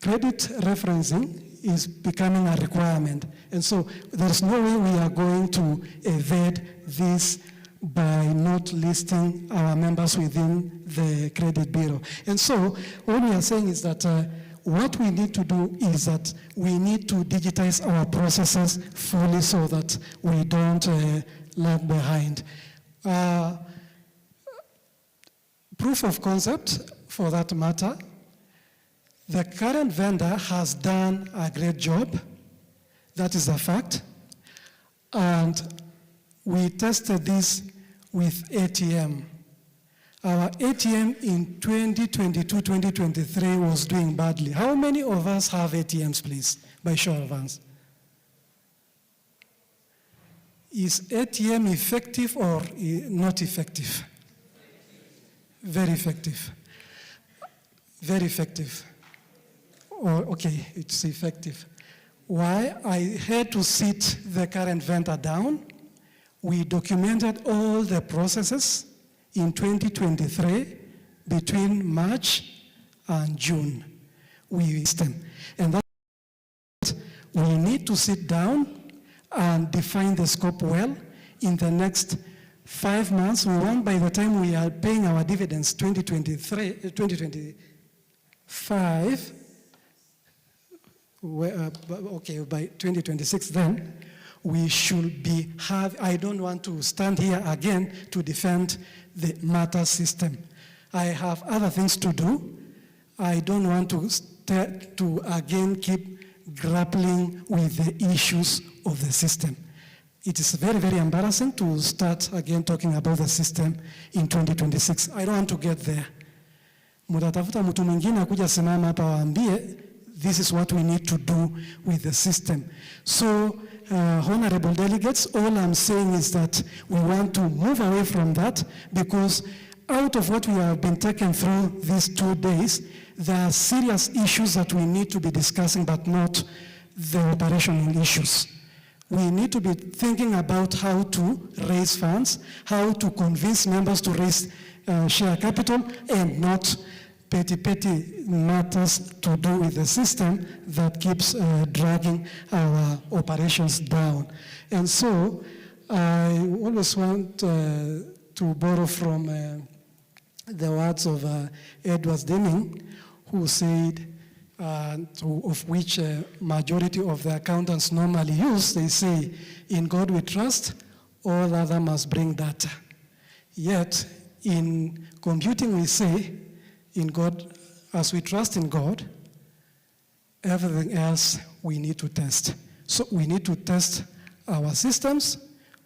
Credit referencing is becoming a requirement, and so there's no way we are going to evade this by not listing our members within the Credit Bureau. And so what we are saying is that what we need to do is that we need to digitize our processes fully so that we don't lag behind. Proof of concept, for that matter, the current vendor has done a great job. That is a fact. And we tested this with ATM. Our ATM in 2022-2023 was doing badly. How many of us have ATMs, please, by show of hands? Is ATM effective or not effective? Very effective. Very effective. Okay, it's effective. Why? I had to sit the current vendor down. We documented all the processes in 2023 between March and June. We system. And that we need to sit down and define the scope well. In the next 5 months, we want, by the time we are paying our dividends 2025, okay, by 2026 then, we should be I don't want to stand here again to defend the MATA system. I have other things to do. I don't want to again keep grappling with the issues of the system. It is very, very embarrassing to start again talking about the system in 2026. I don't want to get there. Mutatafuta mtu mwingine akuja simama hapa waambie, this is what we need to do with the system. So, honorable delegates, all I'm saying is that we want to move away from that, because out of what we have been taken through these 2 days, there are serious issues that we need to be discussing, but not the operational issues. We need to be thinking about how to raise funds, how to convince members to raise share capital, and not petty matters to do with the system that keeps dragging our operations down. And so I always want to borrow from the words of Edward Deming, who said, of which majority of the accountants normally use, they say, in God we trust, all other must bring data. Yet in computing we say, in God, as we trust in God, everything else we need to test. So we need to test our systems,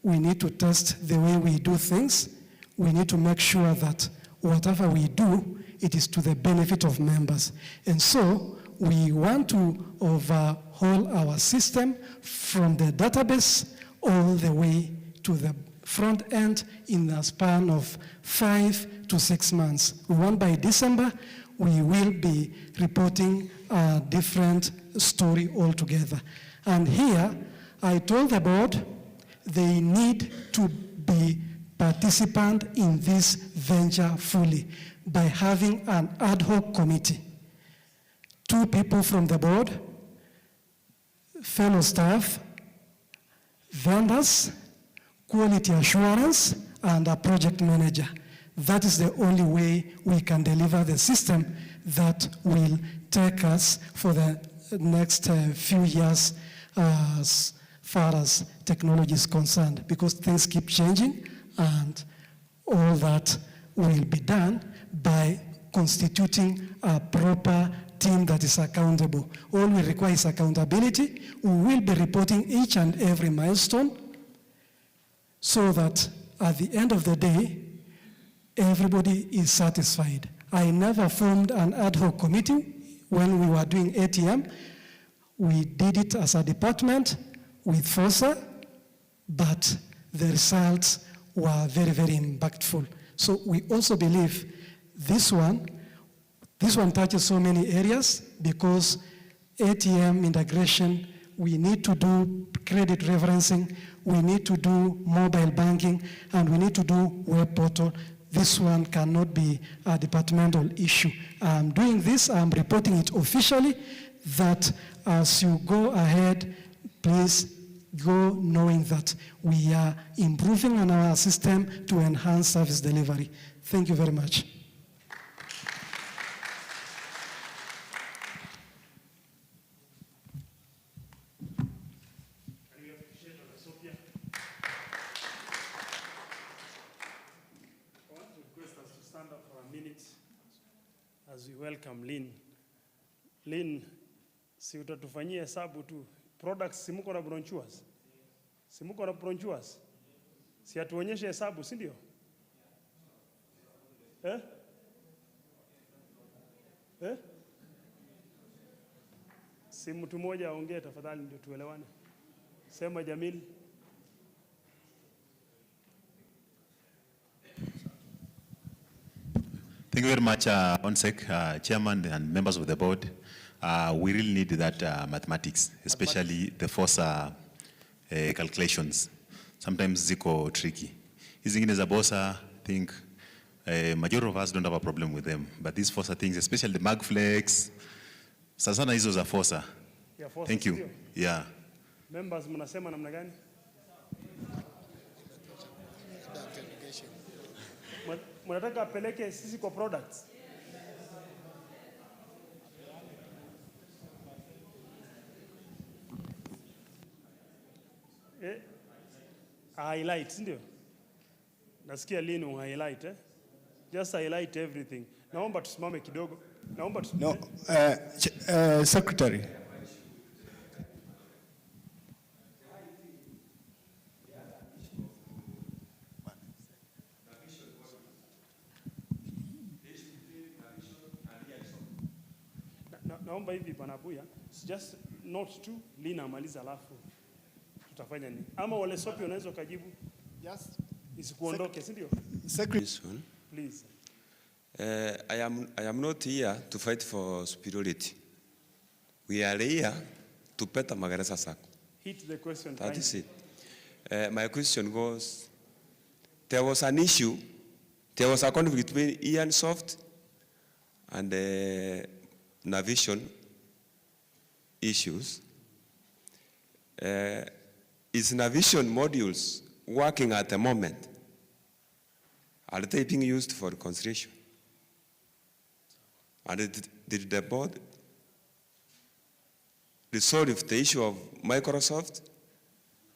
we need to test the way we do things, we need to make sure that whatever we do, it is to the benefit of members. And so we want to overhaul our system from the database all the way to the front end in a span of 5 to 6 months. We want by December, we will be reporting a different story altogether. And here, I told the board they need to be participant in this venture fully by having an ad hoc committee. 2 people from the board, fellow staff, vendors, quality assurance, and a project manager. That is the only way we can deliver the system that will take us for the next few years as far as technology is concerned, because things keep changing, and all that will be done by constituting a proper team that is accountable. All we require is accountability. We will be reporting each and every milestone so that at the end of the day, everybody is satisfied. I never formed an ad hoc committee when we were doing ATM. We did it as a department with FOSA, but the results were very, very impactful. So we also believe this one touches so many areas, because ATM integration, we need to do credit referencing, we need to do mobile banking, and we need to do web portal. This one cannot be a departmental issue. I'm doing this, I'm reporting it officially, that as you go ahead, please go knowing that we are improving on our system to enhance service delivery. Thank you very much. As we welcome Lynn. Lynn, si utatufanyia hesabu tu. Products, simuko na brochures? Simuko na brochures? Si atuonyeshe hesabu, si ndio? Si mtu mmoja aongee tafadhali ndio tuelewane. Sema Jamil. Thank you very much, ONSEC, Chairman and members of the board. We really need that mathematics, especially the FOSA calculations. Sometimes ziko tricky. Hizi zingine za BOSA, I think majority of us don't have a problem with them. But these FOSA things, especially the MagFlex, sana hizo za FOSA. Yeah, FOSA. Thank you. Yeah. Members, mnasema namna gani? Mnataka apeleke sisi kwa products? Highlight, ndio? Nasikia Lino highlight, Just highlight everything. Naomba tusimame kidogo. Naomba tusimame. No, Secretary. Naomba hivi Bwana Buya, just note tu Lina amaliza alafu tutafanya nini? Ama wale sopi unaweza kujibu? Yes. Isikuondoke, si ndio? Secretary. Please. I am not here to fight for superiority. We are here to better Magereza Sacco. Hit the question. That is it. My question goes, there was an issue, there was a conflict between Ian Soft and Navision issues. Is Navision modules working at the moment? Are they being used for reconciliation? And did the board resolve the issue of Microsoft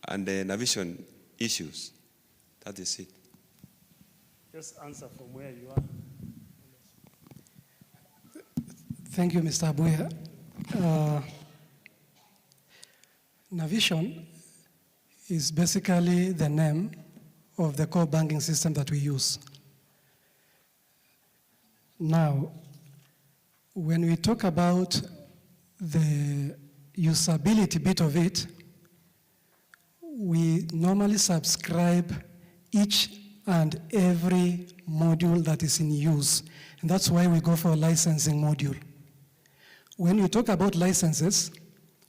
and the Navision issues? That is it. Just answer from where you are. Thank you, Mr. Abuya. Navision is basically the name of the core banking system that we use. Now, when we talk about the usability bit of it, we normally subscribe each and every module that is in use. And that's why we go for a licensing module. When you talk about licenses,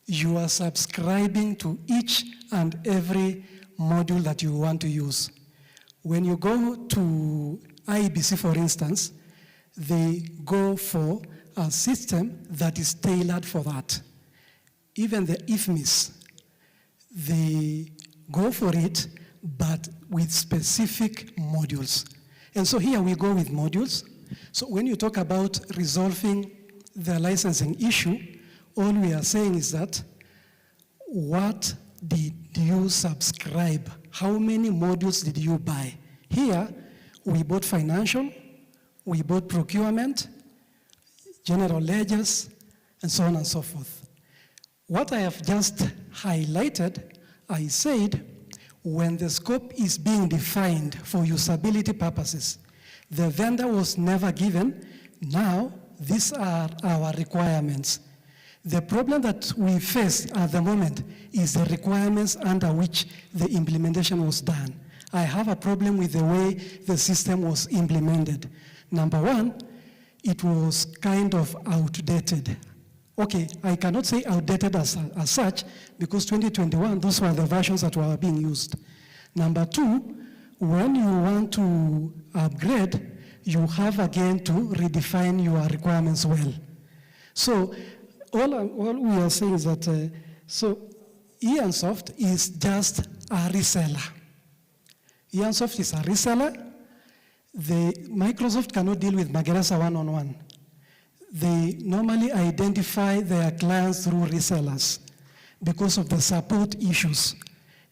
you are subscribing to each and every module that you want to use. When you go to IBC, for instance, they go for a system that is tailored for that. even the IFMIS, they go for it, but with specific modules. And so here we go with modules. So when you talk about resolving the licensing issue, all we are saying is that, what did you subscribe? How many modules did you buy? Here, we bought financial, we bought procurement, general ledgers, and so on and so forth. What I have just highlighted, I said, when the scope is being defined for usability purposes, the vendor was never given. Now, these are our requirements. The problem that we face at the moment is the requirements under which the implementation was done. I have a problem with the way the system was implemented. Number one, it was kind of outdated. Okay, I cannot say outdated as such, because 2021, those were the versions that were being used. Number two, when you want to upgrade, you have again to redefine your requirements well. So all we are saying is that, so Iansoft is just a reseller. Iansoft is a reseller. Microsoft cannot deal with Magereza one-on-one. They normally identify their clients through resellers because of the support issues.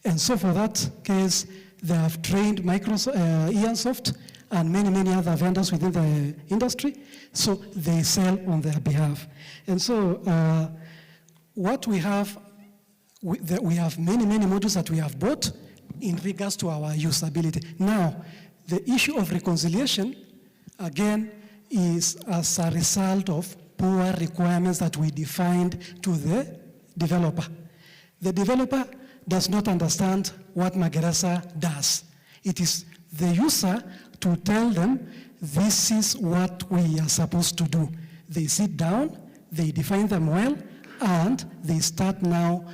And so for that case, they have trained Iansoft and many other vendors within the industry, so they sell on their behalf. And so what we have, we have many modules that we have bought in regards to our usability. Now, the issue of reconciliation, again, is as a result of poor requirements that we defined to the developer. The developer does not understand what Magereza does. It is the user to tell them, this is what we are supposed to do. They sit down, they define them well, and they start now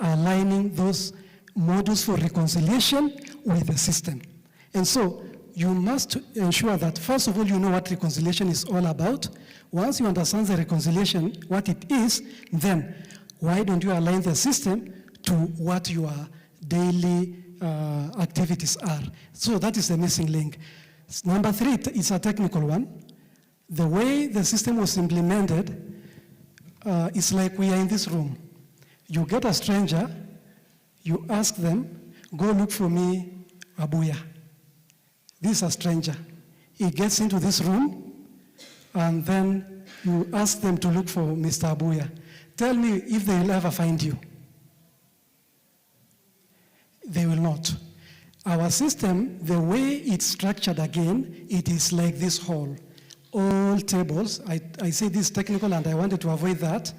aligning those modules for reconciliation with the system. And so you must ensure that, first of all, you know what reconciliation is all about. Once you understand the reconciliation, what it is, then why don't you align the system to what your daily activities are? So that is the missing link. Number three is a technical one. The way the system was implemented is like we are in this room. You get a stranger, you ask them, go look for me Abuya. This is a stranger. He gets into this room, and then you ask them to look for Mr. Abuya. Tell me if they will ever find you. They will not. Our system, the way it's structured again, it is like this hall. All tables, I say this technical and I wanted to avoid that.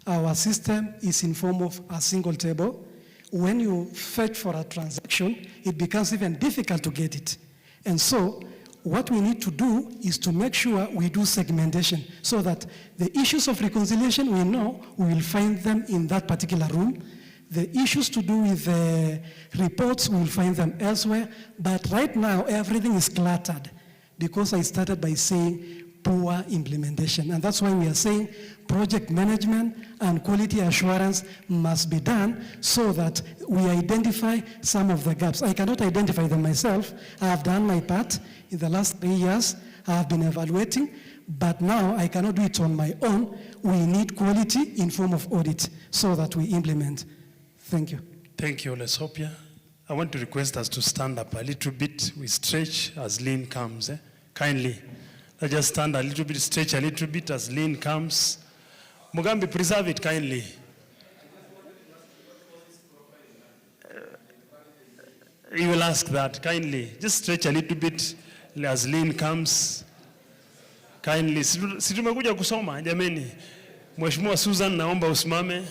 Our system is in form of a single table. When you fetch for a transaction, it becomes even difficult to get it. And so what we need to do is to make sure we do segmentation so that the issues of reconciliation, we know we will find them in that particular room. The issues to do with the reports, we will find them elsewhere. But right now, everything is cluttered because I started by saying poor implementation. And that's why we are saying project management and quality assurance must be done so that we identify some of the gaps. I cannot identify them myself. I have done my part. In the last 3 years, I have been evaluating, but now I cannot do it on my own. We need quality in form of audit so that we implement. Thank you. Thank you, Lesopia. I want to request us to stand up a little bit. We stretch as Lynn comes. Kindly. Let's just stand a little bit, stretch a little bit as Lynn comes. Mugambi, preserve it kindly. You will ask that kindly. Just stretch a little bit as Lynn comes. Kindly. Si tumekuja kusoma, jameni. Mheshimiwa Susan, naomba usimame.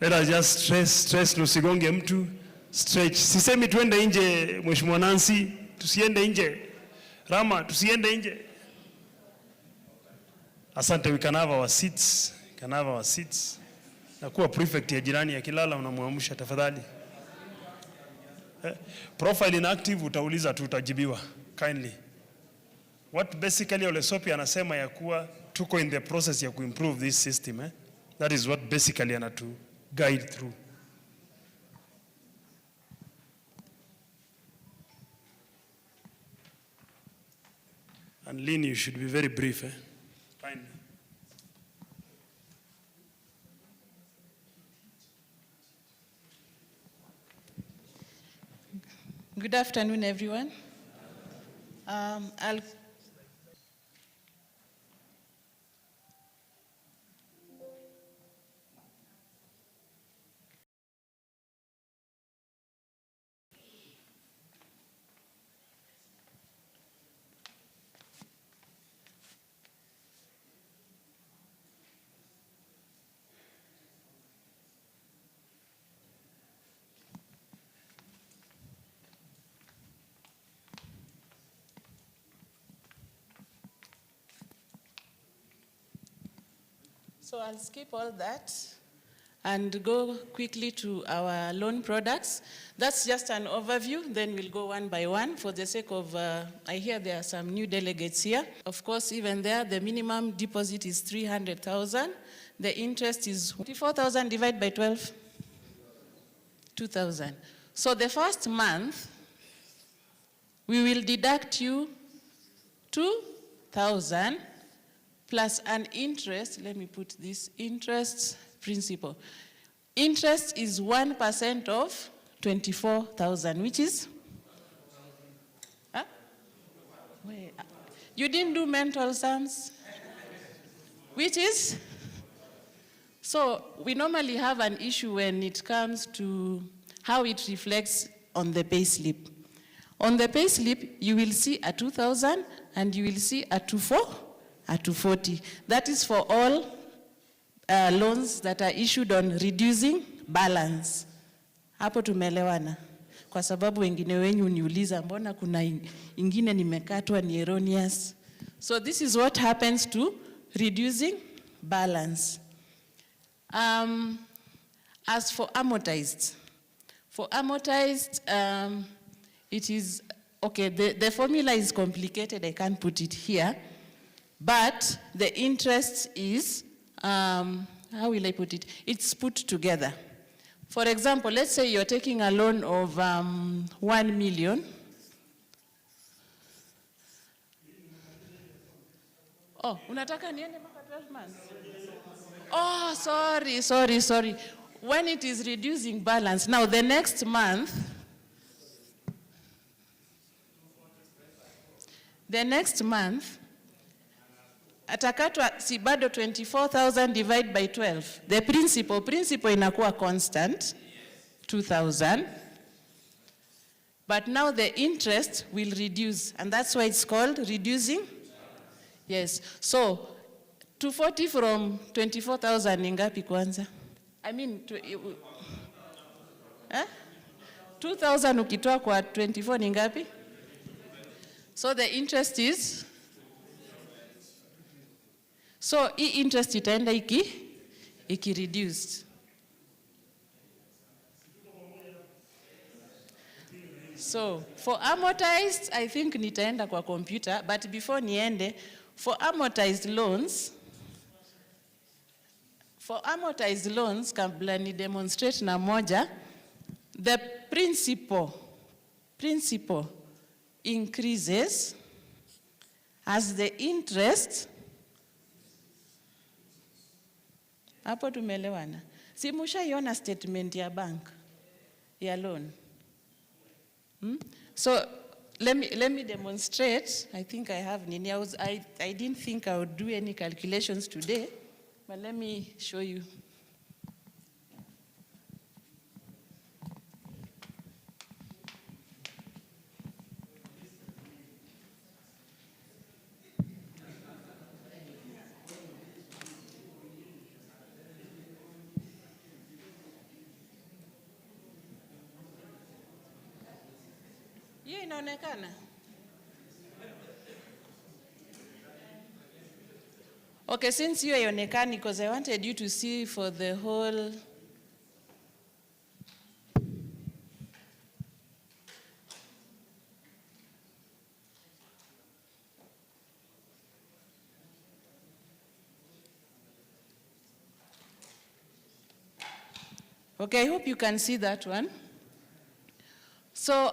Let us just stress nusigonge mtu. Stretch. Sisemi tuende nje, Mheshimiwa Nancy. Tusiende nje. Rama, tusiende nje. Asante, we can have our seats. Can have our seats. Nakuwa prefect ya jirani ya kilala unamuamsha tafadhali. Profile inactive utauliza tu utajibiwa. Kindly. What basically Olesopia anasema ya kuwa tuko in the process ya kuimprove this system. That is what basically anatu guide through. And Lynn, you should be very brief. Fine. Good afternoon, everyone. So I'll skip all that and go quickly to our loan products. That's just an overview, then we'll go one by one for the sake of, I hear there are some new delegates here. Of course, even there, the minimum deposit is 300,000. The interest is 24,000 divided by 12, 2,000. So the first month, we will deduct you 2,000 plus an interest, let me put this, interest principal. Interest is 1% of 24,000, which is? Huh? Wait, you didn't do mental sums? Which is? So we normally have an issue when it comes to how it reflects on the pay slip. On the pay slip, you will see a 2,000 and you will see a 240. That is for all loans that are issued on reducing balance. Hapo tumeelewana. Kwa sababu wengine wenyu niuliza mbona kuna ingine nimekatwa ni erroneous. So this is what happens to reducing balance. As for amortized, it is, okay, the formula is complicated, I can't put it here, but the interest is, how will I put it? It's put together. For example, let's say you're taking a loan of 1 million. Oh, unataka niende mpaka 12 months? Oh, sorry. When it is reducing balance, now the next month, atakatwa si bado 24,000 divided by 12. The principal inakuwa constant, 2,000. But now the interest will reduce, and that's why it's called reducing. Yes, so 240 from 24,000 ni ngapi kwanza? I mean, 2,000 ukitoa kwa 24 ni ngapi? So the interest is, so hii interest itaenda iki reduced. So for amortized, I think nitaenda kwa computer, but before niende, for amortized loans, kabla ni demonstrate na moja, the principal increases as the interest. Hapo tumeelewana. Si mushaiona statement ya bank ya loan. So let me demonstrate. I think I have nini. I didn't think I would do any calculations today, but let me show you. Hiyo inaonekana? Okay, since hiyo haionekani, because I wanted you to see for the whole. Okay, I hope you can see that one. So